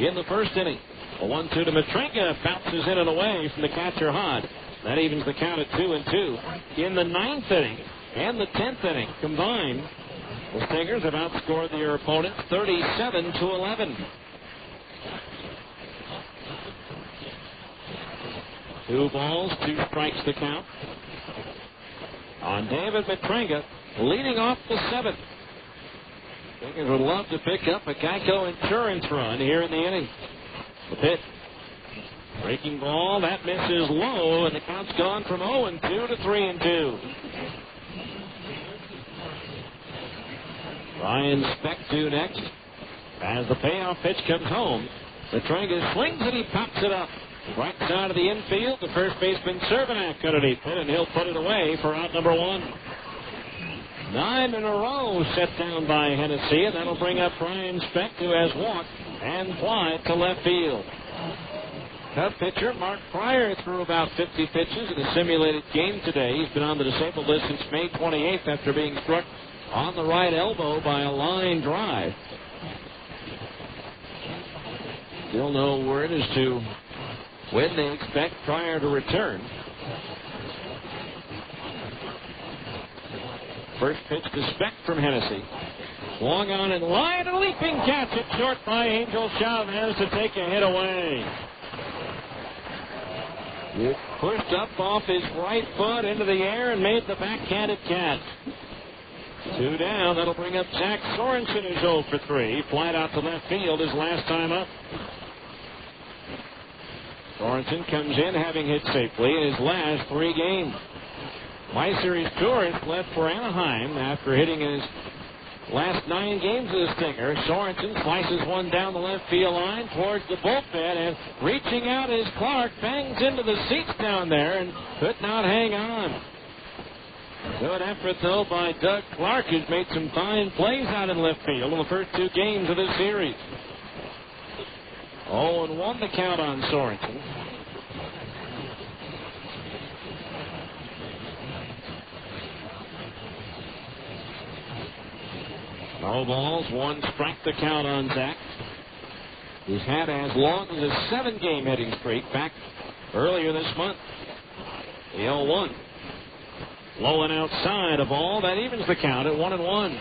in the first inning. A 1-2 to Matringa, bounces in and away from the catcher Hahn. That evens the count at 2-2. In the 9th inning and the 10th inning combined, the Stingers have outscored their opponent 37-11. 2 balls, 2 strikes the count on David Matringa, leading off the 7th. Stingers would love to pick up a Geico insurance run here in the inning. The pitch. Breaking ball, that misses low, and the count's gone from 0-2 to 3-2. Ryan Speck due next. As the payoff pitch comes home, Matringa swings and he pops it up. Right side of the infield, the first baseman Cervenak underneath it, and he'll put it away for out number 1. 9 in a row set down by Hennessy, and that'll bring up Ryan Speck, who has walked and fly to left field. Cub pitcher Mark Pryor threw about 50 pitches in a simulated game today. He's been on the disabled list since May 28th after being struck on the right elbow by a line drive. Still no word as to when they expect Pryor to return. First pitch to Speck from Hennessy. Swung on and line, a leaping catch at short by Angel Chavez to take a hit away. It pushed up off his right foot into the air and made the backhanded catch. 2 down. That'll bring up Zach Sorensen, who's 0 for 3. Flied out to left field his last time up. Sorensen comes in having hit safely in his last 3 games. My Series tourist left for Anaheim after hitting his last 9 games of the Stinger. Sorensen slices one down the left field line towards the bullpen, and reaching out is Clark, bangs into the seats down there and could not hang on. Good effort, though, by Doug Clark, who's made some fine plays out in left field in the first 2 games of this series. 0-1 the count on Sorensen. No balls, 1 strike the count on Zach. He's had as long as a 7-game hitting streak back earlier this month. The 0-1. Low and outside a ball. That evens the count at 1-1.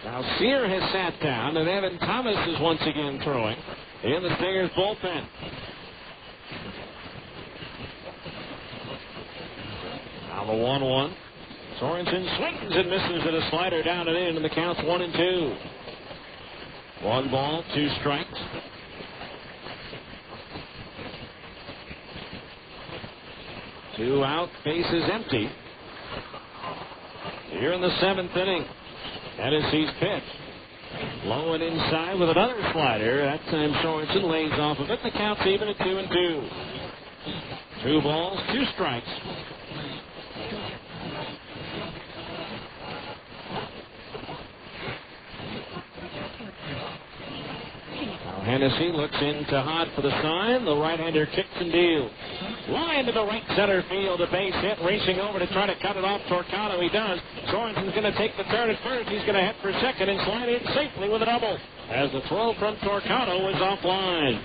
Now Sear has sat down, and Evan Thomas is once again throwing in the Stingers bullpen. Now the 1-1. Sorensen swings and misses at a slider down and in, and the count's 1-2. 1 ball, 2 strikes. Two out, bases empty. Here in the 7th inning. Tennessee's pitch. Low and inside with another slider. That time Sorensen lays off of it. The count's even at 2-2. 2 balls, 2 strikes. Hennessy looks into Hod for the sign. The right-hander kicks and deals. Line to the right center field. A base hit. Racing over to try to cut it off. Torquato. He does. Sorensen's going to take the turn at first. He's going to head for second and slide in safely with a double. As the throw from Torquato is offline.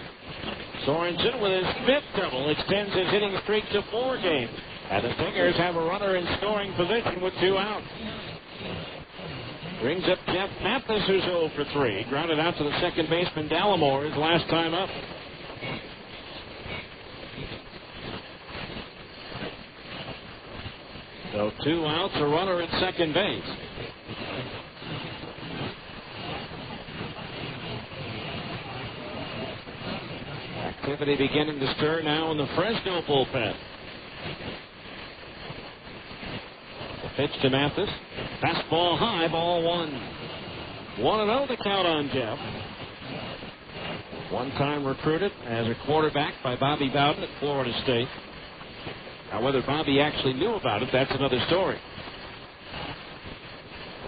Sorensen with his fifth double extends his hitting streak to 4 games. And the Stingers have a runner in scoring position with 2 outs. Brings up Jeff Mathis, who's 0 for 3. Grounded out to the second baseman, Dallimore, his last time up. So 2 outs, a runner at second base. Activity beginning to stir now in the Fresno bullpen. The pitch to Mathis. Fastball high, ball 1. 1-0 the count on Jeff. One-time recruited as a quarterback by Bobby Bowden at Florida State. Now, whether Bobby actually knew about it, that's another story.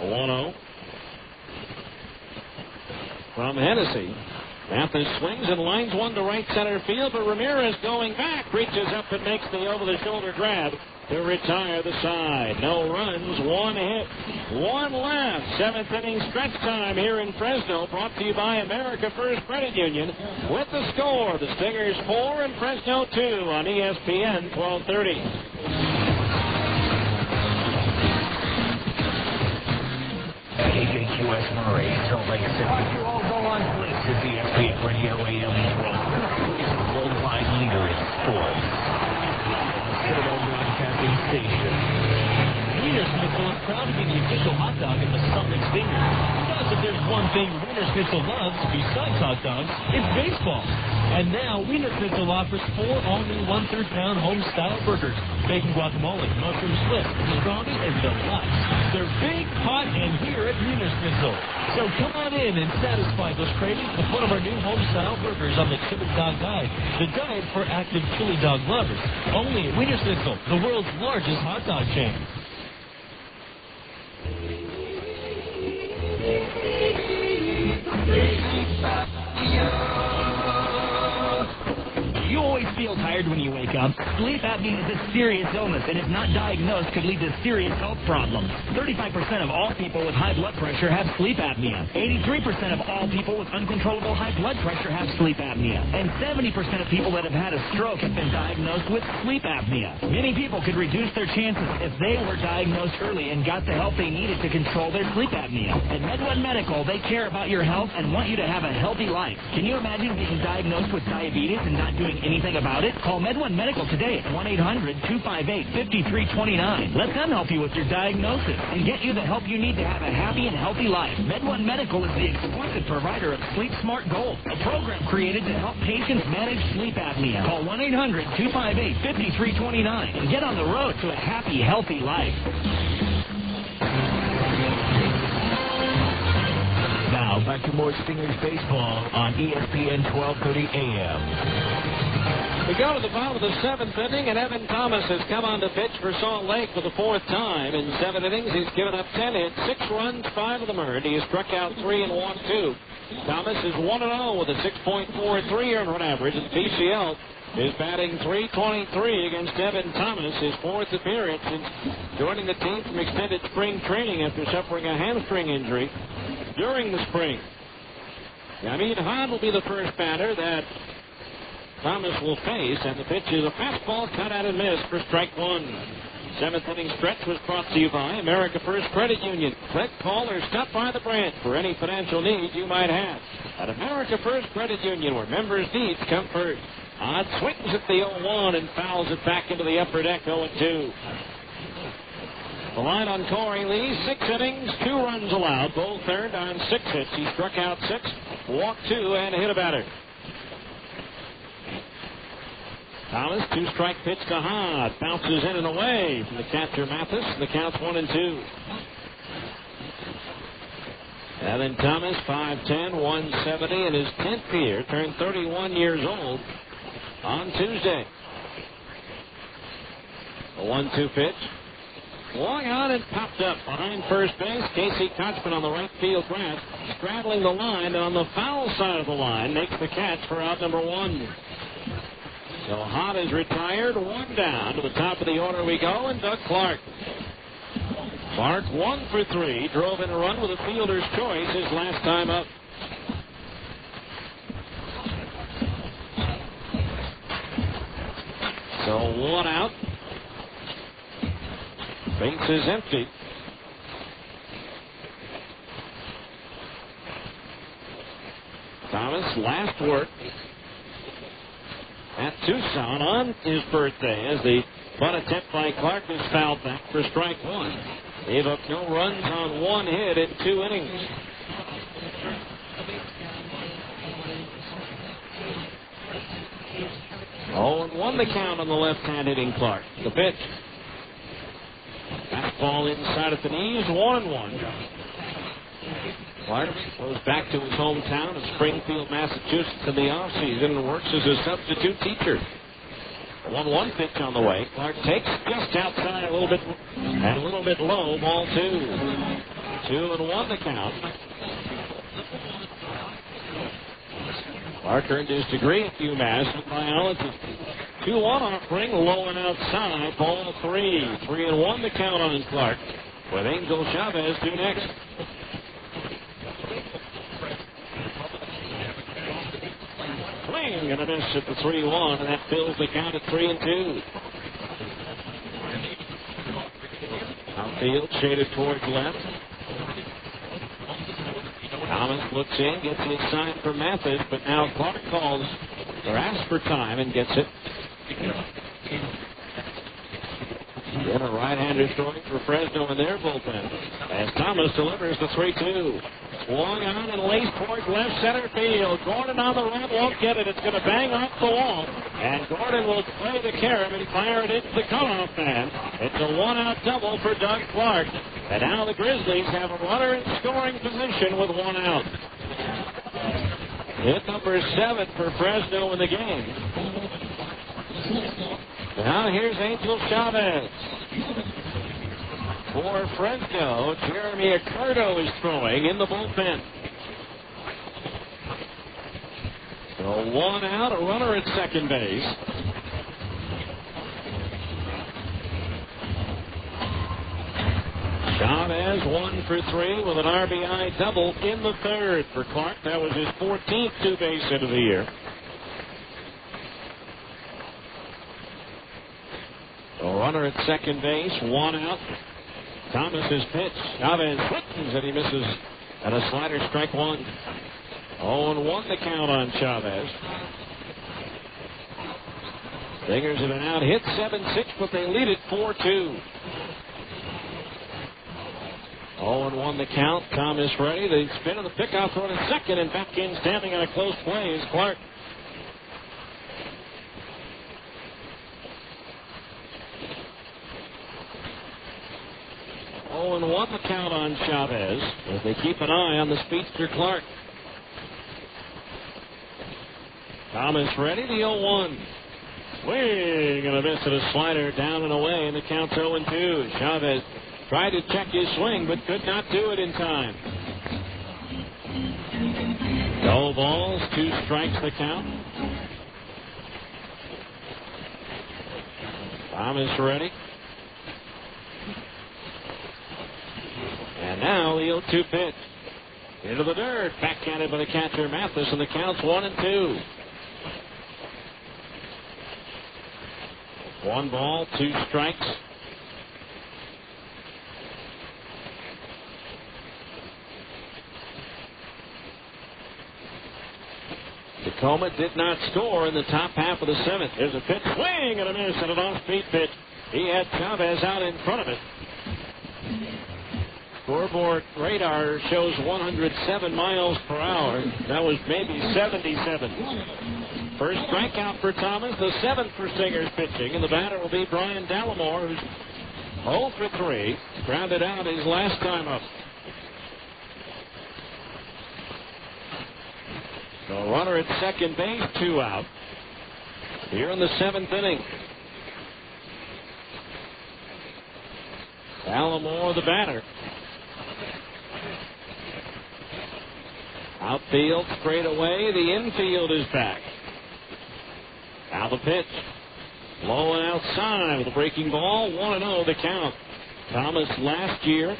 1-0 from Hennessy. Mathis swings and lines one to right center field, but Ramirez going back, reaches up and makes the over-the-shoulder grab to retire the side. No runs, 1 hit, 1 left. 7th inning stretch time here in Fresno, brought to you by America First Credit Union. With the score, the Stingers 4 and Fresno 2 on ESPN 1230. KJQS Murray, Salt Lake City. You all go on Blitz at the ESPN Radio AM 1230. It's the worldwide leader in sports. Citadel Broadcasting Station. Wiener Schnitzel is proud to be the official hot dog of the Salt Lake Stingers. Because if there's one thing Wiener Schnitzel loves, besides hot dogs, it's baseball. And now, Wiener Schnitzel offers 4 all-new 1/3 pound home-style burgers. Bacon guacamole, mushroom split, pastrami, and deluxe. They're big, hot, and here at Wiener Schnitzel. So come on in and satisfy those cravings with one of our new home-style burgers on the Chili Dog Diet. The diet for active chili dog lovers. Only at Wiener Schnitzel, the world's largest hot dog chain. You always feel tired when you wake up. Sleep apnea is a serious illness, and if not diagnosed, could lead to serious health problems. 35% of all people with high blood pressure have sleep apnea. 83% of all people with uncontrollable high blood pressure have sleep apnea. And 70% of people that have had a stroke have been diagnosed with sleep apnea. Many people could reduce their chances if they were diagnosed early and got the help they needed to control their sleep apnea. At MedOne Medical, they care about your health and want you to have a healthy life. Can you imagine being diagnosed with diabetes and not doing anything about it? Call MedOne Medical today at 1-800-258-5329. Let them help you with your diagnosis and get you the help you need to have a happy and healthy life. MedOne Medical is the exclusive provider of Sleep Smart Gold, a program created to help patients manage sleep apnea. Call 1-800-258-5329 and get on the road to a happy, healthy life. Now, back to more Stingers baseball on ESPN 1230 AM. We go to the bottom of the 7th inning, and Evan Thomas has come on to pitch for Salt Lake for the 4th time. In 7 innings, he's given up 10 hits, 6 runs, 5 of them earned. He has struck out 3 and walked 2. Thomas is 1-0 with a 6.43 earned run average. And PCL is batting .323 against Evan Thomas, his 4th appearance since joining the team from extended spring training after suffering a hamstring injury during the spring. Yamid Hod will be the first batter that Thomas will face, and the pitch is a fastball cut out and missed for strike 1. 7th inning stretch was brought to you by America First Credit Union. Click, call, or stop by the branch for any financial needs you might have. At America First Credit Union, where members' needs come first. Odd swings at the 0-1 and fouls it back into the upper deck 0-2. The line on Corey Lee, 6 innings, 2 runs allowed, both earned on 6 hits. He struck out 6, walked 2, and hit a batter. Thomas, 2-strike pitch to Hod. Bounces in and away from the catcher Mathis. The count's 1-2. Evan Thomas, 5'10", 170 in his 10th year. Turned 31 years old on Tuesday. A 1-2 pitch. Swung on and popped up behind first base. Casey Kochman on the right field grass, straddling the line, and on the foul side of the line makes the catch for out number 1. So Hott is retired, 1 down. To the top of the order we go, and Doug Clark. Clark 1 for 3, drove in a run with a fielder's choice his last time up. So 1 out. Base is empty. Thomas, last work at Tucson on his birthday as the bunt attempt by Clark is fouled back for strike 1. Gave up no runs on 1 hit in 2 innings. Oh, and 1 the count on the left-hand hitting Clark. The pitch. Fastball inside at the knees, 1-1. Clark goes back to his hometown of Springfield, Massachusetts in the offseason and works as a substitute teacher. 1-1 pitch on the way. Clark takes just outside a little bit low, ball 2. 2-1 the count. Clark earned his degree at UMass in biology. 2-1 offering, low and outside, ball 3. 3-1 the count on Clark, with Angel Chavez due next. Swing and a miss at the 3-1, and that fills the count at 3-2. Outfield shaded towards left. Thomas looks in, gets his sign from Mathis, but now Clark calls or asks for time and gets it. Then a right-hander throwing for Fresno in their bullpen as Thomas delivers the 3-2. Swung on and laced towards left center field. Gordon on the run won't get it. It's going to bang off the wall. And Gordon will play the carom and fire it into the cutoff man. It's a 1-out double for Doug Clark. And now the Grizzlies have a runner in scoring position with 1 out. Hit number 7 for Fresno in the game. Now here's Angel Chavez. For Fresno, Jeremy Accardo is throwing in the bullpen. So 1 out, a runner at second base. Chavez 1 for 3 with an RBI double in the 3rd for Clark. That was his 14th two-base hit of the year. A runner at second base, 1 out. Thomas's pitch. Chavez swings and he misses. And a slider, strike 1. 0-1 the count on Chavez. Stingers have been out hit 7-6, but they lead it 4-2. 0-1 the count. Thomas ready. They spin on the pickoff run at second, and back in standing on a close play is Clark. And 1 the count on Chavez as they keep an eye on the speedster Clark. Thomas ready, the 0-1. Swing and a miss at a slider down and away, and the count's 0-2. Chavez tried to check his swing, but could not do it in time. No balls, 2 strikes the count. Thomas ready. And now the 0-2 pitch. Into the dirt. Backhanded by the catcher Mathis, and the count's 1-2. 1 ball, 2 strikes. Tacoma did not score in the top half of the 7th. There's a pitch. Swing and a miss and an off-speed pitch. He had Chavez out in front of it. Scoreboard radar shows 107 miles per hour. That was maybe 77. First strikeout for Thomas, the 7th for Stingers pitching, and the batter will be Brian Dallimore, who's 0 for 3. Grounded out his last time up. So runner at second base, 2 out. Here in the 7th inning. Dallimore, the batter. Outfield straight away. The infield is back. Now the pitch. Low and outside with a breaking ball. 1-0 the count. Thomas last year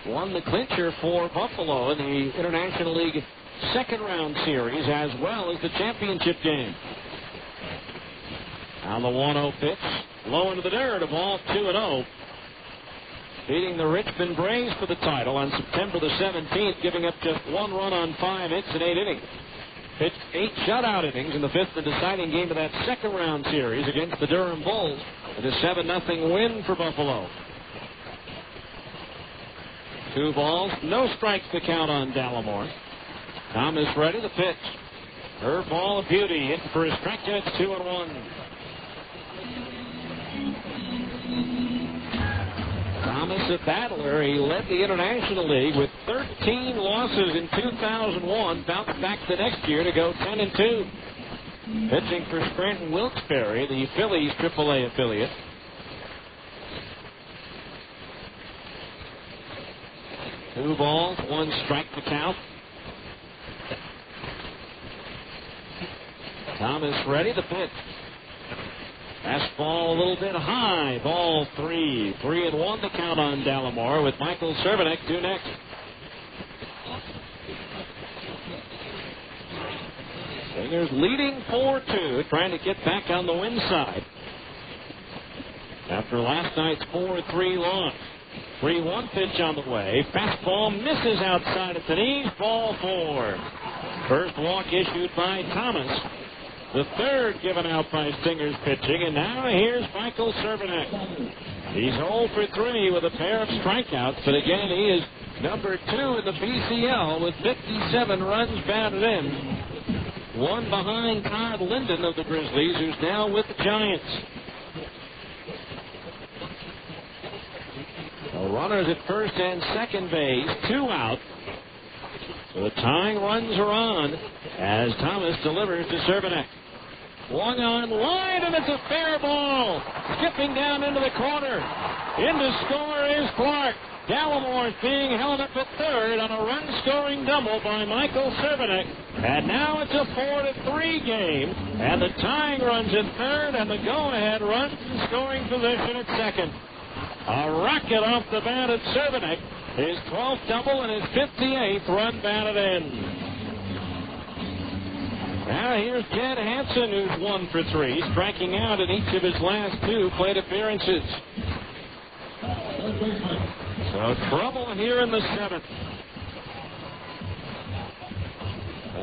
won the clincher for Buffalo in the International League second round series as well as the championship game. Now the 1-0 pitch. Low into the dirt. A ball 2-0. Beating the Richmond Braves for the title on September the 17th, giving up just 1 run on 5 hits in 8 innings. Pitched 8 shutout innings in the fifth and deciding game of that second round series against the Durham Bulls. And a 7-0 win for Buffalo. 2 balls, no strikes to count on Dallimore. Thomas ready to pitch. Her ball of beauty, hit for a strike, and it's 2-1. Thomas, a battler. He led the International League with 13 losses in 2001. Bounced back the next year to go 10-2. Pitching for Scranton Wilkes-Barre, the Phillies AAA affiliate. Two balls, 1 strike to count. Thomas ready to pitch. Fastball a little bit high. Ball 3. 3-1 to count on Dallimore with Michael Cervenek due next. Stingers leading 4-2, trying to get back on the win side after last night's 4-3 loss. 3-1 pitch on the way. Fastball misses outside at the knees. Ball 4. First walk issued by Thomas. The third given out by Stingers pitching, and now here's Michael Cervenek. He's 0 for 3 with a pair of strikeouts, but again, he is number 2 in the BCL with 57 runs batted in. 1 behind Todd Linden of the Grizzlies, who's now with the Giants. The runners at first and second base, 2 out. So the tying runs are on as Thomas delivers to Cervenek. Swung on line, and it's a fair ball. Skipping down into the corner. In to score is Clark. Dallimore is being held up at third on a run-scoring double by Michael Cervenek. And now it's a 4-3 game. And the tying runs at third, and the go-ahead runs in scoring position at second. A rocket off the bat at Cervenek. His 12th double and his 58th run batted in. Now here's Jed Hansen, who's 1 for 3, striking out in each of his last 2 plate appearances. So trouble here in the 7th.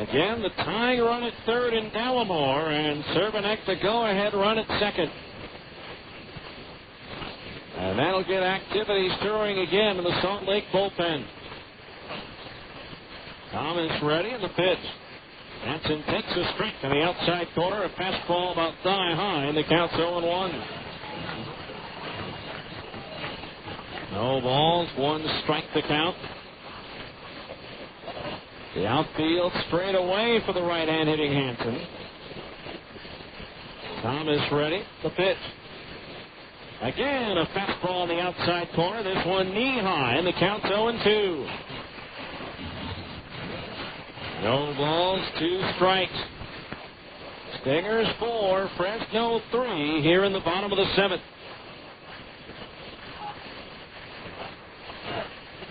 Again, the tying run at third in Dallimore, and Cervenek the go-ahead run at second. And that'll get activity stirring again in the Salt Lake bullpen. Thomas ready in the pitch. Hansen takes a strike to the outside corner. A fastball about thigh high, and the count's 0-1. No balls, 1 strike to count. The outfield straight away for the right-hand hitting Hansen. Thomas ready. The pitch. Again, a fastball on the outside corner. This one knee high, and the count's 0-2. No balls, 2 strikes. Stingers 4, Fresno 3 here in the bottom of the 7th.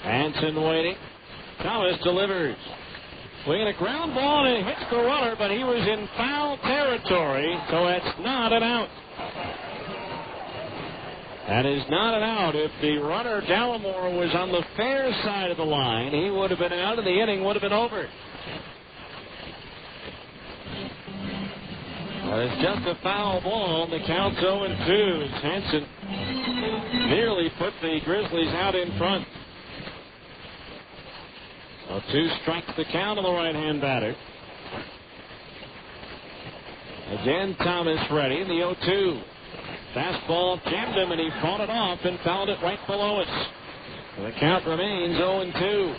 Hansen waiting. Thomas delivers. Swinging a ground ball, and it hits the runner, but he was in foul territory, so that's not an out. That is not an out. If the runner, Dallimore, was on the fair side of the line, he would have been out, and the inning would have been over. But it's just a foul ball, and the count's 0-2. Hansen nearly put the Grizzlies out in front. So 2 strikes to count on the right-hand batter. Again, Thomas ready in the 0-2. Fastball jammed him, and he fought it off and fouled it right below us. So the count remains 0-2.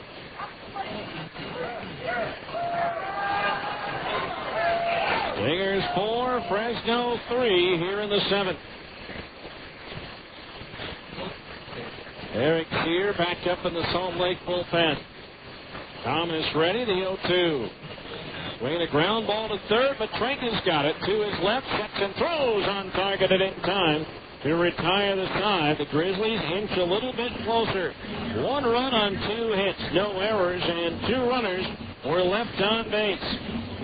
Stingers 4, Fresno 3 here in the 7th. Eric Sear back up in the Salt Lake bullpen. Thomas ready, the 0-2. Swinging a ground ball to third, but Trankin's got it to his left, sets and throws on target at in time to retire the side. The Grizzlies inch a little bit closer. 1 run on 2 hits, no errors, and 2 runners were left on base.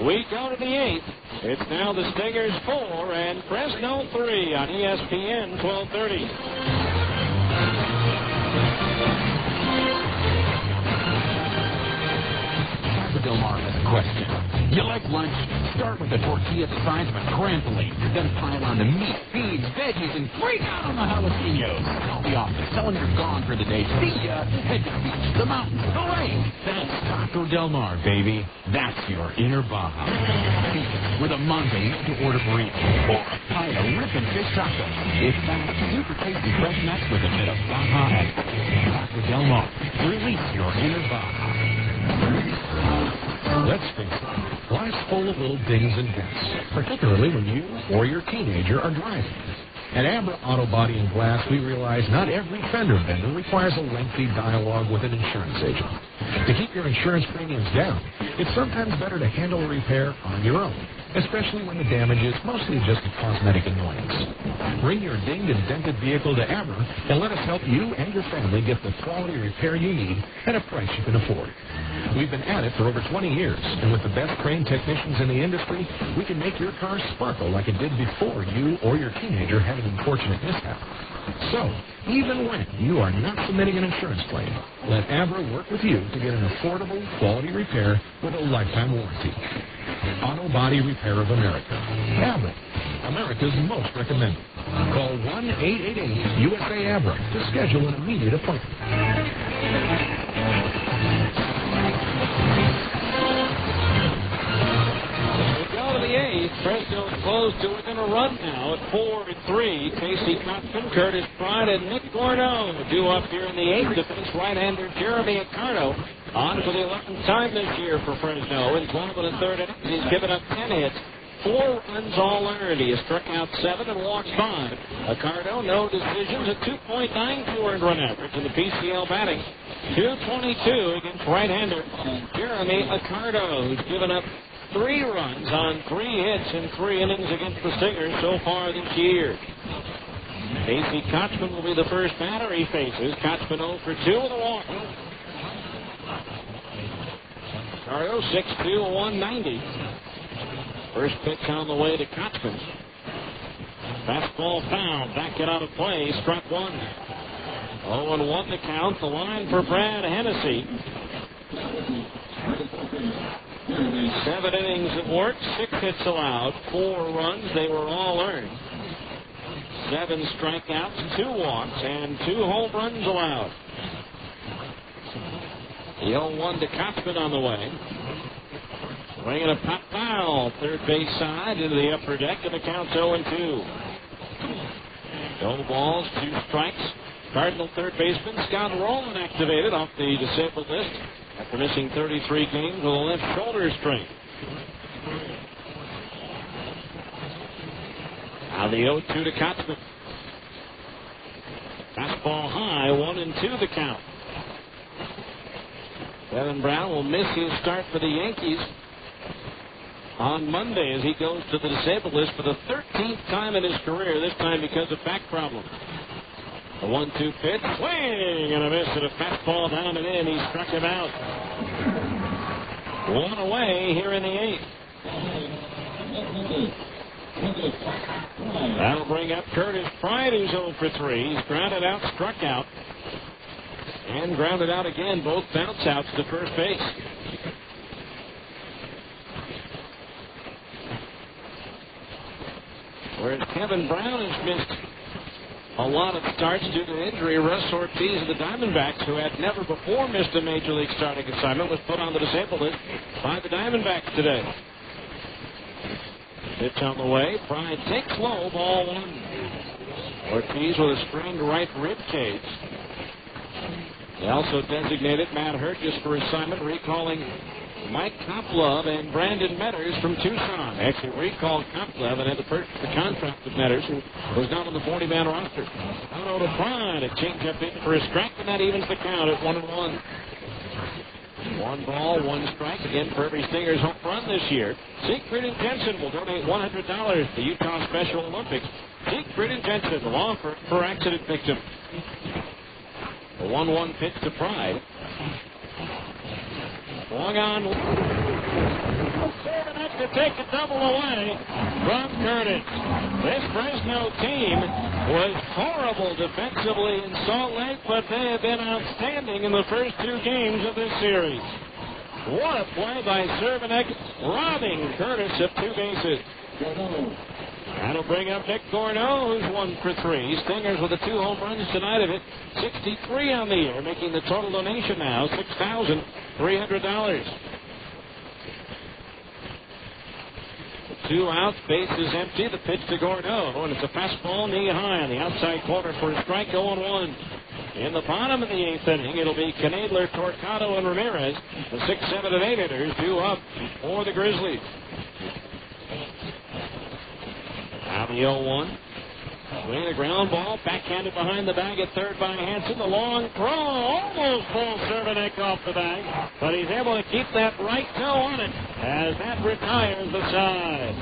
We go to the 8th. It's now the Stingers 4 and Fresno 3 on ESPN 1230. Del Mar has a question. You like lunch? Start with the tortilla the size of a trampoline. Then pile on the meat, beans, veggies, and freak out on the jalapenos. Tell the office. Tell them you're gone for the day. See ya. Head to the beach, the mountains, the lake. That's Taco Del Mar, baby. That's your inner Baja. With a Monday to order burrito or a pie of ripping fish tacos. It's that super tasty fresh mix with a bit of Baja and Taco Del Mar. Release your inner Baja. Let's face it, life's full of little dings and dents, particularly when you or your teenager are driving. At Abra Auto Body and Glass, we realize not every fender bender requires a lengthy dialogue with an insurance agent. To keep your insurance premiums down, it's sometimes better to handle a repair on your own, especially when the damage is mostly just a cosmetic annoyance. Bring your dinged and dented vehicle to Abra and let us help you and your family get the quality repair you need at a price you can afford. We've been at it for over 20 years, and with the best trained technicians in the industry, we can make your car sparkle like it did before you or your teenager had an unfortunate mishap. So, even when you are not submitting an insurance claim, let Abra work with you to get an affordable, quality repair with a lifetime warranty. Auto Body Repair of America. Abra, America's most recommended. Call 1-888-USA-ABRA to schedule an immediate appointment. Fresno close to within a run now at 4-3. Casey Cochran, Curtis Pride, and Nick Gordo due up here in the 8th to finish right-hander Jeremy Accardo on for the 11th time this year for Fresno. In 12 and a third innings, he's given up 10 hits. 4 runs all earned. He has struck out 7 and walked 5. Accardo, no decisions, a 2.92 earned run average in the PCL batting. 222 against right-hander Jeremy Accardo, who's given up 3 runs on 3 hits in 3 innings against the Stingers so far this year. Casey Kochman will be the first batter he faces. Kochman 0 for 2 with a walk. Accardo 6'2", 190. First pitch on the way to Kochman. Fastball foul. Back it out of play. Struck 1. 0-1 the count. The line for Brad Hennessy. 7 innings of work, 6 hits allowed, 4 runs. They were all earned. 7 strikeouts, 2 walks, and 2 home runs allowed. The 0-1 to Kochman on the way. Swinging a pop foul, third base side into the upper deck, and the count's 0-2. No balls, 2 strikes. Cardinal third baseman Scott Rowland activated off the disabled list after missing 33 games with a left shoulder strain. Now the 0-2 to Kochman. Fastball high, 1-2 the count. Devin Brown will miss his start for the Yankees on Monday as he goes to the disabled list for the 13th time in his career, this time because of back problems. The 1-2 pitch, swing and a miss at a fastball down and in. He struck him out. 1 away here in the 8th. That'll bring up Curtis Pride, who's 0 for 3. He's grounded out, struck out, and grounded out again. Both bounce outs to first base. Whereas Kevin Brown has missed a lot of starts due to injury. Russ Ortiz of the Diamondbacks, who had never before missed a Major League starting assignment, was put on the disabled list by the Diamondbacks today. Pitch on the way. Pride takes low, ball 1. Ortiz with a strained right rib cage. They also designated Matt Hurgis for assignment, recalling Mike Koplov and Brandon Metters from Tucson. Actually recalled Koplov and had to purchase the contract with Metters, who was not on the 40-man roster. Out to Pride, a change-up in for a strike, and that evens the count at 1-1. 1 ball, 1 strike, again for every Stingers home run this year. Siegfried and Jensen will donate $100 to Utah Special Olympics. Siegfried and Jensen, the law for accident victims. The 1-1 pitch to Pride. Swung on. To take a double away from Curtis. This Fresno team was horrible defensively in Salt Lake, but they have been outstanding in the first 2 games of this series. What a play by Cervenek, robbing Curtis of 2 bases. That'll bring up Nick Gorno, who's 1 for 3. Stingers with the 2 home runs tonight have hit 63 on the year, making the total donation now $6,300. 2 outs, base is empty. The pitch to Gorno, and it's a fastball knee high on the outside corner for a strike. 0-1. In the bottom of the 8th inning, it'll be Knadler, Torquato, and Ramirez. The 6, 7, and 8 hitters due up for the Grizzlies. Now the 0-1. Swing the ground ball, backhanded behind the bag at third by Hansen. The long throw almost pulls Cervenek off the bag, but he's able to keep that right toe on it as that retires the side.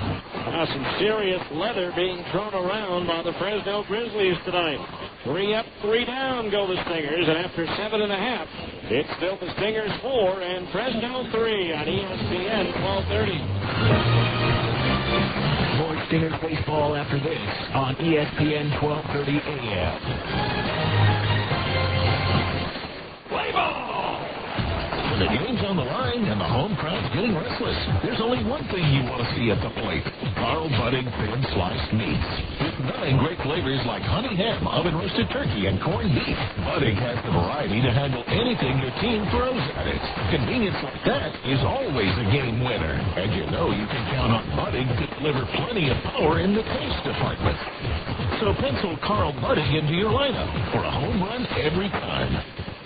Now some serious leather being thrown around by the Fresno Grizzlies tonight. 3 up, 3 down go the Stingers, and after 7.5, it's still the Stingers 4 and Fresno 3 on ESPN 1230. More Stingers baseball after this on ESPN 1230 AM. Play ball! When the game's on the line and the home crowd's getting restless, there's only one thing you want to see at the plate. Carl Budding thin sliced meats. With 9 great flavors like honey ham, oven roasted turkey, and corned beef, Budding has the variety to handle anything your team throws at it. Convenience like that is always a game winner. And you know you can count on Budding to deliver plenty of power in the taste department. So pencil Carl Budding into your lineup for a home run every time.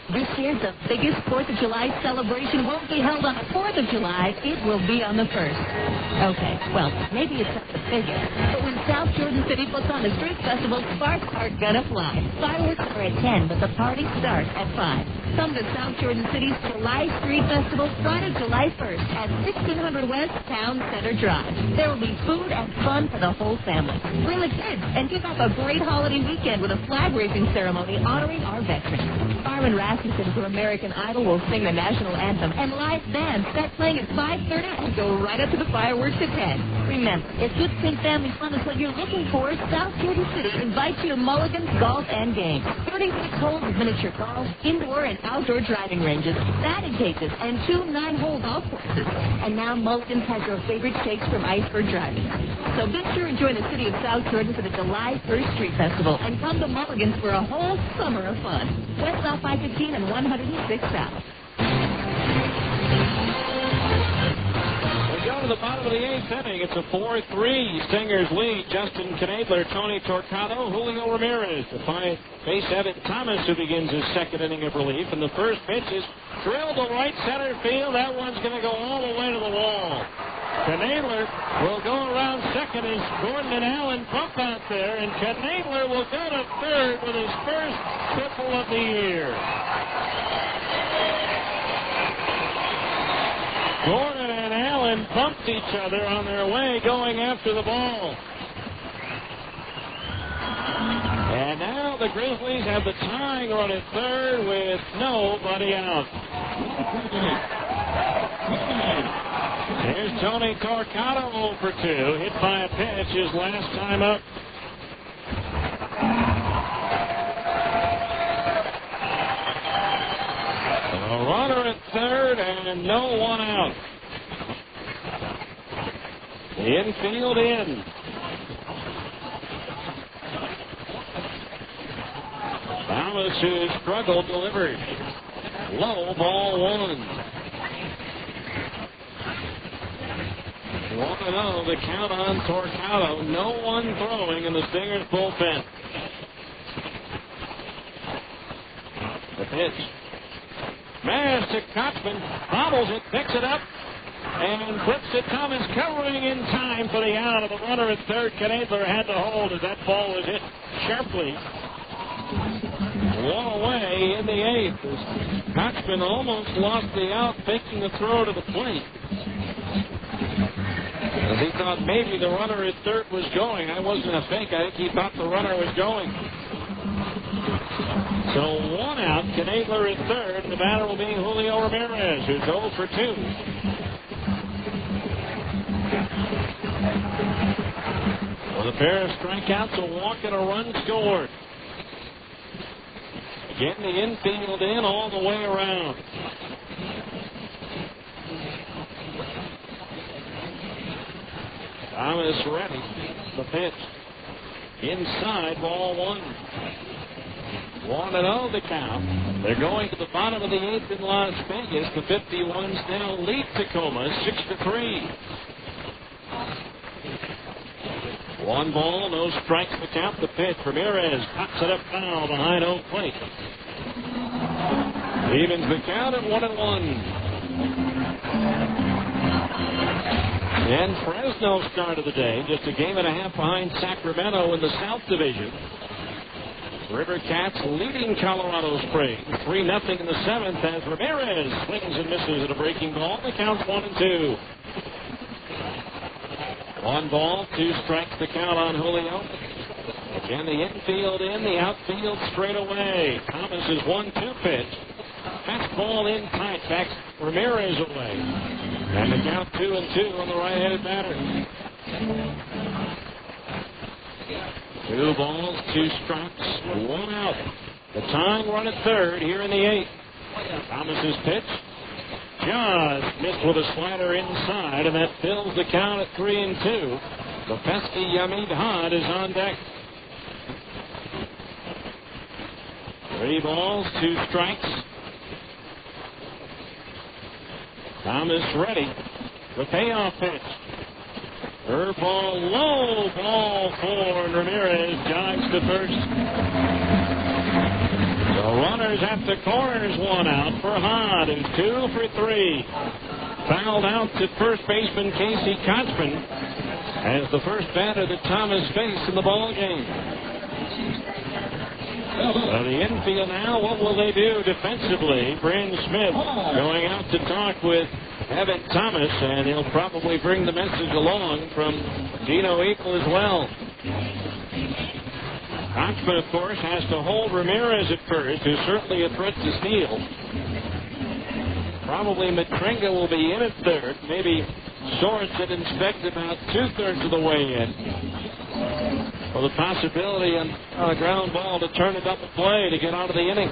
This year, the biggest 4th of July celebration won't be held on the 4th of July. It will be on the 1st. Okay, well, maybe it's not the biggest, but when South Jordan City puts on the Street Festival, sparks are gonna fly. Fireworks are at 10, but the party starts at 5. Come to South Jordan City's July Street Festival Friday, July 1st at 1600 West Town Center Drive. There will be food and fun for the whole family. Bring the kids and kick off a great holiday weekend with a flag-raising ceremony honoring our veterans. Fireman Rasmussen from American Idol will sing the national anthem, and live bands start playing at 5:30 and go right up to the fireworks at 10. Remember, if good big family fun is what you're looking for, South Jordan City invites you to Mulligan's Golf and Games. 36 holes of miniature golf, indoor and outdoor driving ranges, batting cages, and 2 9-hole golf courses. And now Mulligan's has your favorite shakes from iceberg driving. So be sure and join the city of South Jordan for the July 1st Street Festival and come to Mulligan's for a whole summer of fun. West off 515 and 106 South. We go to the bottom of the 8th inning. It's a 4-3 Stingers lead. Justin Knadler, Tony Torquato, Julio Ramirez to face Evan Thomas, who begins his 2nd inning of relief. And the first pitch is drilled to right center field. That one's going to go all the way to the wall. Knadler will go around second as Gordon and Allen bump out there, and Knadler will go to third with his first triple of the year. Gordon and Allen bumped each other on their way going after the ball. And now the Grizzlies have the tying run at third with nobody out. Here's Tony Torquato 0 for 2, hit by a pitch his last time up. A runner at third and no one out. The infield in. Thomas, who struggled, delivered. Low, ball 1. 1-0, the count on Torquato. No one throwing in the Stingers bullpen. The pitch. Smash to Kotzman. Bobbles it, picks it up. and flips it. Thomas covering in time for the out of the runner at third. Knadler had to hold as that ball was hit sharply. One away in the eighth. Kochman almost lost the out, faking the throw to the plate. As he thought maybe the runner at third was going. I wasn't a fake. I think he thought the runner was going. So one out, Knadler at third, and the batter will be Julio Ramirez, who's 0 for 2. With a pair of strikeouts, a walk, and a run scored. Getting the infield in all the way around. Thomas ready. The pitch. Inside, ball 1. 1-0 the count. They're going to the bottom of the 8th in Las Vegas. The 51s now lead Tacoma 6-3. 1 ball, no strikes to count. The pitch. Ramirez pops it up foul behind home plate. Evens the count at 1-1. And Fresno started the day, just a game and a half behind Sacramento in the South Division. River Cats leading Colorado Springs 3-0 in the 7th as Ramirez swings and misses at a breaking ball. The count's 1-2. 1 ball, 2 strikes to count on Julio. Again, the infield in, the outfield straight away. Thomas's 1-2 pitch. Fastball in tight, backs Ramirez away. And the count 2-2 on the right-handed batter. 2 balls, 2 strikes, 1 out. The tying run at third here in the 8th. Thomas's pitch. Just missed with a slider inside, and that fills the count at 3-2. The pesky Yamid Had is on deck. 3 balls, 2 strikes. Thomas ready. The payoff pitch. Curveball low, ball 4, and Ramirez jogs to first. The runners at the corners, 1 out for Hahn, who's 2 for 3. Fouled out to first baseman Casey Kochman as the first batter that Thomas faced in the ball game. So the infield now, what will they do defensively? Bryn Smith going out to talk with Evan Thomas, and he'll probably bring the message along from Dino Eagle as well. Kochman, of course, has to hold Ramirez at first, who's certainly a threat to steal. Probably Matringa will be in at third. Maybe Sorensen inspect about 2/3 of the way in. For the possibility on a ground ball to turn a double play to get out of the inning.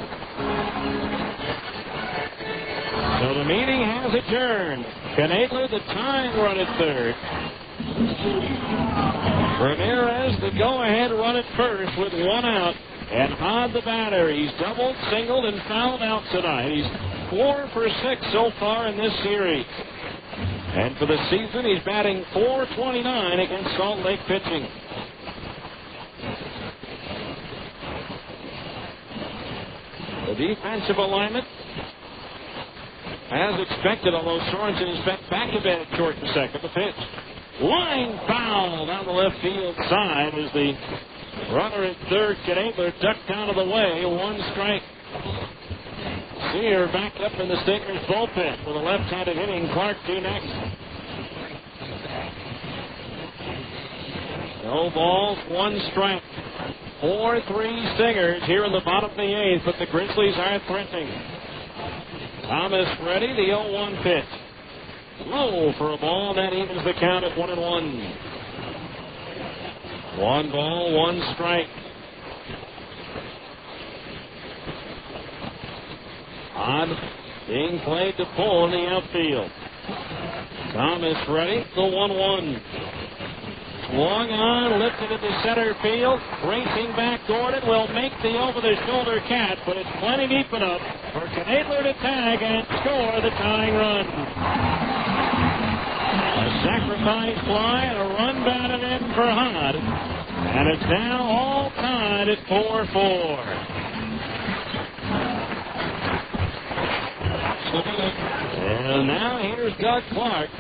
So the meeting has adjourned. Knadler the tying run at third. Ramirez the go-ahead run at first with 1 out. And Hahn the batter. He's doubled, singled, and fouled out tonight. He's 4 for 6 so far in this series. And for the season, he's batting .429 against Salt Lake pitching. The defensive alignment, as expected, although Sorensen is back a bit short in second. The pitch. Line foul down the left field side as the runner at third, Knadler, ducked out of the way. 1 strike. Sear back up in the Stingers bullpen with a left-handed hitting Clark due next. No balls, 1 strike. 4-3 Stingers here in the bottom of the 8th, but the Grizzlies are threatening. Thomas ready, the 0-1 pitch. Low for a ball, that evens the count at 1-1. 1 ball, 1 strike. On being played to pull in the outfield. Thomas ready, the 1-1. Swung on, lifted into center field. Racing back, Gordon will make the over-the-shoulder catch, but it's plenty deep enough for Knadler to tag and score the tying run. A sacrifice fly and a run batted in for Hahn. And it's now all tied at 4-4. And now here's Doug Clark.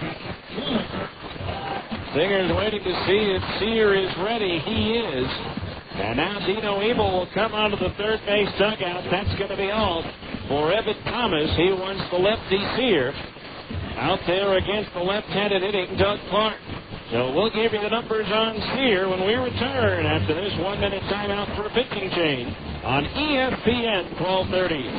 Singers waiting to see if Sear is ready. He is. And now Dino Ebel will come out of the third base dugout. That's going to be all for Evan Thomas. He wants the lefty Sear out there against the left-handed hitting Doug Clark. So we'll give you the numbers on Sear when we return after this 1-minute timeout for a pitching change on ESPN 1230.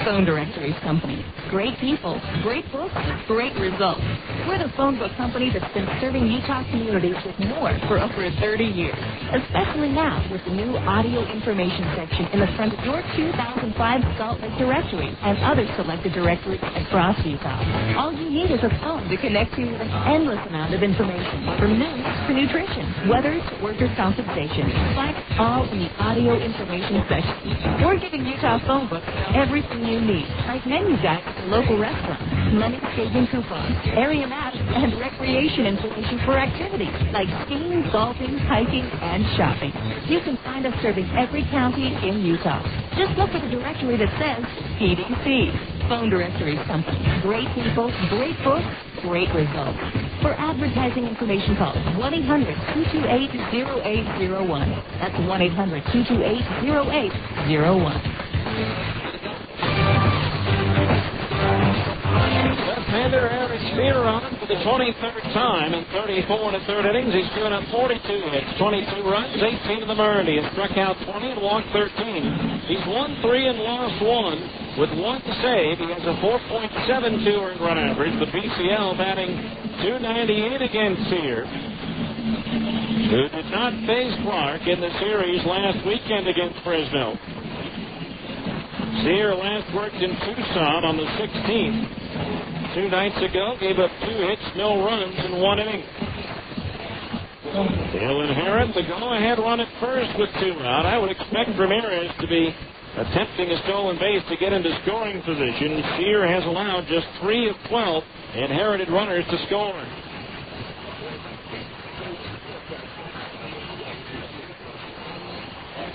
Phone Directories Company. Great people, great books, great results. We're the phone book company that's been serving Utah communities with more for over 30 years. Especially now with the new audio information section in the front of your 2005 Salt Lake Directory and other selected directories across Utah. All you need is a phone to connect you with an endless amount of information, from news to nutrition, weather to workers' compensation. Find it all in the audio information section. We're giving Utah phone books everything you need, like menu guides to local restaurants, money saving coupons, area maps, and recreation information for activities like skiing, golfing, hiking, and shopping. You can find us serving every county in Utah. Just look for the directory that says PDC. Phone Directories Company. Great people, great books, great results. For advertising information, call 1-800-228-0801. That's 1-800-228-0801. Left-hander Eric Spear on for the 23rd time in 34 and a third innings. He's given up 42 hits, 22 runs, 18 of them earned. He has struck out 20 and walked 13. He's won 3 and lost 1 with 1 save. He has a 4.72 earned run average. The BCL batting .298 against Sear, who did not face Clark in the series last weekend against Fresno. Sear last worked in Tucson on the 16th. 2 nights ago, gave up 2 hits, no runs in 1 inning. He'll inherit the go-ahead run at first with 2 out. I would expect Ramirez to be attempting a stolen base to get into scoring position. Sear has allowed just 3 of 12 inherited runners to score.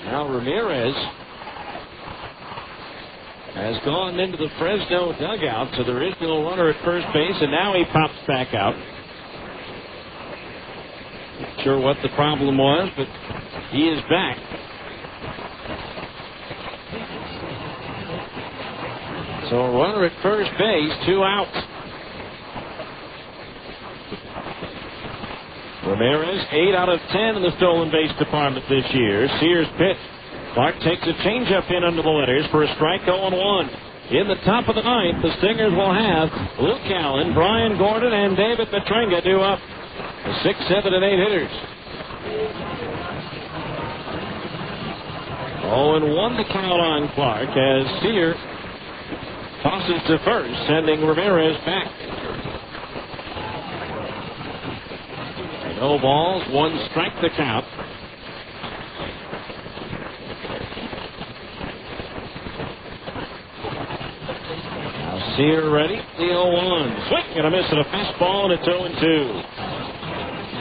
Now Ramirez has gone into the Fresno dugout, so there is no runner at first base, and now he pops back out. Not sure what the problem was, but he is back. So a runner at first base, 2 outs. Ramirez, 8 out of 10 in the stolen base department this year. Sears pitch. Clark takes a changeup in under the letters for a strike 0-1. In the top of the 9th, the Stingers will have Luke Allen, Brian Gordon, and David Matrenga due up. The 6, 7, and 8 hitters. 0-1 the count on Clark as Sear tosses to first, sending Ramirez back. No balls, 1 strike the count. Sear ready, the 0-1. Swing and a miss at a fastball, and it's 0-2.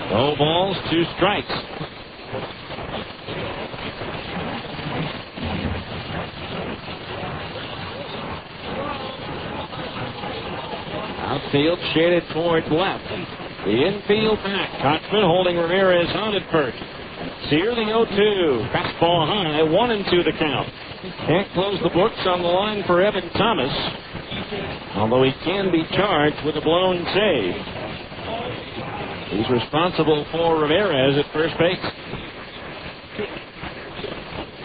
No balls, 2 strikes. Outfield shaded towards left. The infield back. Kochman holding Ramirez on at first. Sear the 0-2. Fastball high, 1-2 the count. Can't close the books on the line for Evan Thomas, although he can be charged with a blown save. He's responsible for Ramirez at first base.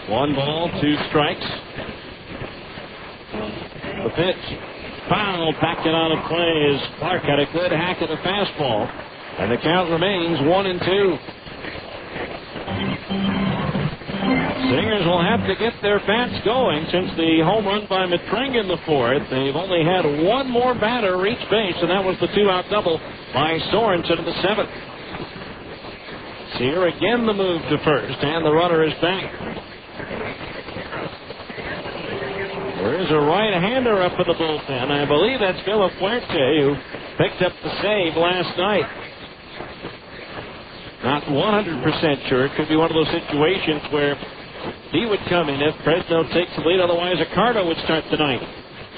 1 ball, 2 strikes. The pitch. Foul, backed it out of play as Clark had a good hack at a fastball. And the count remains 1-2. Stingers will have to get their bats going since the home run by Matrenga in the 4th. They've only had 1 more batter reach base, and that was the 2-out double by Sorensen in the 7th. Sear again the move to first, and the runner is back. There is a right-hander up in the bullpen. I believe that's Villafuerte, who picked up the save last night. Not 100% sure. It could be one of those situations where He would come in if Fresno takes the lead. Otherwise, Accardo would start tonight.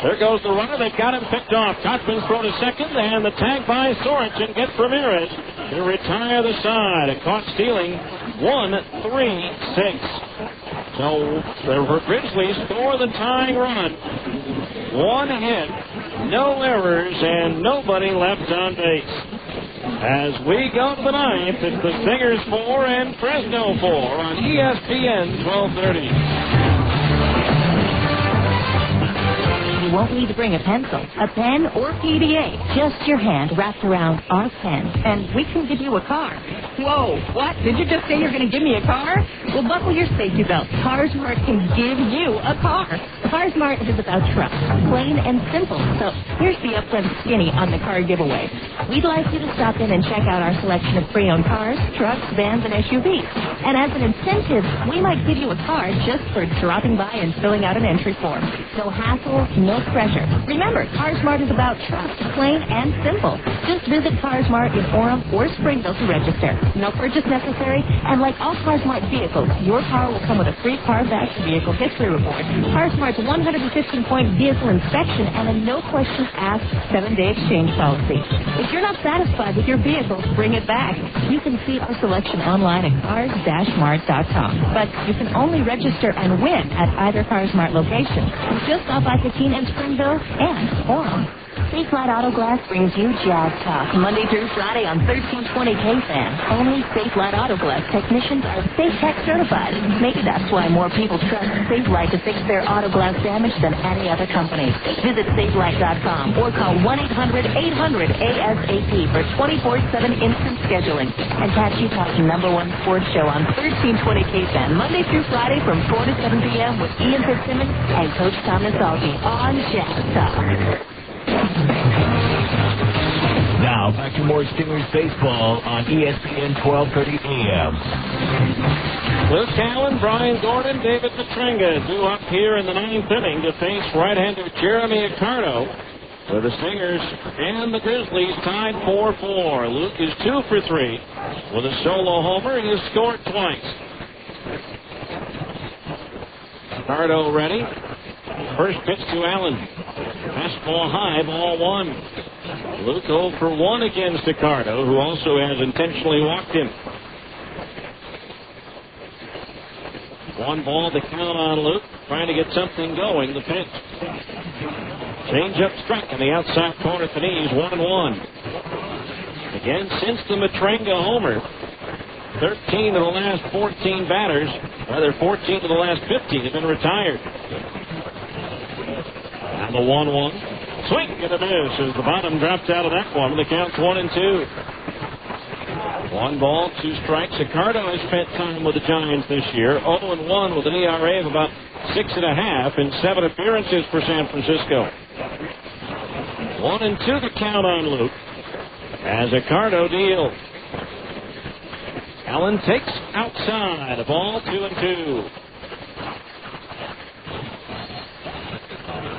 There goes the runner. They've got him picked off. Kochman's thrown to second, and the tag by Sorensen gets Ramirez to retire the side. Caught stealing 1-3-6. So the Grizzlies score the tying run. One hit, no errors, and nobody left on base. As we go to the ninth, it's the Stingers 4 and Fresno 4 on ESPN 1230. You won't need to bring a pencil, a pen, or PDA. Just your hand wrapped around our pen, and we can give you a car. Whoa, what? Did you just say you're going to give me a car? Well, buckle your safety belt. CarSmart can give you a car. CarSmart is about trust, plain and simple. So here's the upfront skinny on the car giveaway. We'd like you to stop in and check out our selection of pre-owned cars, trucks, vans, and SUVs. And as an incentive, we might give you a car just for dropping by and filling out an entry form. No hassle, no pressure. Remember, CarSmart is about trust, plain and simple. Just visit CarSmart in Orem or Springville to register. No purchase necessary, and like all CarSmart vehicles, your car will come with a free Carfax vehicle history report, CarSmart's 115-point vehicle inspection, and a no-questions-asked 7-day exchange policy. If you're not satisfied with your vehicle, bring it back. You can see our selection online at cars-mart.com. But you can only register and win at either CarSmart location. Just off I-15 in Springville and Orem. Safe Light Auto Glass brings you Jazz Talk Monday through Friday on 1320 KFan. Only Safe Light Auto Glass technicians are Safe Tech certified. Maybe that's why more people trust Safe Light to fix their auto glass damage than any other company. Visit SafeLight.com or call 1-800-800-ASAP for 24/7 instant scheduling. And catch Utah's #1 sports show on 1320 KFan Monday through Friday from 4 to 7 p.m. with Ian Fitzsimmons and Coach Tom Nasalgi on Jazz Talk. Now, back to more Stingers baseball on ESPN 1230 AM. Luke Allen, Brian Gordon, David Petrenga due up here in the ninth inning to face right-hander Jeremy Accardo. Where the Stingers and the Grizzlies tied 4-4. Luke is 2 for 3 with a solo homer. He has scored twice. Accardo ready. First pitch to Allen. Fastball high, ball one. Luke 0 for 1 against Accardo, who also has intentionally walked him. 1 ball to count on Luke, trying to get something going. The pitch. Change-up strike on the outside corner at the knees, 1-1. Again, since the Petrenga homer, 13 of the last 14 batters, rather 14 of the last 15 have been retired. And the 1-1. Swing and a miss as the bottom drops out of that one. The count's 1-2. 1 ball, 2 strikes. Accardo has spent time with the Giants this year. 0-1 with an ERA of about 6.5 in 7 appearances for San Francisco. 1-2 the count on Luke as Accardo deals. Allen takes outside. A ball, 2-2.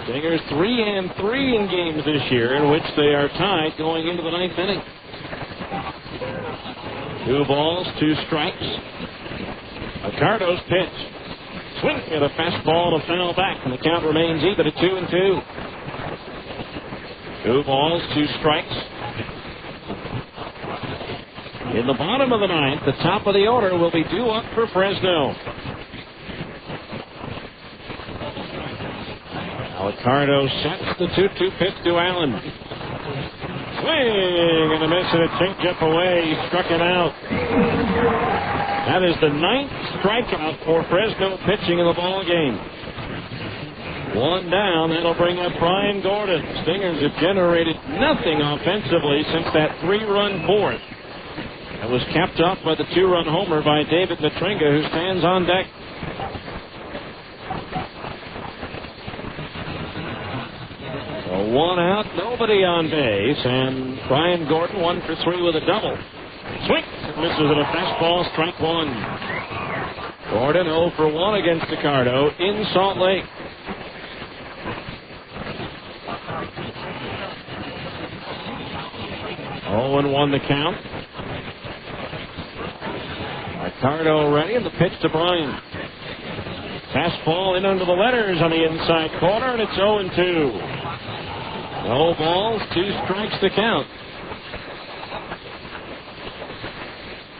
Stingers 3-3 in games this year in which they are tied going into the ninth inning. 2 balls, 2 strikes. Accardo's pitch. Swing at a fastball to foul back, and the count remains even at 2-2. 2 balls, 2 strikes. In the bottom of the ninth, the top of the order will be due up for Fresno. Accardo sets the 2-2 pitch to Allen. Swing and a miss and a change-up away. He struck him out. That is the 9th strikeout for Fresno pitching in the ball game. 1 down. That'll bring up Brian Gordon. Stingers have generated nothing offensively since that 3-run fourth. That was capped off by the 2-run homer by David Petrenga, who stands on deck. So 1 out, nobody on base, and Brian Gordon 1 for 3 with a double. Swing, misses at a fastball, strike 1. Gordon 0 for 1 against Accardo in Salt Lake. Oh, and 1 the count. Accardo ready, and the pitch to Brian. Fastball in under the letters on the inside corner, and it's 0-2. No balls, 2 strikes to count.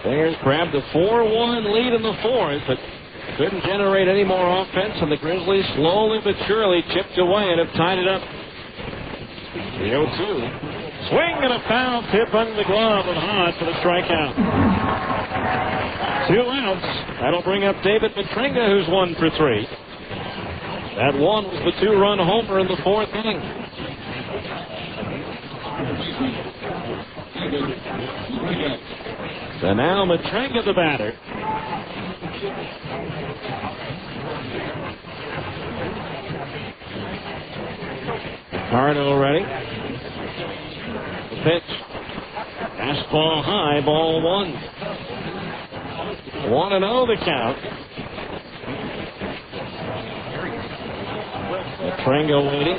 Stingers grabbed a 4-1 lead in the fourth, but couldn't generate any more offense, and the Grizzlies slowly but surely chipped away and have tied it up. The 0-2. Swing and a foul tip under the glove of Hod for the strikeout. 2 outs. That'll bring up David Matringa, who's 1 for 3. That one was the 2-run homer in the fourth inning. So now Matringa the batter. Ricardo ready. The pitch. Fastball high, ball 1. 1-0 the count. Matringa waiting.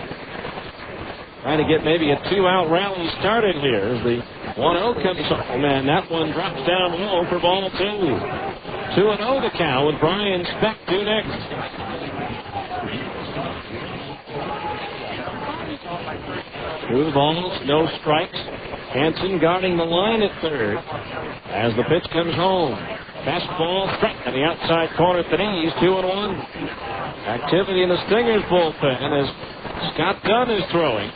Trying to get maybe a 2-out rally started here as the 1-0 comes home, and that one drops down low for ball 2. 2-0 the count with Brian Speck due next. Two balls, no strikes. Hansen guarding the line at third as the pitch comes home. Fastball strike on the outside corner at the knees, 2-1. Activity in the Stingers bullpen as Scott Dunn is throwing.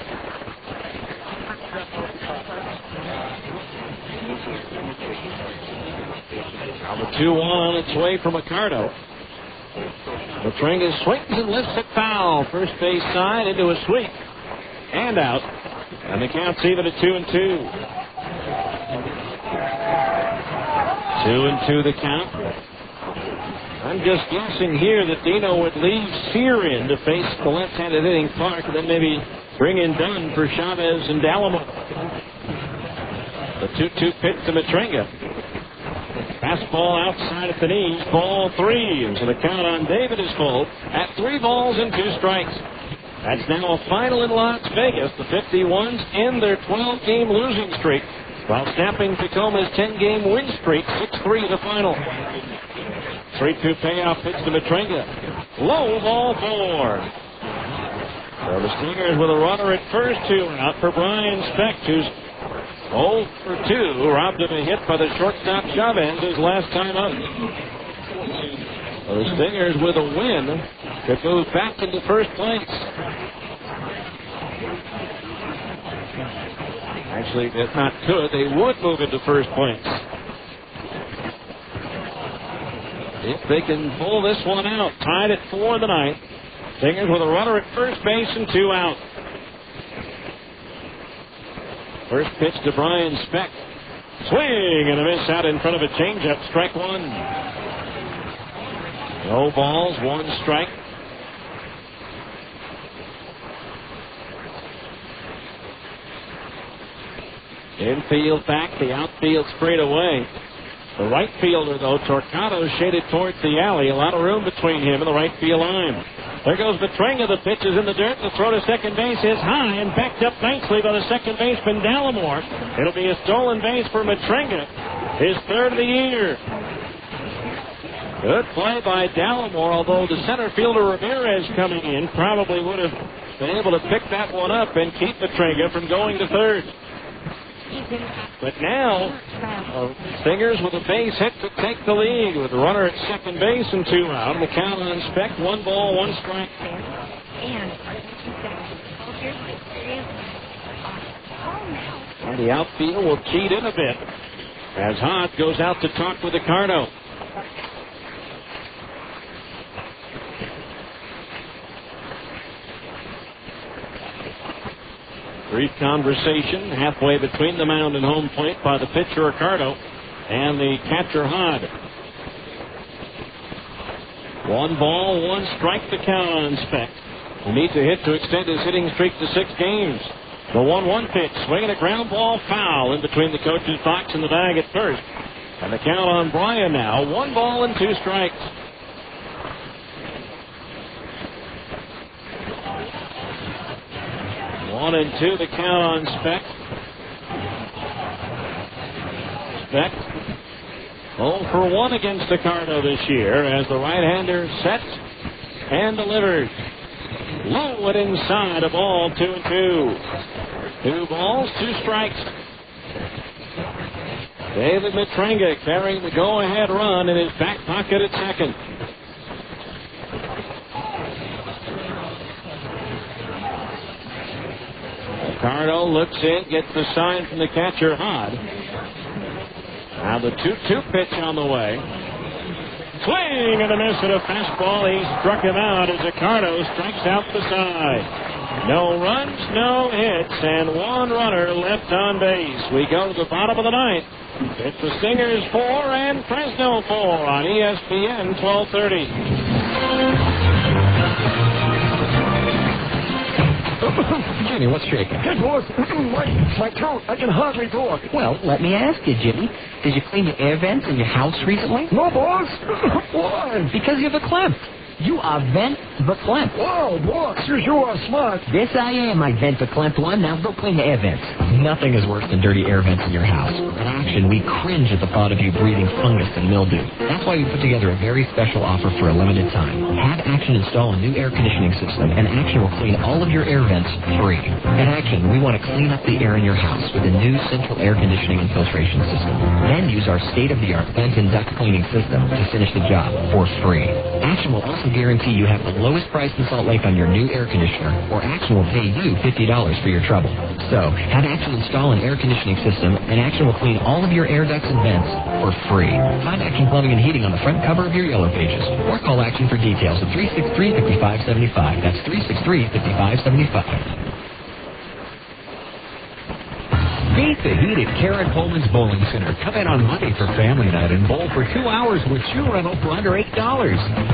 Now the 2-1 on its way from Ricardo. Matringa swings and lifts it foul. First base side into a sweep. And out. And the count's even at 2-2. 2-2 the count. I'm just guessing here that Dino would leave Sear in to face the left-handed hitting Clark and then maybe bring in Dunn for Chavez and Dalamo. The 2-2 pitch to Matringa. Fastball outside at the knees, ball 3. And so the count on David is full at 3 balls and 2 strikes. That's now a final in Las Vegas. The 51s end their 12-game losing streak while snapping Tacoma's 10-game win streak, 6-3 the final. 3-2 payoff pitch to Matringa. Low, ball 4. So the Stingers with a runner at first, 2 out for Brian Speck, who's 0 for 2. Robbed of a hit by the shortstop Chavez his last time up. So the Stingers with a win could move back into first place. Actually, if not could, they would move into first place. If they can pull this one out, tied at 4 in the ninth. Stingers with a runner at first base and 2 out. First pitch to Brian Speck. Swing and a miss out in front of a changeup. Strike 1. No balls, 1 strike. Infield back, the outfield straight away. The right fielder, though, Torquato, shaded towards the alley. A lot of room between him and the right field line. There goes Matringa. The pitch is in the dirt. The throw to second base is high and backed up nicely by the second baseman, Dallimore. It'll be a stolen base for Matringa. His 3rd of the year. Good play by Dallimore, although the center fielder Ramirez coming in probably would have been able to pick that one up and keep Matringa from going to 3rd. But now, Stingers with a base hit to take the lead with a runner at second base and 2 out. And the count on Speck, 1 ball, 1 strike. And the outfield will cheat in a bit as Hod goes out to talk with Ricardo. Brief conversation halfway between the mound and home plate by the pitcher Ricardo and the catcher Hod. 1 ball, 1 strike to count on Speck. He needs a hit to extend his hitting streak to 6 games. The 1-1 pitch, swinging a ground ball foul in between the coach's box and the bag at first. And the count on Bryan now, 1 ball and 2 strikes. 1-2 the count on Speck. Speck 0 for 1 against Ricardo this year as the right-hander sets and delivers. Low and inside, a ball, 2-2. 2 balls, 2 strikes. David Matrenga carrying the go-ahead run in his back pocket at second. Ricardo looks in, gets the sign from the catcher, Hod. Now the 2-2 pitch on the way. Swing and a miss at a fastball. He struck him out as Ricardo strikes out the side. No runs, no hits, and 1 runner left on base. We go to the bottom of the 9th. It's the Stingers 4 and Fresno 4 on ESPN 1230. Jimmy, what's shaking? Good, boss. my throat. I can hardly talk. Well, let me ask you, Jimmy. Did you clean your air vents in your house recently? No, boss. Why? Because you're verklempt. You are vent verklempt. Wow, boss, you are smart. Yes, I am. I vent verklempt one. Now go clean the air vents. Nothing is worse than dirty air vents in your house. In Action, we cringe at the thought of you breathing fungus and mildew. That's why we put together a very special offer for a limited time. Have Action install a new air conditioning system, and Action will clean all of your air vents free. At Action, we want to clean up the air in your house with a new central air conditioning and filtration system. Then use our state-of-the-art vent and duct cleaning system to finish the job for free. Action will also guarantee you have the lowest price in Salt Lake on your new air conditioner, or Action will pay you $50 for your trouble. So, have Action install an air conditioning system, and Action will clean all of your air ducts and vents for free. Find Action Plumbing and Heating on the front cover of your Yellow Pages, or call Action for details at 363-5575. That's 363-5575. Beat the heat at Karen Coleman's Bowling Center. Come in on Monday for family night and bowl for 2 hours with shoe rental for under $8.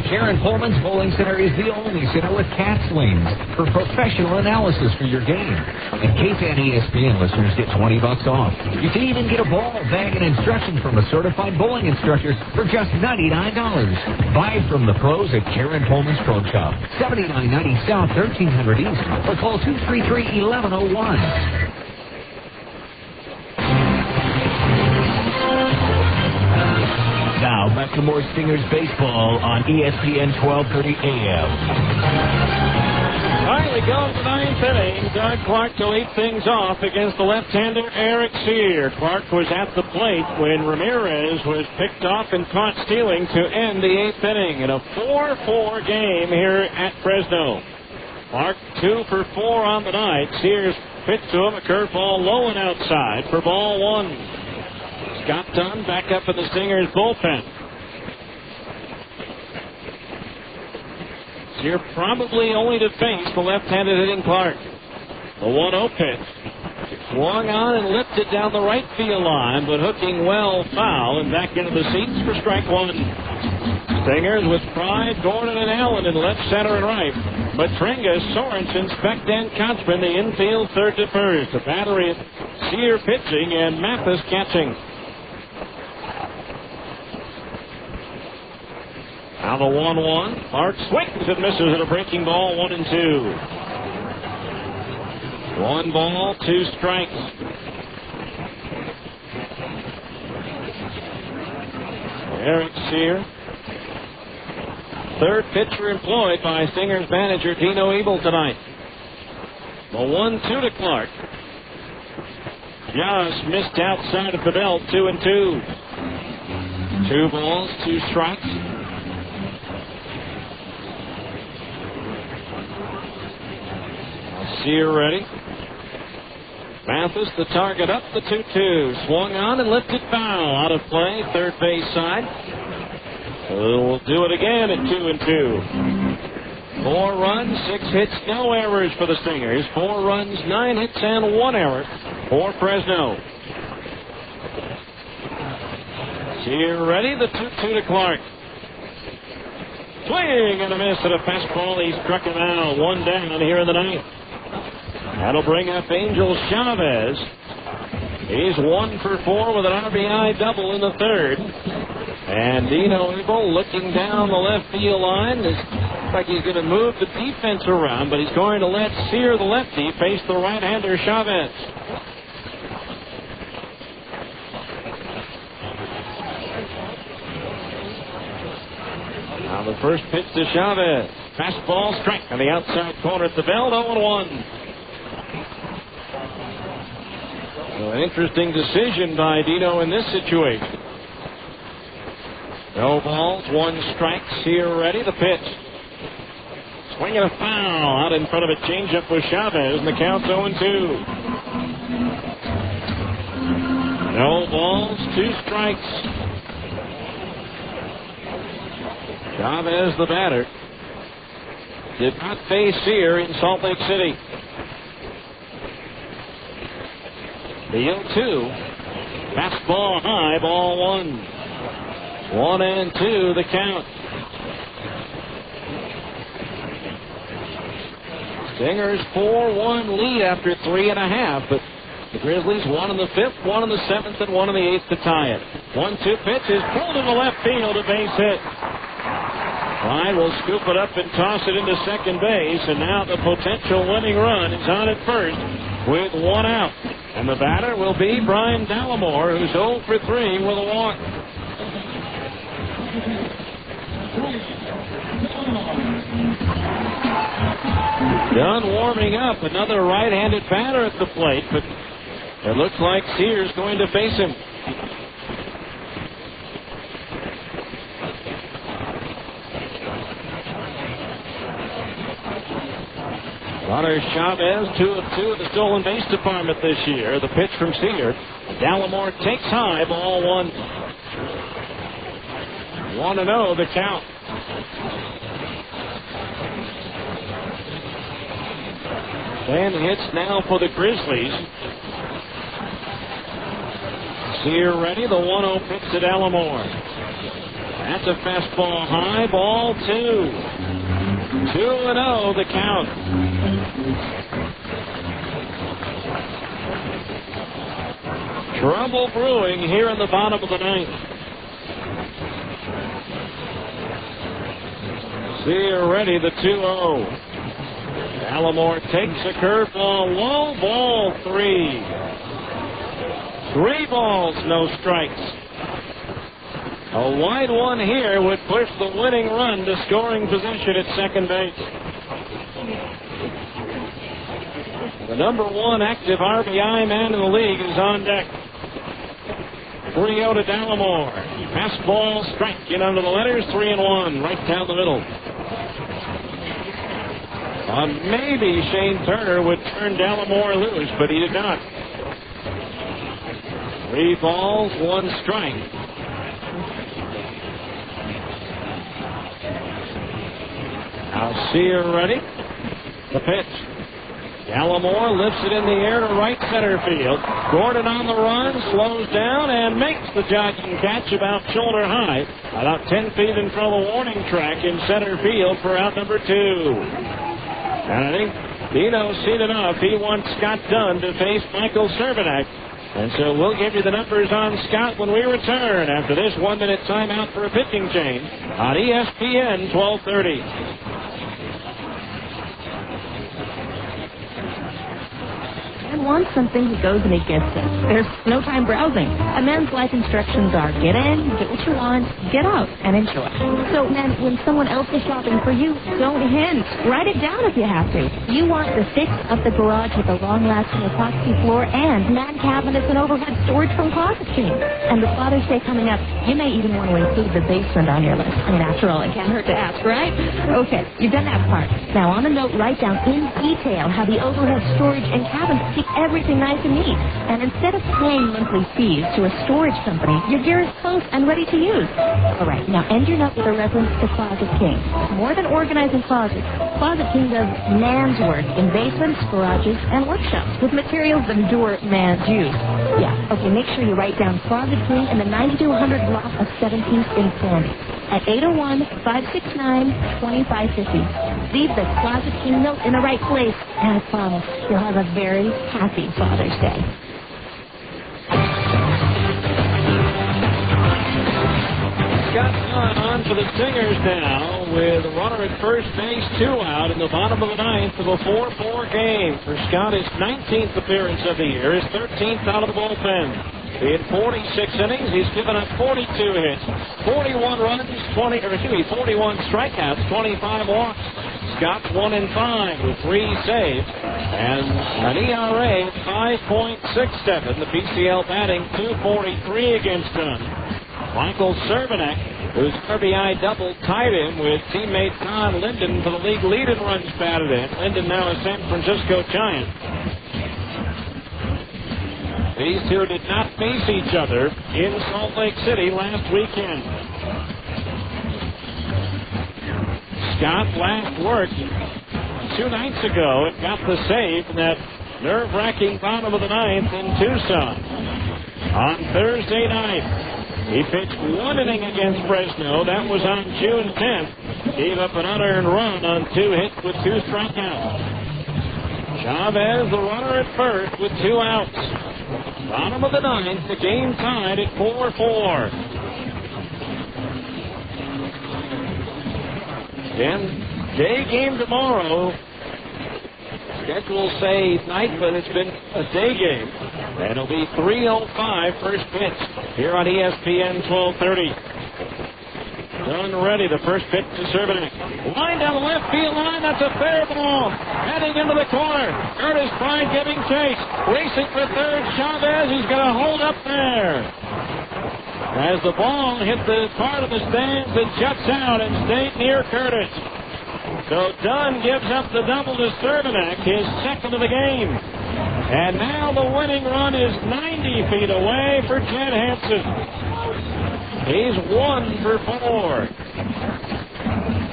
Karen Coleman's Bowling Center is the only center with cat slings for professional analysis for your game. And KFAN ESPN listeners get $20 off. You can even get a ball, bag, and instructions from a certified bowling instructor for just $99. Buy from the pros at Karen Coleman's Pro Shop, 7990 South, 1300 East, or call 233-1101. Now, back to more Stingers baseball on ESPN 1230 AM. Finally goes the 9th inning. Doug Clark to lead things off against the left-hander Eric Sear. Clark was at the plate when Ramirez was picked off and caught stealing to end the 8th inning in a 4-4 game here at Fresno. Clark 2 for 4 on the night. Sears pitched to him a curveball low and outside for ball 1. Scott Dunn back up in the Stingers bullpen. Sear probably only to face the left-handed hitting Clark. The 1-0 pitch. Swung on and lifted down the right field line, but hooking well foul and back into the seats for strike 1. Stingers with Pride, Gordon, and Allen in left, center, and right. Matrenga, Sorensen, Specht, and Konchman, the infield third to first. The battery of Sear pitching and Mathis catching. Now the 1-1. Clark swings and misses at a breaking ball, 1-2. 1 ball, 2 strikes. Eric Sear, third pitcher employed by Stingers manager Dino Ebel tonight. The 1-2 to Clark. Just missed outside of the belt, 2-2. 2 balls, 2 strikes. Sear ready. Mathis, the target up, the 2-2. Swung on and lifted foul. Out of play, third base side. We'll do it again at 2-2. 4 runs, 6 hits, no errors for the Stingers. 4 runs, 9 hits, and 1 error for Fresno. Sear ready, the 2-2 to Clark. Swing and a miss at a fastball. He struck him out. 1 down here in the 9th. That'll bring up Angel Chavez. He's 1 for 4 with an RBI double in the 3rd. And Dino Ebel looking down the left field line. Looks like he's going to move the defense around, but he's going to let Sear, the lefty, face the right-hander Chavez. Now the first pitch to Chavez. Fastball strike on the outside corner at the belt, 0-1. So an interesting decision by Dino in this situation. No balls, 1 strike. Here ready, the pitch. Swing and a foul out in front of a changeup with Chavez, and the count's 0-2. No balls, 2 strikes. Chavez, the batter, did not face Sear in Salt Lake City. The 0-2. Fastball high, ball 1. 1-2, the count. Stingers 4-1 lead after 3.5, but the Grizzlies 1 in the 5th, 1 in the 7th, and 1 in the 8th to tie it. 1-2 pitch is pulled to the left field, a base hit. Ryan will scoop it up and toss it into second base, and now the potential winning run is on at first with 1 out. And the batter will be Brian Dallimore, who's 0 for 3 with a walk. Done warming up. Another right-handed batter at the plate, but it looks like Sear's going to face him. Runner Chavez, 2 of 2 at the stolen base department this year. The pitch from Sear. Dallimore takes high, ball 1. 1-0 the count. And hits now for the Grizzlies. Sear ready, the 1-0 pitch to Dallimore. That's a fastball high, ball 2. 2-0 the count. Trouble brewing here in the bottom of the 9th. Sear ready, the 2-0. Dallimore takes a curveball low, ball 3. 3 balls, no strikes. A wide one here would push the winning run to scoring position at second base. The number 1 active RBI man in the league is on deck. 3-0 to Dallimore. Fastball strike in under the letters, 3-1, right down the middle. Maybe Shane Turner would turn Dallimore loose, but he did not. 3 balls, 1 strike. Now Sear ready. The pitch. Dallimore lifts it in the air to right center field. Gordon on the run, slows down, and makes the jogging catch about shoulder high. About 10 feet in front of the warning track in center field for out number 2. And I think Dino's seen enough. He wants Scott Dunn to face Michael Cervenak. And so we'll give you the numbers on Scott when we return after this 1-minute timeout for a pitching change on ESPN 1230. Wants something, he goes and he gets it. There's no time browsing. A man's life instructions are get in, get what you want, get out, and enjoy. So, man, when someone else is shopping for you, don't hint. Write it down if you have to. You want the fix of the garage with a long-lasting epoxy floor and man cabinets and overhead storage from Closet King. And with Father's Day coming up, you may even want to include the basement on your list. I mean, after all, it can't hurt to ask, right? Okay, you've done that part. Now, on a note, write down in detail how the overhead storage and cabinets keep everything nice and neat. And instead of paying monthly fees to a storage company, your gear is close and ready to use. All right, now end your note with a reference to Closet King. More than organizing closets, Closet King does man's work in basements, garages, and workshops with materials that endure man's use. Yeah, okay, make sure you write down Closet King in the 9200 block of 17th in Sandy at 801-569-2550. Leave the Closet King note in the right place, and I promise you'll have a very happy Father's Day. Scott Dunn on for the Stingers now with a runner at first base, 2 out in the bottom of the 9th of a 4-4 game. For Scott, his 19th appearance of the year, his 13th out of the bullpen. In 46 innings, he's given up 42 hits. 41 strikeouts, 25 walks. Scott's 1-5 with 3 saves and an ERA of 5.67. The PCL batting .243 against Dunn. Michael Cervenek, whose RBI double tied him with teammate Don Linden for the league lead in runs batted in. Linden now a San Francisco Giant. These two did not face each other in Salt Lake City last weekend. Scott last worked 2 nights ago and got the save in that nerve-wracking bottom of the ninth in Tucson. On Thursday night, he pitched 1 inning against Fresno. That was on June 10th. Gave up an unearned run on 2 hits with 2 strikeouts. Chavez, the runner at first with 2 outs. Bottom of the ninth, the game tied at 4-4. Then day game tomorrow. Schedule say night, but it's been a day game. And it'll be 3:05 first pitch here on ESPN 1230. Done ready, the first pitch to Cervenek. Line down the left field line, that's a fair ball. Heading into the corner. Curtis Pride giving chase. Racing for third, Chavez is going to hold up there. As the ball hit the part of the stands that juts out and stayed near Curtis. So Dunn gives up the double to Cervenek, his second of the game. And now the winning run is 90 feet away for Jed Hansen. He's 1 for 4.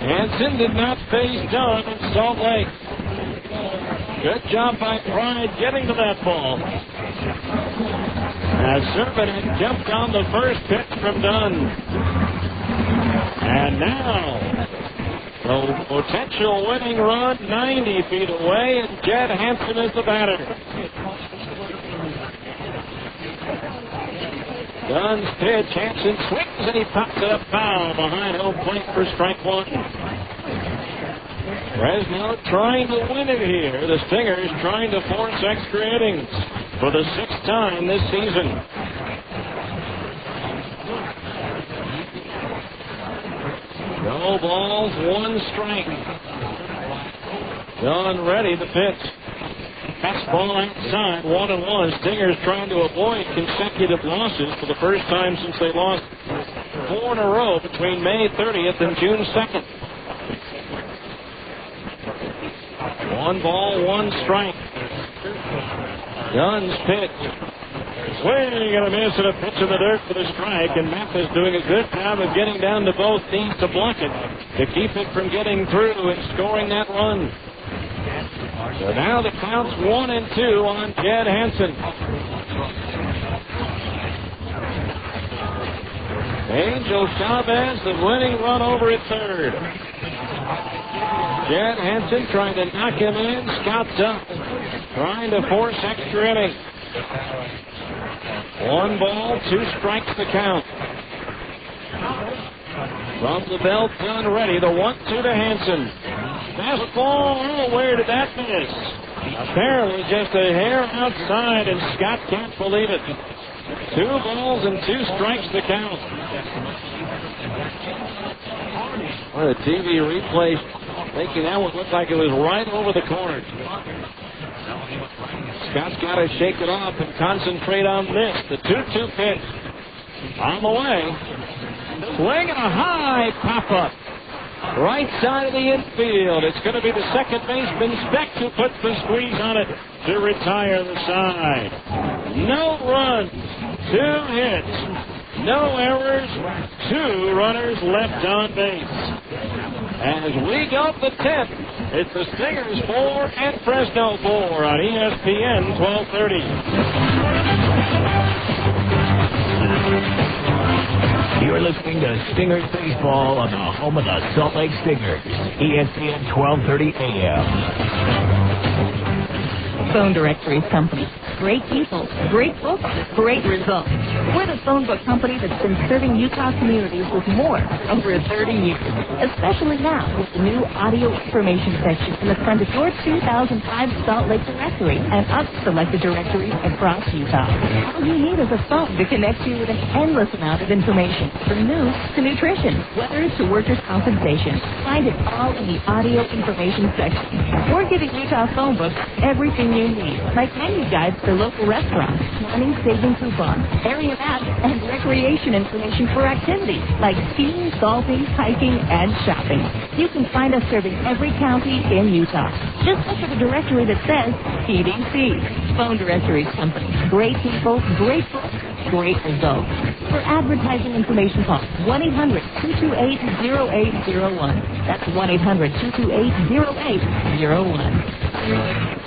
Hansen did not face Dunn in Salt Lake. Good job by Pride getting to that ball. As Cervenek jumped on the first pitch from Dunn. And now, the potential winning run 90 feet away, and Jed Hansen is the batter. Dunn's pitch, Hansen swings and he pops it up foul behind home plate for strike 1. Fresno trying to win it here. The Stingers trying to force extra innings for the 6th time this season. No balls, 1 strike. Dunn ready, the pitch. Fastball outside, 1-1. Stingers trying to avoid consecutive losses for the first time since they lost 4 in a row between May 30th and June 2nd. 1 ball, 1 strike. Dunn's pitch. Swing and a miss and a pitch in the dirt for the strike, and Memphis doing a good job of getting down to both teams to block it, to keep it from getting through and scoring that run. So now the count's 1-2 on Jed Hansen. Angel Chavez, the winning run over at third. Jed Hansen trying to knock him in. Scott's up, trying to force extra innings. 1 ball, 2 strikes the count. From the belt, Dunn ready. The 1-2 to Hansen. Fastball, oh, where did that miss? Apparently just a hair outside, and Scott can't believe it. 2 balls and 2 strikes to count. Well, the TV replay thinking that would look like it was right over the corner. Scott's got to shake it off and concentrate on this. The 2-2 pitch on the way. Swing and a high pop-up. Right side of the infield. It's going to be the second baseman, Speck, who puts the squeeze on it to retire the side. No runs, 2 hits, no errors, 2 runners left on base. As we go to the 10th, it's the Stingers 4 and Fresno 4 on ESPN 1230. You're listening to Stingers Baseball on the home of the Salt Lake Stingers, ESPN 1230 AM. Phone Directories Company. Great people, great books, great results. We're the phone book company that's been serving Utah communities with more for over 30 years, especially now with the new audio information section in the front of your 2005 Salt Lake directory and other selected directories across Utah. All you need is a phone to connect you with an endless amount of information, from news to nutrition, weather to workers' compensation. Find it all in the audio information section. We're giving Utah phone books everything you need, like menu guides for local restaurants, planning saving coupons, area maps, and recreation information for activities like skiing, golfing, hiking, and shopping. You can find us serving every county in Utah. Just look for the directory that says PDC, Phone Directories Company. Great people, great books, great results. For advertising information, call 1-800-228-0801. That's 1-800-228-0801.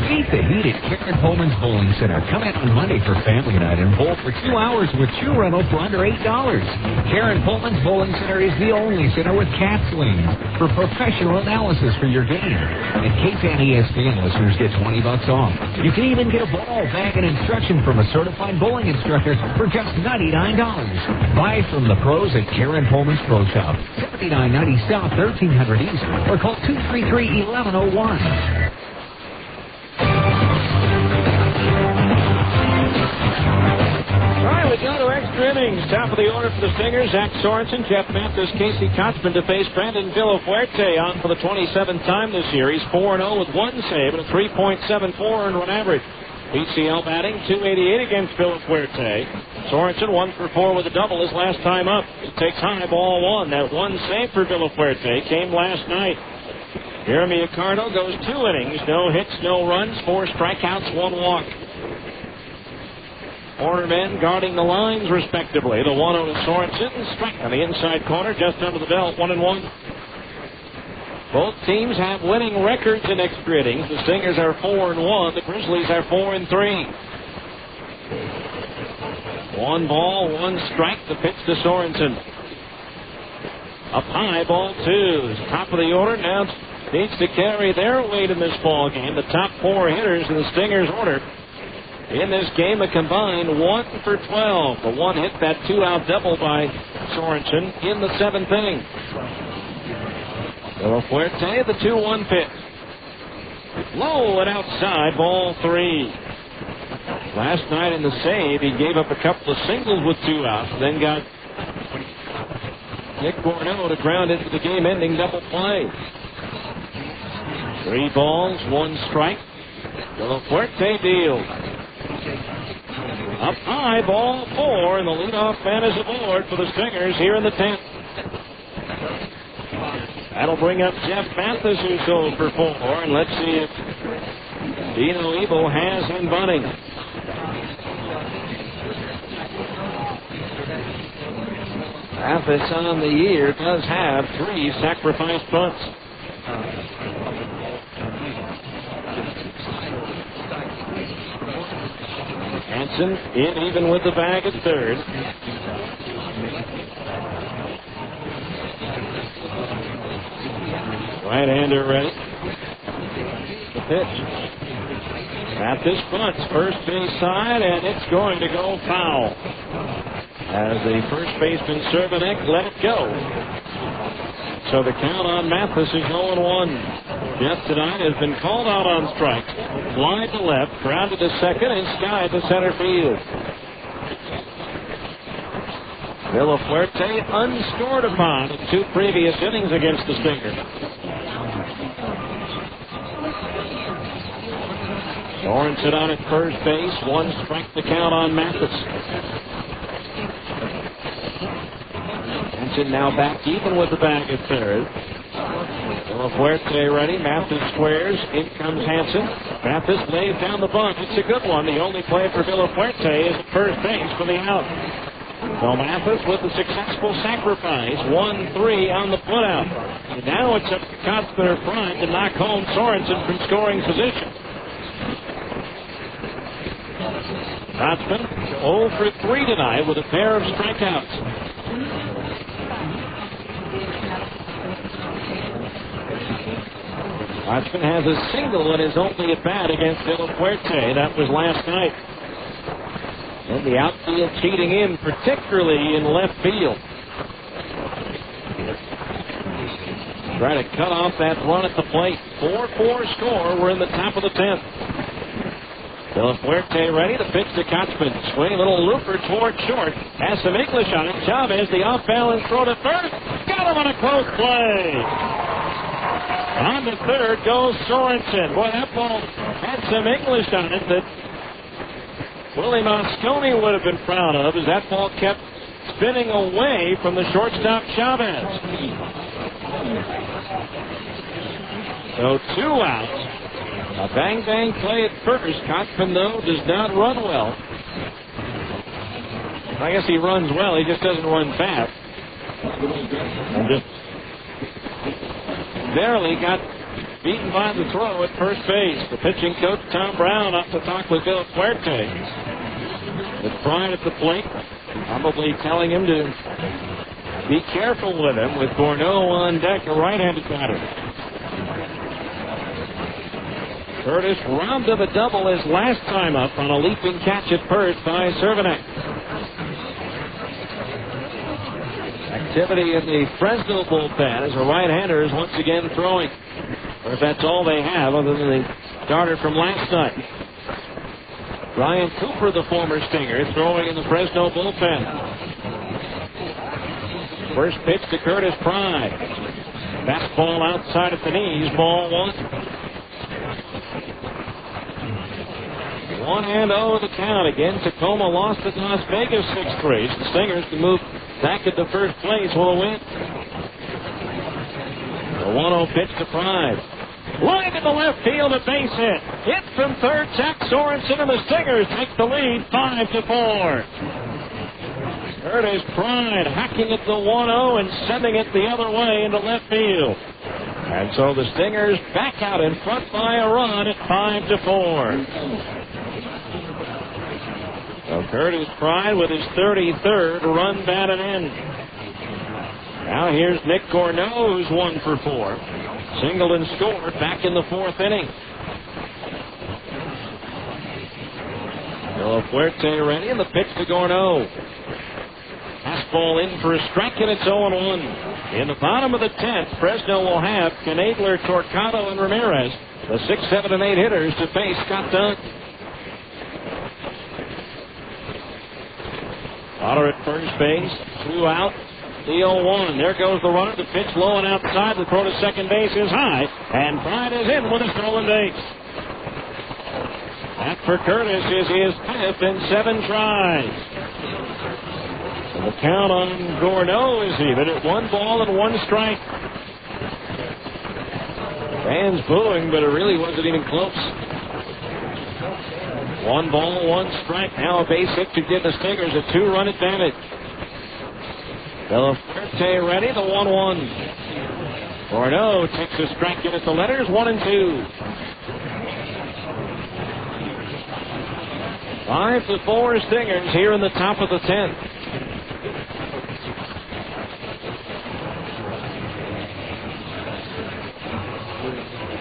Beat the heat at Karen Pullman's Bowling Center. Come in on Monday for family night and bowl for 2 hours with shoe rental for under $8. Karen Pullman's Bowling Center is the only center with cat swings for professional analysis for your game. And KFAN ESPN listeners get $20 off. You can even get a ball, bag, and instruction from a certified bowling instructor for just $99. Buy from the pros at Karen Pullman's Pro Shop, 7990 South, 1300 East, or call 233-1101. All right, we go to extra innings. Top of the order for the Stingers, Zach Sorensen, Jeff Mathis, Casey Kotzman to face Brandon Villafuerte on for the 27th time this year. He's 4-0 with one save and a 3.74 earned run average. PCL batting .288 against Villafuerte. Sorensen 1 for 4 with a double his last time up. It takes high, ball one. That one save for Villafuerte came last night. Jeremy Accardo goes 2 innings, no hits, no runs, 4 strikeouts, 1 walk. Order men guarding the lines, respectively. The 1-0 to Sorensen. Strike on the inside corner, just under the belt, 1-1. Both teams have winning records in extra innings. The Stingers are 4-1. The Grizzlies are 4-3. 1 ball, 1 strike. The pitch to Sorensen. Up high, ball 2. Top of the order now needs to carry their weight in this ball game. The top 4 hitters in the Stingers order. In this game, a combined 1 for 12. The 1 hit, that 2-out double by Sorensen in the 7th inning. Villafuerte, the 2-1 pitch. Low and outside, ball 3. Last night in the save, he gave up a couple of singles with 2 outs, then got Nick Borneau to ground into the game-ending double play. 3 balls, 1 strike. Villafuerte deals. Up high, ball 4, and the leadoff man is aboard for the Stingers here in the 10th. That'll bring up Jeff Mathis, who's 0 for 4, and let's see if Dino Ebel has him bunting. Mathis on the year does have 3 sacrifice bunts. Hansen in even with the bag at third. Right-hander ready. The pitch. Mathis bunts first base side, and it's going to go foul. As the first baseman Cervenek let it go. So the count on Mathis is 0-1. Jeff tonight has been called out on strikes. Fly to left, grounded to second, and skied to center field. Villafuerte unscored upon in 2 previous innings against the Stingers. Sorensen on at first base, 1 strike to count on Mathis. Hansen now back even with the bag at third. Villafuerte ready. Mathis squares. In comes Hansen. Mathis lays down the bunt. It's a good one. The only play for Villafuerte is at first base for the out. So Mathis with a successful sacrifice. 1-3 on the putout. And now it's up to Kotzman or Prime to knock home Sorensen from scoring position. Kotzman 0 for 3 tonight with a pair of strikeouts. Watchman has a single in his only at-bat against De La Fuerte. That was last night. And the outfield cheating in, particularly in left field. Try to cut off that run at the plate. 4-4 score. We're in the top of the 10th. De La Fuerte ready to pitch to Kochman. Swing, a little looper toward short. Has some English on it. Chavez, the off-balance throw to third. Got him on a close play. On to third goes Sorensen. Boy, that ball had some English on it that Willie Mosconi would have been proud of, as that ball kept spinning away from the shortstop Chavez. So 2 outs. A bang-bang play at first. Kochman, though, does not run well. I guess he runs well. He just doesn't run fast. And just barely got beaten by the throw at first base. The pitching coach, Tom Brown, off the talk with De La Fuerte. With Bryant at the plate, probably telling him to be careful with him, with Gorneau on deck, a right-handed batter. Curtis robbed of a double his last time up on a leaping catch at first by Cervenek. Activity in the Fresno bullpen as the right-hander is once again throwing. Or if that's all they have, other than the starter from last night. Ryan Cooper, the former Stinger, throwing in the Fresno bullpen. First pitch to Curtis Pride. Fastball outside at the knees, ball 1. 1-0 the count. Again, Tacoma lost at Las Vegas 6-3. The Stingers can move back into first place with a win. The 1-0 pitch to Pride. Line to the left field, a base hit. Hit from third, Jack Sorensen, and the Stingers take the lead 5-4. Curtis Pride hacking at the 1-0 and sending it the other way into left field. And so the Stingers back out in front by a run at 5-4. So Curtis Pride with his 33rd run batted in. Now here's Nick Gorneau, who's 1 for 4. Singled and scored back in the 4th inning. De La Fuerte ready, and the pitch to Gorneau. Fastball in for a strike, and it's 0-1. In the bottom of the 10th, Fresno will have Knadler, Torcado, and Ramirez, the 6, 7, and 8 hitters, to face Scott Dunn. Otter at first base, 2 out, the 0-1. There goes the runner. The pitch low and outside. The throw to second base is high, and Pride is in with a stolen base. That for Curtis is his 5th in 7 tries. And the count on Gorneau is even at 1 ball and 1 strike. Fans booing, but it really wasn't even close. 1 ball, 1 strike. Now a base hit to give the Stingers a 2-run advantage. De La Fuerte ready, the 1-1. Gorneau takes a strike in at the letters, 1-2. 5-4 Stingers here in the top of the 10th.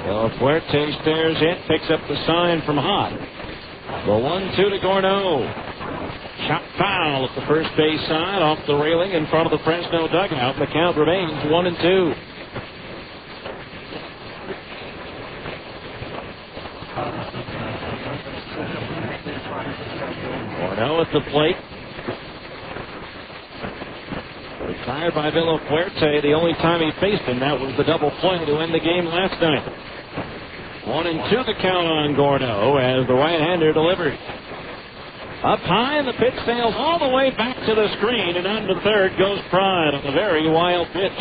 De La Fuerte stares in, picks up the sign from Hott. The 1-2 to Gorneau. Shot foul at the first base side, off the railing in front of the Fresno dugout. The count remains 1-2. Gorneau at the plate. Retired by De La Fuerte. The only time he faced him, that was the double play to end the game last night. 1-2 the count on Gorneau as the right-hander delivers. Up high, and the pitch sails all the way back to the screen, and on to third goes Pride on a very wild pitch.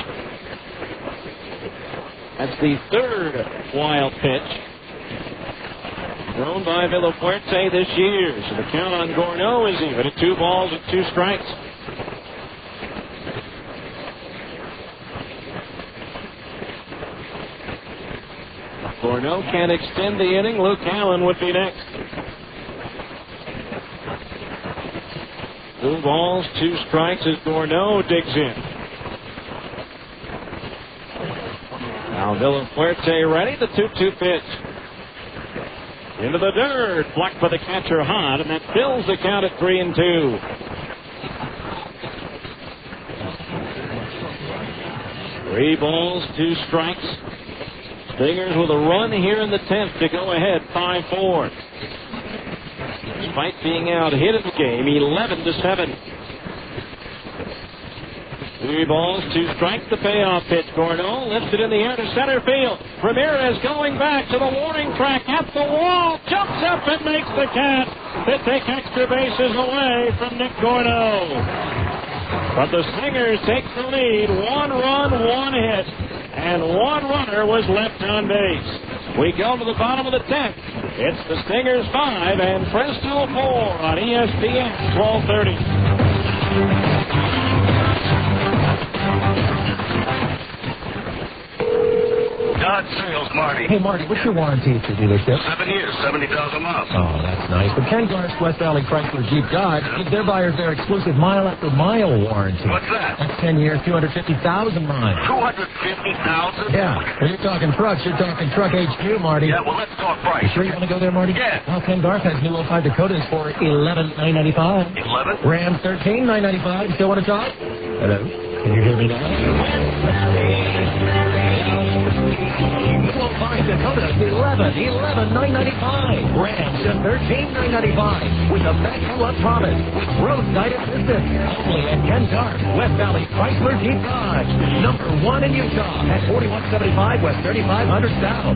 That's the 3rd wild pitch thrown by De La Fuerte this year. So the count on Gorneau is even at 2 balls and 2 strikes. Gorneau can extend the inning. Luke Allen would be next. 2 balls, 2 strikes as Gorneau digs in. Now Villafuerte ready, the 2-2 pitch. Into the dirt, blocked by the catcher Hahn, and that fills the count at 3-2. 3 balls, 2 strikes. Stingers with a run here in the 10th to go ahead, 5-4. Despite being out hit in the game, 11-7. 3 balls, 2 strikes, the payoff pitch. Gordo lifts it in the air to center field. Ramirez going back to the warning track at the wall. Jumps up and makes the catch to take extra bases away from Nick Gordo. But the Stingers take the lead. 1 run, 1 hit, and 1 runner was left on base. We go to the bottom of the 10th. It's the Stingers 5 and Fresno 4 on ESPN 1230. Dodge Sales, Marty. Hey, Marty, what's your warranty at your dealership? 7 years, 70,000 miles. Oh, that's nice. But Ken Garf's West Valley Chrysler Jeep Dodge gives their buyers their exclusive mile-after-mile warranty. What's that? That's 10 years, 250,000 miles. 250,000? Yeah. When you're talking trucks, you're talking Truck HQ, Marty. Yeah, well, let's talk price. You sure you want to go there, Marty? Yeah. Well, Ken Garf has new 05 Dakotas for $11,995. 11? Ram 13,995. Still want to talk? Hello? Can you hear me now? 05 Dakota, $11,995. Ram to $13,995 with a back you up promise with roadside assistance. Only at Ken Garf, West Valley Chrysler Jeep Dodge, number 1 in Utah at 4175 West 3500 South.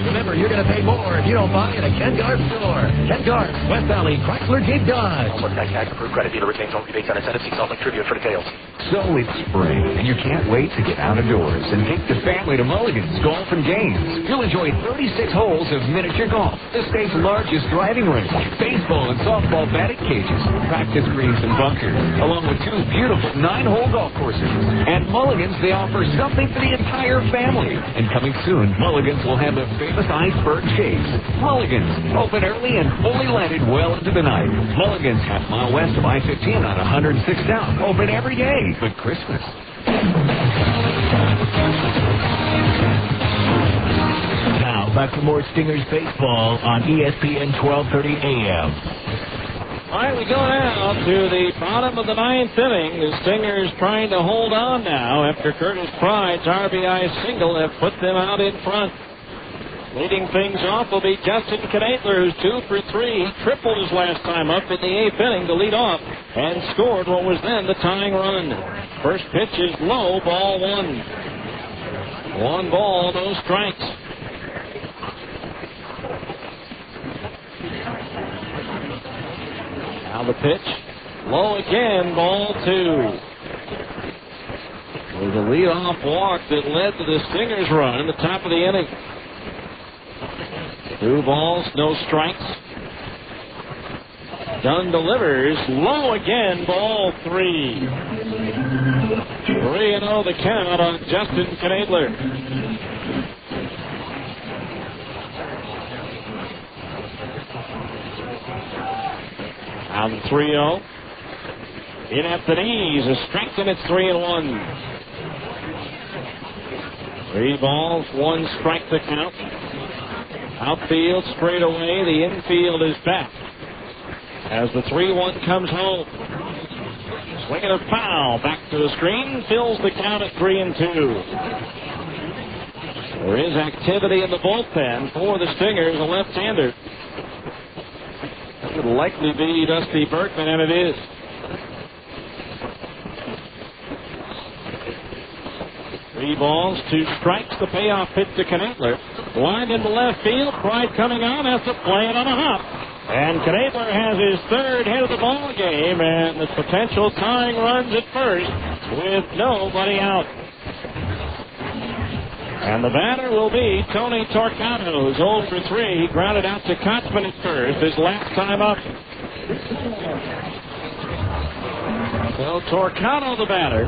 Remember, you're going to pay more if you don't buy at a Ken Garf store. Ken Garf, West Valley Chrysler Jeep Dodge. Almost that tax approved credit dealer retains home rebates on incentives. See Salt Lake Tribune for details. So it's spring, and you can't wait to get out of doors and take the family to Mulligan's Golf and Games. You'll enjoy 36 holes of miniature golf, the state's largest driving range, baseball and softball batting cages, practice greens and bunkers, along with 2 beautiful 9-hole golf courses. At Mulligan's, they offer something for the entire family. And coming soon, Mulligan's will have the famous iceberg chase. Mulligan's, open early and fully landed well into the night. Mulligan's, half-mile west of I-15 on 106 South, open every day but Christmas. Now, back to more Stingers baseball on ESPN 1230 AM. All right, we go now to the bottom of the 9th inning. The Stingers trying to hold on now after Curtis Pride's RBI single have put them out in front. Leading things off will be Justin Knadler, who's 2 for 3. He tripled his last time up in the 8th inning to lead off and scored what was then the tying run. First pitch is low, ball 1. 1 ball, no strikes. Now the pitch, low again, ball 2. It was a leadoff walk that led to the Stingers run in the top of the inning. 2 balls, no strikes. Dunn delivers. Low again, ball 3. 3-0 the count on Justin Knadler. Now the 3-0. In at the knees. A strike, and it's 3-1. 3 balls, 1 strike to count. Outfield straight away. The infield is back as the 3-1 comes home. Swinging a foul. Back to the screen. Fills the count at 3-2. There is activity in the bullpen for the Stingers. A left-hander. That would likely be Dusty Berkman, and it is. Three balls, 2 strikes. The payoff pitch to Knadler. Lined into left field. Pride coming on. Has to play it on a hop. And Knadler has his 3rd hit of the ball game, and the potential tying runs at first with nobody out. And the batter will be Tony Torquato, who's 0 for 3. He grounded out to Kotzman at first his last time up. So Torquato the batter.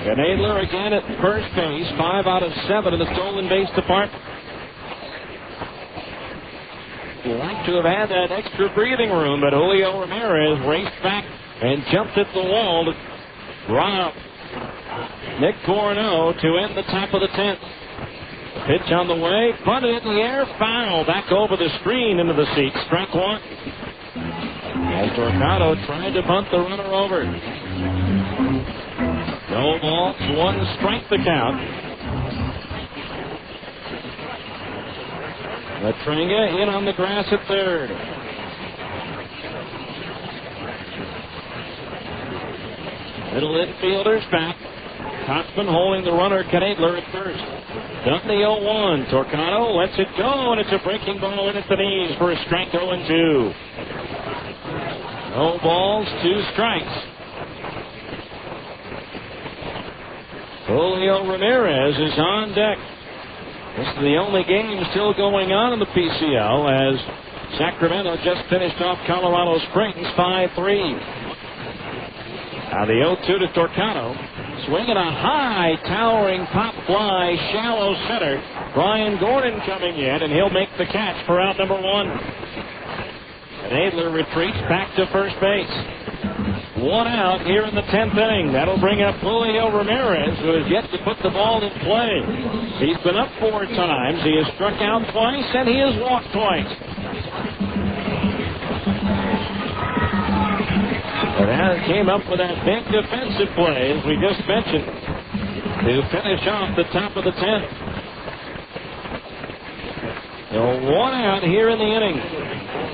Knadler again at first base, 5 out of 7 in the stolen base department. Would like to have had that extra breathing room, but Julio Ramirez raced back and jumped at the wall to rob Nick Corneau to end the top of the 10th. Pitch on the way, bunted in the air, foul, back over the screen into the seat, strike one. As Torquato tried to bunt the runner over. No ball, one strike the count. Latringa in on the grass at third. Middle infielders back. Kotzman holding the runner, Knadler at first. Done the 0-1. Torquato lets it go, and it's a breaking ball in at the knees for a strike 0-2. No balls, 2 strikes. Julio Ramirez is on deck. This is the only game still going on in the PCL as Sacramento just finished off Colorado Springs 5-3. Now the 0-2 to Torquato. Swinging a high, towering pop fly, shallow center. Brian Gordon coming in, and he'll make the catch for out number 1. And Adler retreats back to first base. 1 out here in the 10th inning. That'll bring up Julio Ramirez, who has yet to put the ball in play. He's been up 4 times. He has struck out twice, and he has walked twice. But Allen came up with that big defensive play, as we just mentioned, to finish off the top of the 10th. So 1 out here in the inning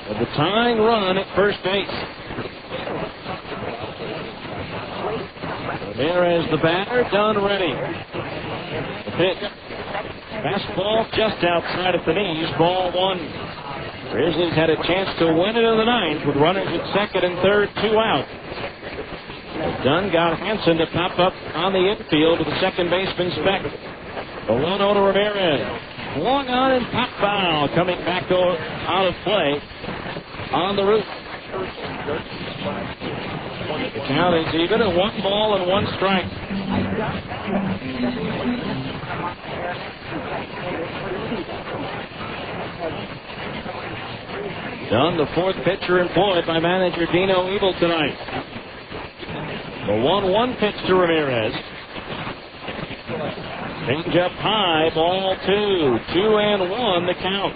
with the tying run at first base. Ramirez, the batter, done ready. The pitch. Fastball just outside at the knees, ball 1. Grizzlies had a chance to win it in the 9th with runners at second and third, 2 out. Dunn got Hansen to pop up on the infield with the second baseman Speck. The 1-0 to Ramirez. Swung on and pop foul coming back out of play on the roof. The count is even at 1 ball and 1 strike. Dunn, the 4th pitcher employed by manager Dino Evil tonight. The 1-1 pitch to Ramirez. Change up high, ball 2. 2-1 the count.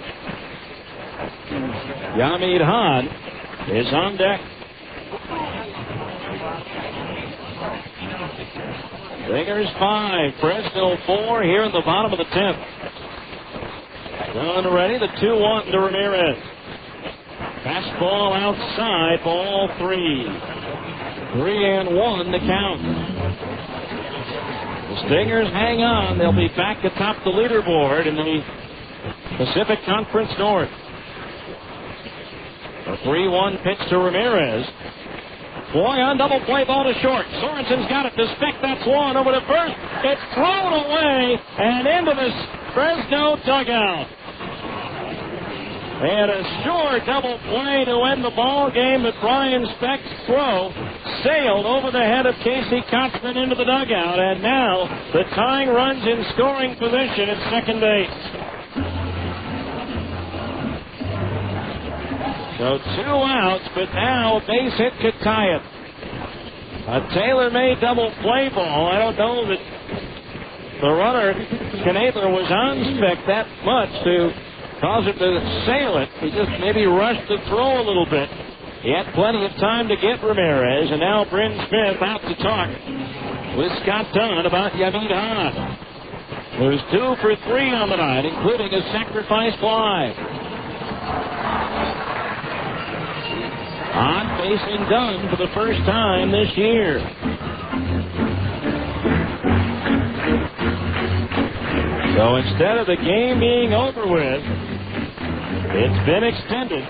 Yamid Han is on deck. Singers 5, Fresno 4 here in the bottom of the 10th. Done ready, the 2-1 to Ramirez. Fastball outside, ball 3. 3-1 the count. The Stingers hang on. They'll be back atop the leaderboard in the Pacific Conference North. A 3-1 pitch to Ramirez. Swung on, double play ball to short. Sorensen's got it to Speck. That's one over to first. It's thrown away and into the Fresno dugout. And a sure double play to end the ball game, but Brian Speck's throw sailed over the head of Casey Kotzman into the dugout, and now the tying runs in scoring position at second base. So 2 outs, but now a base hit could tie it. A tailor-made double play ball. I don't know that the runner, Knadler, was on Speck that much to cause him to sail it. He just maybe rushed the throw a little bit. He had plenty of time to get Ramirez, and now Bryn Smith out to talk with Scott Dunn about Yamid Han, who's 2 for 3 on the night, including a sacrifice fly. On base and done for the first time this year. So instead of the game being over with, it's been extended.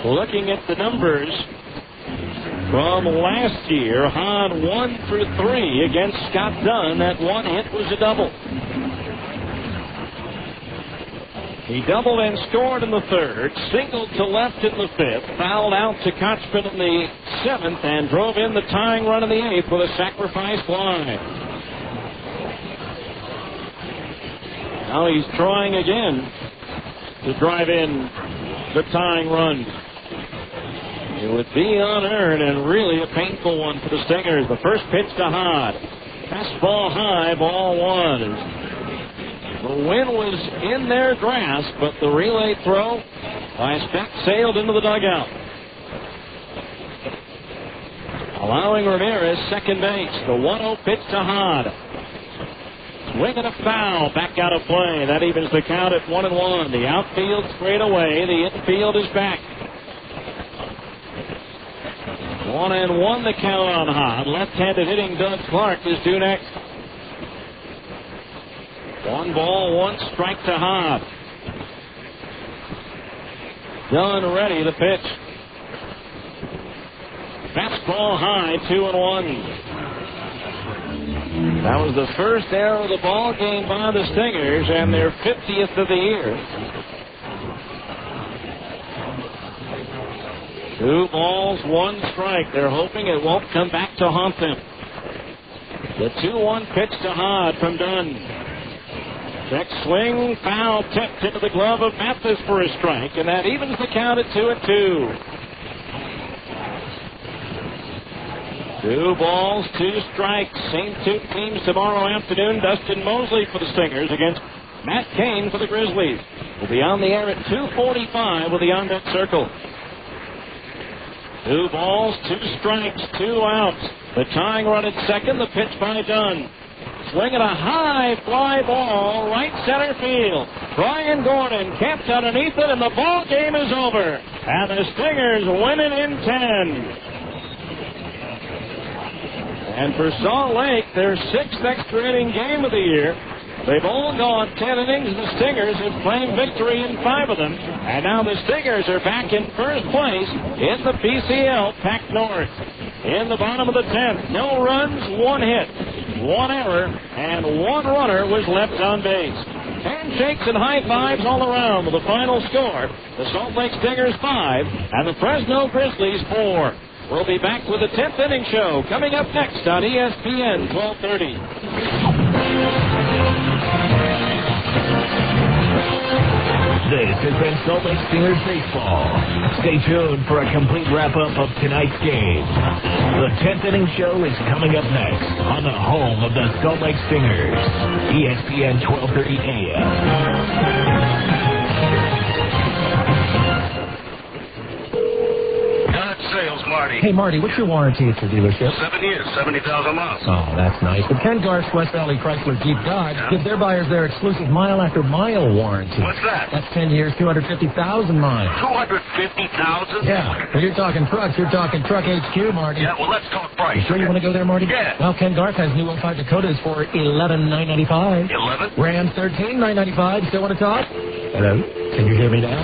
Looking at the numbers from last year, Hahn 1 for 3 against Scott Dunn. That one hit was a double. He doubled and scored in the 3rd, singled to left in the 5th, fouled out to Kotzman in the 7th, and drove in the tying run in the 8th with a sacrifice fly. Now he's trying again to drive in the tying run. It would be unearned and really a painful one for the Stingers. The first pitch to Hod. Fastball high, ball one. The wind was in their grasp, but the relay throw by Speck sailed into the dugout, allowing Ramirez second base. The 1-0 pitch to Hod. Swing and a foul, back out of play. That evens the count at 1-1. The outfield straight away. The infield is back. 1-1 the count on Hod. Left-handed hitting Doug Clark is due next. 1 ball, 1 strike to Hod. Done, ready to pitch. Fastball high, 2-1. That was the first error of the ball game by the Stingers, and their 50th of the year. 2 balls, 1 strike. They're hoping it won't come back to haunt them. The 2-1 pitch to Hod from Dunn. Check swing, foul tipped into the glove of Mathis for a strike, and that evens the count at 2-2. 2 balls, 2 strikes. Same 2 teams tomorrow afternoon. Dustin Mosley for the Stingers against Matt Cain for the Grizzlies. We'll be on the air at 2:45 with the on-deck circle. 2 balls, 2 strikes, 2 outs. The tying run at second, the pitch by Dunn. Swinging a high fly ball, right center field. Brian Gordon camped underneath it, and the ball game is over. And the Stingers win it in 10. And for Salt Lake, their 6th extra inning game of the year. They've all gone 10 innings, and the Stingers have claimed victory in 5 of them. And now the Stingers are back in first place in the PCL Pac North. In the bottom of the 10th, no runs, 1 hit, 1 error, and 1 runner was left on base. Handshakes and high fives all around with the final score. The Salt Lake Stingers 5 and the Fresno Grizzlies 4. We'll be back with the 10th inning show coming up next on ESPN 1230. This has been Salt Lake Stingers baseball. Stay tuned for a complete wrap-up of tonight's game. The 10th inning show is coming up next on the home of the Salt Lake Stingers, ESPN 1230 AM. Sales, Marty. Hey, Marty, what's your warranty at your dealership? 7 years, 70,000 miles. Oh, that's nice. But Ken Garf's West Valley Chrysler Jeep Dodge gives their buyers their exclusive mile-after-mile warranty. What's that? That's 10 years, 250,000 miles. 250,000? Yeah. When you're talking trucks, you're talking Truck HQ, Marty. Yeah, well, let's talk price. You sure you want to go there, Marty? Yeah. Well, Ken Garf has new 05 Dakotas for $11,995. 11? Rams $13,995. Still want to talk? Hello? Can you hear me now?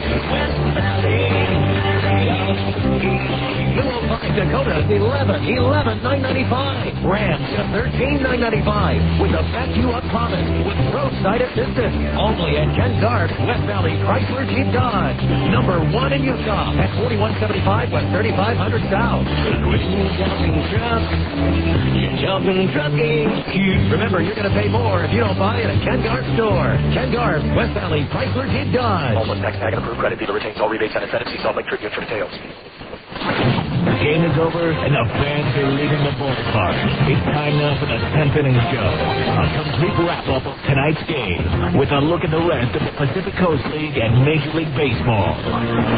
Dakota is $11,995. Rams at $13,995 with the back you up promise with roadside assistance. Only at Ken Garf, West Valley Chrysler Jeep Dodge. Number 1 in Utah at 4175 West 3500 South. Jumping trucking. Remember, you're going to pay more if you don't buy at a Ken Garf store. Ken Garf, West Valley Chrysler Jeep Dodge. Almost tax tag and approved credit dealer retains all rebates and incentives. See Salt Lake Tribune for details. The game is over, and the fans are leaving the ballpark. It's time now for the 10th inning show. A complete wrap-up of tonight's game with a look at the rest of the Pacific Coast League and Major League Baseball.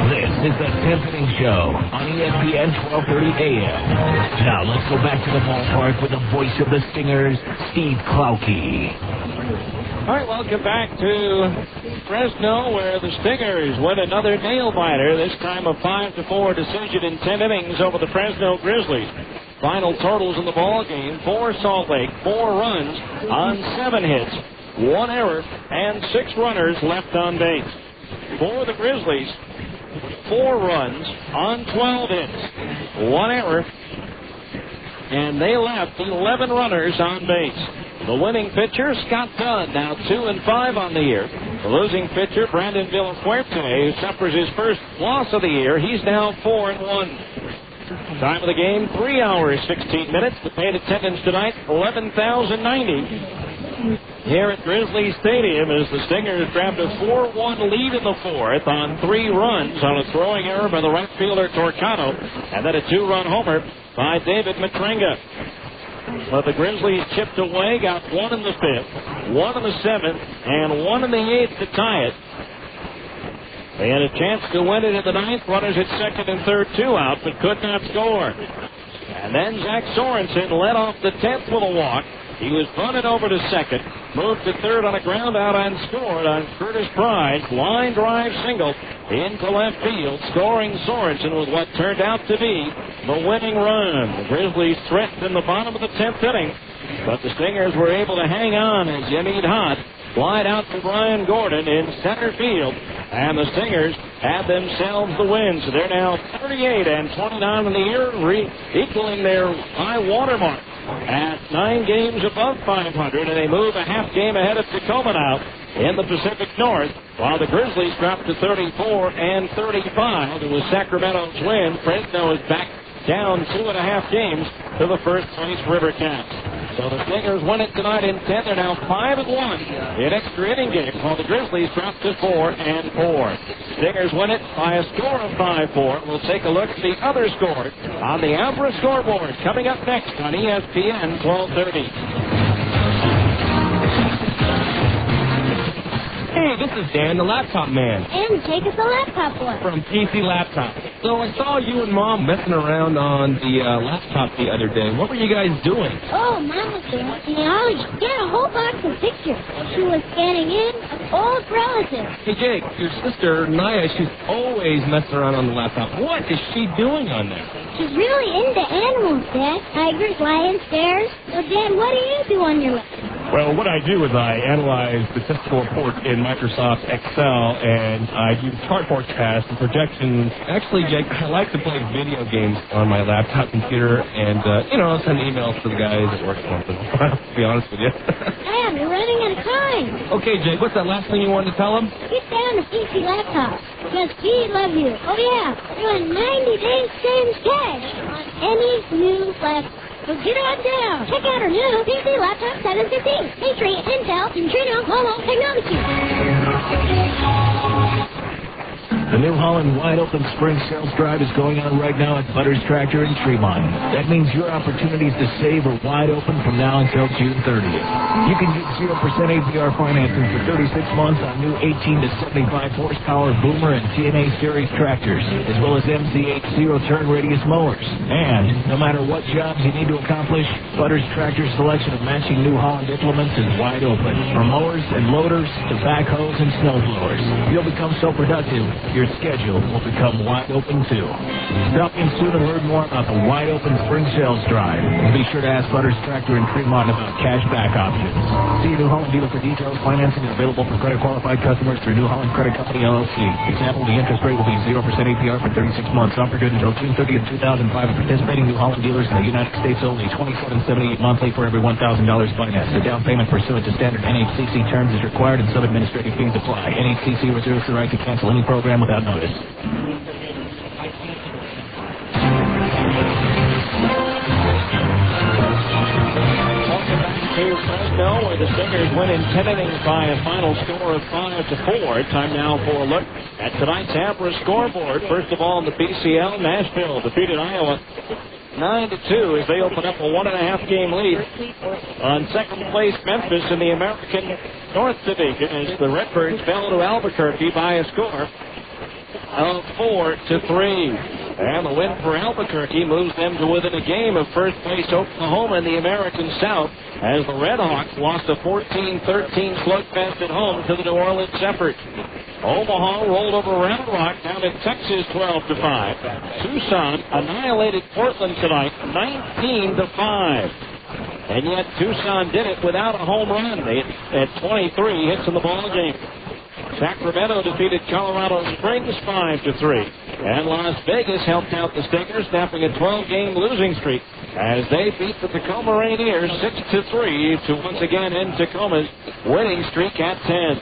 This is the 10th inning show on ESPN 1230 AM. Now let's go back to the ballpark with the voice of the Stingers, Steve Klauke. All right, welcome back to Fresno, where the Stingers win another nail-biter, this time a 5-4 decision in 10 innings over the Fresno Grizzlies. Final totals in the ball game for Salt Lake, 4 runs on 7 hits, 1 error, and 6 runners left on base. For the Grizzlies, 4 runs on 12 hits, 1 error, and they left 11 runners on base. The winning pitcher, Scott Dunn, now 2-5 on the year. The losing pitcher, Brandon Villafuerte, who suffers his first loss of the year, he's now 4-1. Time of the game, 3 hours, 16 minutes. The paid attendance tonight, 11,090. here at Grizzlies Stadium as the Stingers grabbed a 4-1 lead in the fourth on 3 runs on a throwing error by the right fielder Torcano, and then a 2-run homer by David Matrenga. But the Grizzlies chipped away, got 1 in the 5th, 1 in the 7th, and 1 in the 8th to tie it. They had a chance to win it in the 9th. Runners at second and third, 2 out, but could not score. And then Zach Sorensen led off the 10th with a walk. He was bunted over to second, moved to third on a ground out and scored on Curtis Pride's line drive single into left field, scoring Sorensen with what turned out to be the winning run. The Grizzlies threatened in the bottom of the 10th inning, but the Stingers were able to hang on as Yamid Hott flied out to Brian Gordon in center field, and the Stingers had themselves the win. So they're now 38 and 29 in the year, equaling their high water mark at 9 games above 500, and they move a half game ahead of Tacoma now in the Pacific North, while the Grizzlies dropped to 34 and 35. It was Sacramento's win. Fresno is back down 2.5 games to the first place River Cats. So the Stingers win it tonight in 10. They're now 5-1 in extra inning games, while the Grizzlies drop to 4-4. Stingers win it by a score of 5-4. We'll take a look at the other scores on the Abra scoreboard coming up next on ESPN 1230. Hey, this is Dan, the laptop man. And take us a laptop one. From PC Laptop. So I saw you and Mom messing around on the laptop the other day. What were you guys doing? Oh, Mom was doing technology. She had a whole box of pictures. She was scanning in old relatives. Hey, Jake, your sister, Naya, she's always messing around on the laptop. What is she doing on there? She's really into animals, Dad. Tigers, lions, bears. So, Dad, what do you do on your laptop? Well, what I do is I analyze statistical reports in Microsoft Excel, and I do chart forecasts and projections. Actually, Jake, I like to play video games on my laptop computer and, send emails to the guys at work once in a while, to be honest with you. Dad, we're running out of time. Okay, Jake, what's that last thing you wanted to tell them? Get down to PC Laptop, because we love you. Oh, yeah, we're on 90 days savings cash on any new laptop. So get on down. Check out our new PC Laptop 715. Patriot, Intel, Centrino, Momo Technology. The New Holland Wide Open Spring Sales Drive is going on right now at Butters Tractor in Tremont. That means your opportunities to save are wide open from now until June 30th. You can get 0% APR financing for 36 months on new 18 to 75 horsepower Boomer and TNA Series tractors, as well as MCH zero-turn radius mowers. And no matter what jobs you need to accomplish, Butters Tractor's selection of matching New Holland implements is wide open. From mowers and loaders to backhoes and snow blowers. You'll become so productive, your schedule will become wide open too. Stop in soon and learn more about the Wide Open Spring Sales Drive. And be sure to ask Butters Tractor in Tremont about cash back options. See your New Holland dealer for details. Financing is available for credit qualified customers through New Holland Credit Company, LLC. Example, the interest rate will be 0% APR for 36 months. Offer good until June 30th, 2005. Participating New Holland dealers in the United States only. $27.78 monthly for every $1,000 financed. The down payment pursuant to standard NHCC terms is required and some administrative fees apply. NHCC reserves the right to cancel any program without notice. To Fresno, where the Stingers win in 10 innings by a final score of 5-4. Time now for a look at tonight's Abra scoreboard. First of all, in the BCL, Nashville defeated Iowa 9-2 as they open up a 1.5 game lead on second place Memphis in the American North Division as the Redbirds fell to Albuquerque by a score of 4-3. And the win for Albuquerque moves them to within a game of first place Oklahoma in the American South as the Redhawks lost a 14-13 slugfest at home to the New Orleans Zephyrs. Omaha rolled over Round Rock down in Texas 12-5. Tucson annihilated Portland tonight 19-5. And yet Tucson did it without a home run. They had 23 hits in the ball game. Sacramento defeated Colorado Springs 5-3. And Las Vegas helped out the Stingers, snapping a 12-game losing streak as they beat the Tacoma Rainiers 6-3 to once again end Tacoma's winning streak at 10.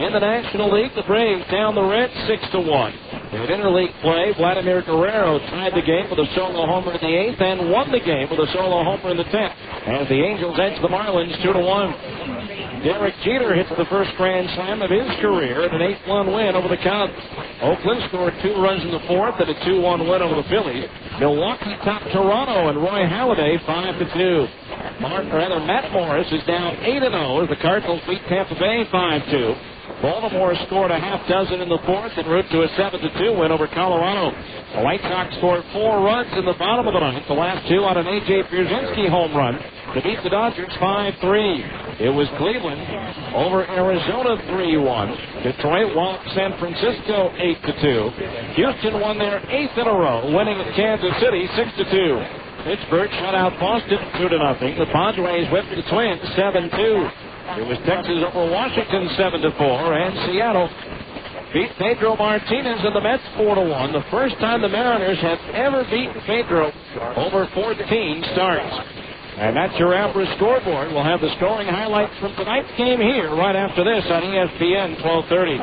In the National League, the Braves down the Reds 6-1. In interleague play, Vladimir Guerrero tied the game with a solo homer in the 8th and won the game with a solo homer in the 10th as the Angels edged the Marlins 2-1. Derek Jeter hits the first grand slam of his career in an 8-1 win over the Cubs. Oakland scored 2 runs in the fourth and a 2-1 win over the Phillies. Milwaukee topped Toronto and Roy Halladay 5-2. Matt Morris is down 8-0 as the Cardinals beat Tampa Bay 5-2. Baltimore scored a half dozen in the fourth en route to a 7-2 win over Colorado. The White Sox scored 4 runs in the bottom of the ninth, the last 2 on an A.J. Pierzynski home run to beat the Dodgers 5-3. It was Cleveland over Arizona 3-1. Detroit walloped San Francisco 8-2. Houston won their 8th in a row, winning at Kansas City 6-2. Pittsburgh shut out Boston 2-0. The Padres whipped the Twins 7-2. It was Texas over Washington 7-4, and Seattle beat Pedro Martinez and the Mets 4-1. The first time the Mariners have ever beaten Pedro over 14 starts. And that's your Abra scoreboard. We'll have the scoring highlights from tonight's game here right after this on ESPN 1230.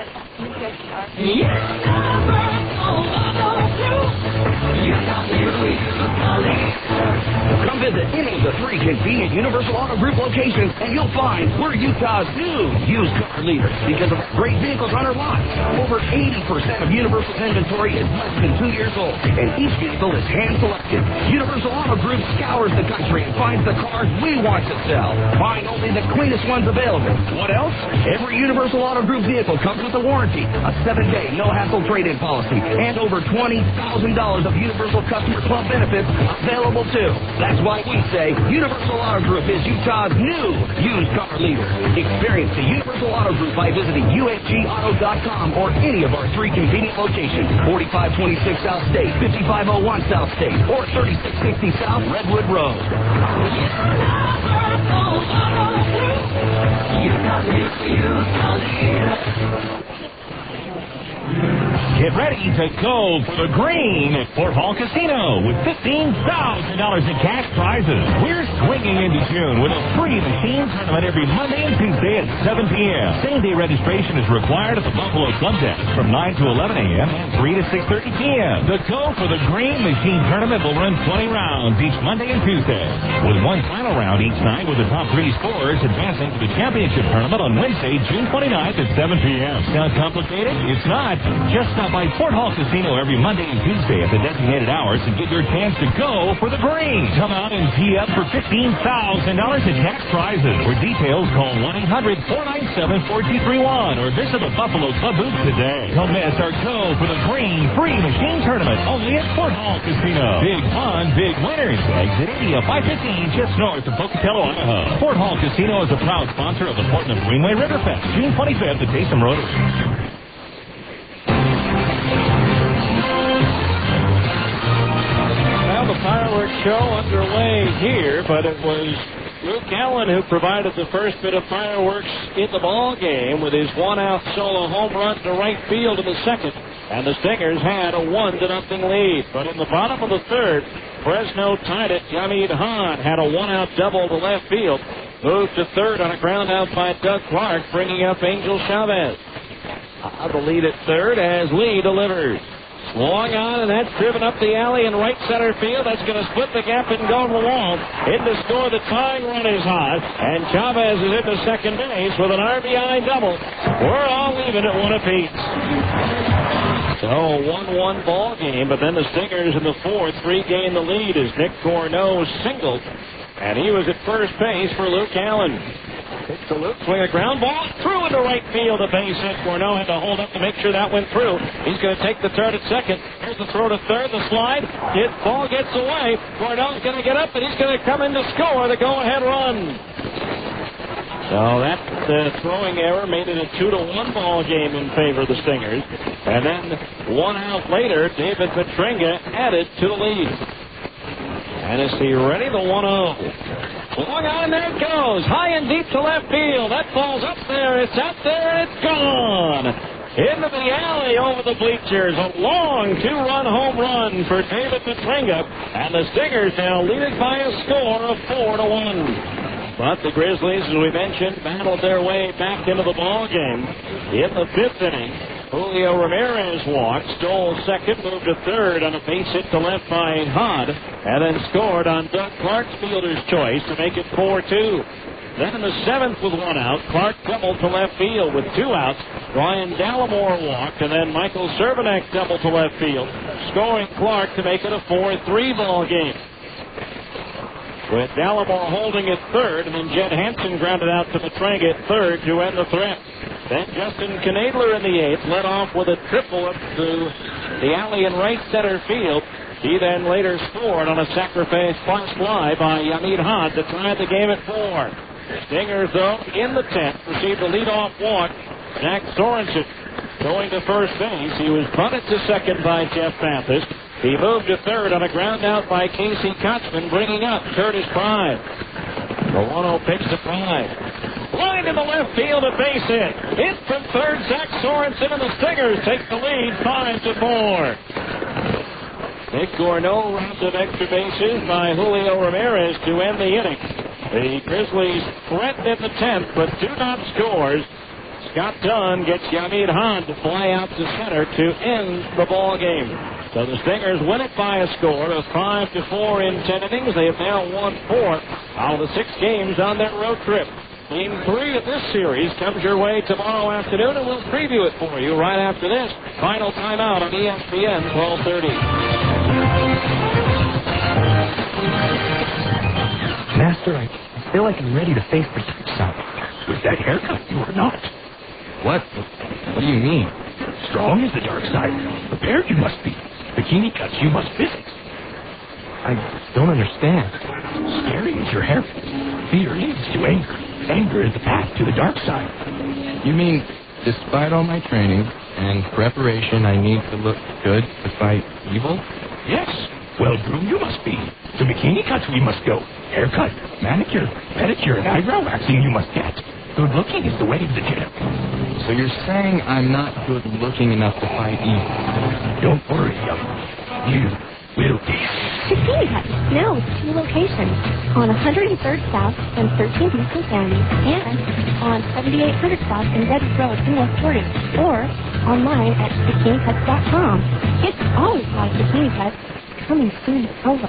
Come visit any of the 3 convenient Universal Auto Group locations, and you'll find we're Utah's new used car leader because of great vehicles on our lots. Over 80% of Universal's inventory is less than 2 years old, and each vehicle is hand-selected. Universal Auto Group scours the country and finds the cars we want to sell, buying only the cleanest ones available. What else? Every Universal Auto Group vehicle comes with a warranty, a 7-day no-hassle trade-in policy, and over $20,000 of Universal Customer Club benefits available too. That's why we say Universal Auto Group is Utah's new used car leader. Experience the Universal Auto Group by visiting USGauto.com or any of our 3 convenient locations: 4526 South State, 5501 South State, or 3660 South Redwood Road. Get ready to go for the green at Fort Hall Casino with $15,000 in cash prizes. We're swinging into June with a free machine tournament every Monday and Tuesday at 7 p.m. Same-day registration is required at the Buffalo Club Deck from 9 to 11 a.m. and 3 to 6:30 p.m. The Go for the Green Machine Tournament will run 20 rounds each Monday and Tuesday, with one final round each night with the top 3 scorers advancing to the championship tournament on Wednesday, June 29th at 7 p.m. Sound complicated? It's not. Just stop by Fort Hall Casino every Monday and Tuesday at the designated hours and get your chance to go for the green. Come out and tee up for $15,000 in cash prizes. For details, call 1-800-497-4231 or visit the Buffalo Club booth today. Don't miss our Go for the Green free machine tournament only at Fort Hall Casino. Big fun, big winners. Exit 80 of 515 just north of Pocatello, Idaho. Fort Hall Casino is a proud sponsor of the Portland Greenway Riverfest, June 25th at Taysom Rotary. The fireworks show underway here, but it was Luke Allen who provided the first bit of fireworks in the ball game with his one-out solo home run to right field in the second, and the Stingers had a 1-0 lead. But in the bottom of the third, Fresno tied it. Yamid Hahn had a one-out double to left field, moved to third on a ground out by Doug Clark, bringing up Angel Chavez. The lead at third as Lee delivers. Swung on, and that's driven up the alley in right center field. That's going to split the gap and go to the wall. In to score, the tying run is hot, and Chavez is into second base with an RBI double. We're all leaving at 1 apiece. So 1-1 ball game, but then the Stingers in the fourth regain the lead as Nick Corneau singled, and he was at first base for Luke Allen. Pitch to Luke, swing a ground ball through into right field, a base hit. Corneau had to hold up to make sure that went through. He's going to take the turn at second. Here's the throw to third, the slide. His ball gets away. Corneau's going to get up, and he's going to come in to score the go-ahead run. So that throwing error made it a 2-1 ball game in favor of the Stingers. And then 1 out later, David Petringa added to the lead. And is he ready? The 1-0. Long on, there it goes. High and deep to left field. That falls up there. It's out there, and it's gone. Into the alley over the bleachers. A long 2-run home run for David Petringa. And the Stingers now lead it by a score of 4-1. But the Grizzlies, as we mentioned, battled their way back into the ball game. In the fifth inning, Julio Ramirez walked, stole second, moved to third on a base hit to left by Hod, and then scored on Doug Clark's fielder's choice to make it 4-2. Then in the 7th with 1 out, Clark doubled to left field with 2 outs. Ryan Dallimore walked, and then Michael Cervenek doubled to left field, scoring Clark to make it a 4-3 ball game. With Dallimore holding at third, and then Jed Hansen grounded out to Matranga at third to end the threat. Then Justin Knadler in the 8th led off with a triple up to the alley in right center field. He then later scored on a sacrifice fly by Yamid Hunt to tie the game at 4. Stingers, though, in the 10th, received a leadoff walk. Jack Sorensen going to first base. He was bunted to second by Jeff Mathis. He moved to third on a ground out by Casey Kotzman, bringing up Curtis Pride. Rowano picks to Pride. Line in the left field, a base hit. Hit from third, Zach Sorensen, and the Stingers take the lead 5-4. Nick Gorneau rounds of extra bases by Julio Ramirez to end the inning. The Grizzlies threatened in the 10th, but do not score. Scott Dunn gets Yamid Hunt to fly out to center to end the ball game. So the Stingers win it by a score of 5-4 in 10 innings. They have now won 4 out of the 6 games on their road trip. Game 3 of this series comes your way tomorrow afternoon, and we'll preview it for you right after this. Final timeout on ESPN 1230. Master, I feel like I'm ready to face the dark side. With that haircut, you are not. What do you mean? Strong is the dark side. Prepared you must be. Bikini cuts you must visit. I don't understand. Scary is your hair. Fear leads to anger. Anger is the path to the dark side. You mean, despite all my training and preparation, I need to look good to fight evil? Yes. Well-groomed you must be. To bikini cuts we must go. Haircut, manicure, pedicure, and eyebrow waxing you must get. Good looking is the way of the gym. So you're saying I'm not good looking enough to fight evil? Don't worry, young. You will be. Bikini Cuts, now with 2 locations. On 103rd South and 13th East County, and on 7800 South and Redwood Road in West Jordan, or online at bikinicuts.com. It's always hot at Bikini Cuts. Coming soon to Provo.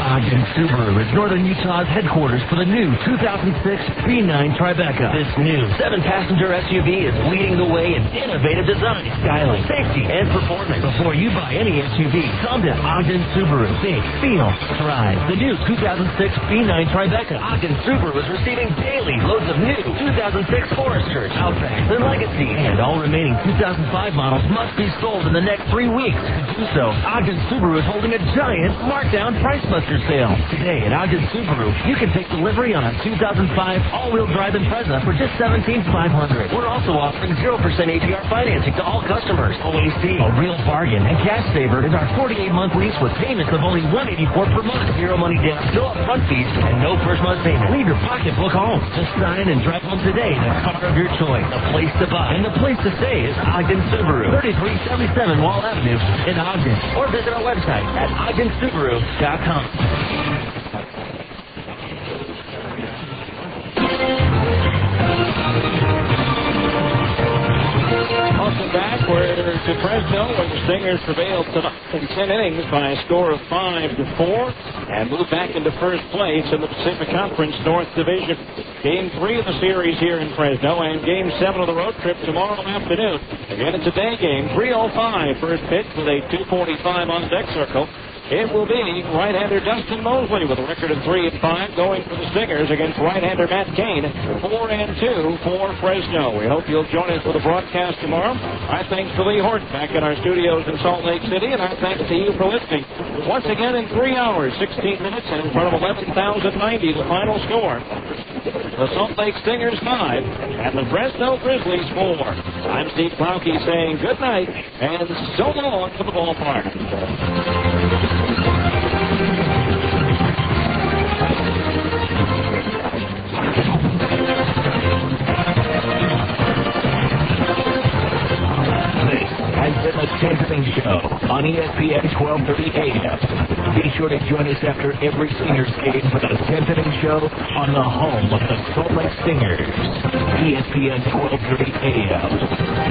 Ogden Subaru is Northern Utah's headquarters for the new 2006 B9 Tribeca. This new 7-passenger SUV is leading the way in innovative design, styling, safety, and performance. Before you buy any SUV, come to Ogden Subaru. Think, feel, drive. The new 2006 B9 Tribeca. Ogden Subaru is receiving daily loads of new 2006 Foresters, Outbacks, and Legacy. And all remaining 2005 models must be sold in the next 3 weeks. To do so, Ogden Subaru is holding a giant markdown price buster sale. Today at Ogden Subaru, you can take delivery on a 2005 all-wheel drive Impreza for just $17,500. We're also offering 0% APR financing to all customers. OAC, a real bargain, and Cash Saver is our 48-month lease with payments of only $184 per month. Zero money down, no upfront fees, and no first month payment. Leave your pocketbook home. Just sign and drive home today in the car of your choice. The place to buy and the place to stay is Ogden Subaru, 3377 Wall Avenue in Ogden. Or visit our website at ogdensubaru.com. Welcome back. We're to Fresno, where the Stingers prevailed tonight in 10 innings by a score of 5-4 and move back into first place in the Pacific Conference North Division. Game 3 of the series here in Fresno and Game 7 of the road trip tomorrow afternoon. Again, it's a day game, 3:05 first pitch with a 2:45 on deck circle. It will be right-hander Dustin Mosley with a record of 3-5 going for the Stingers against right-hander Matt Cain, 4-2 for Fresno. We hope you'll join us for the broadcast tomorrow. Our thanks to Lee Horton back in our studios in Salt Lake City, and our thanks to you for listening. Once again in 3 hours, 16 minutes, and in front of 11,090, the final score. The Salt Lake Stingers 5 and the Fresno Grizzlies 4. I'm Steve Plowke saying good night and so long to the ballpark. Has been the 10th Thing Show on ESPN 1230 AM. Be sure to join us after every Stingers game for the 10th Inning Show on the home of the Salt Lake Stingers, ESPN 1230 AM.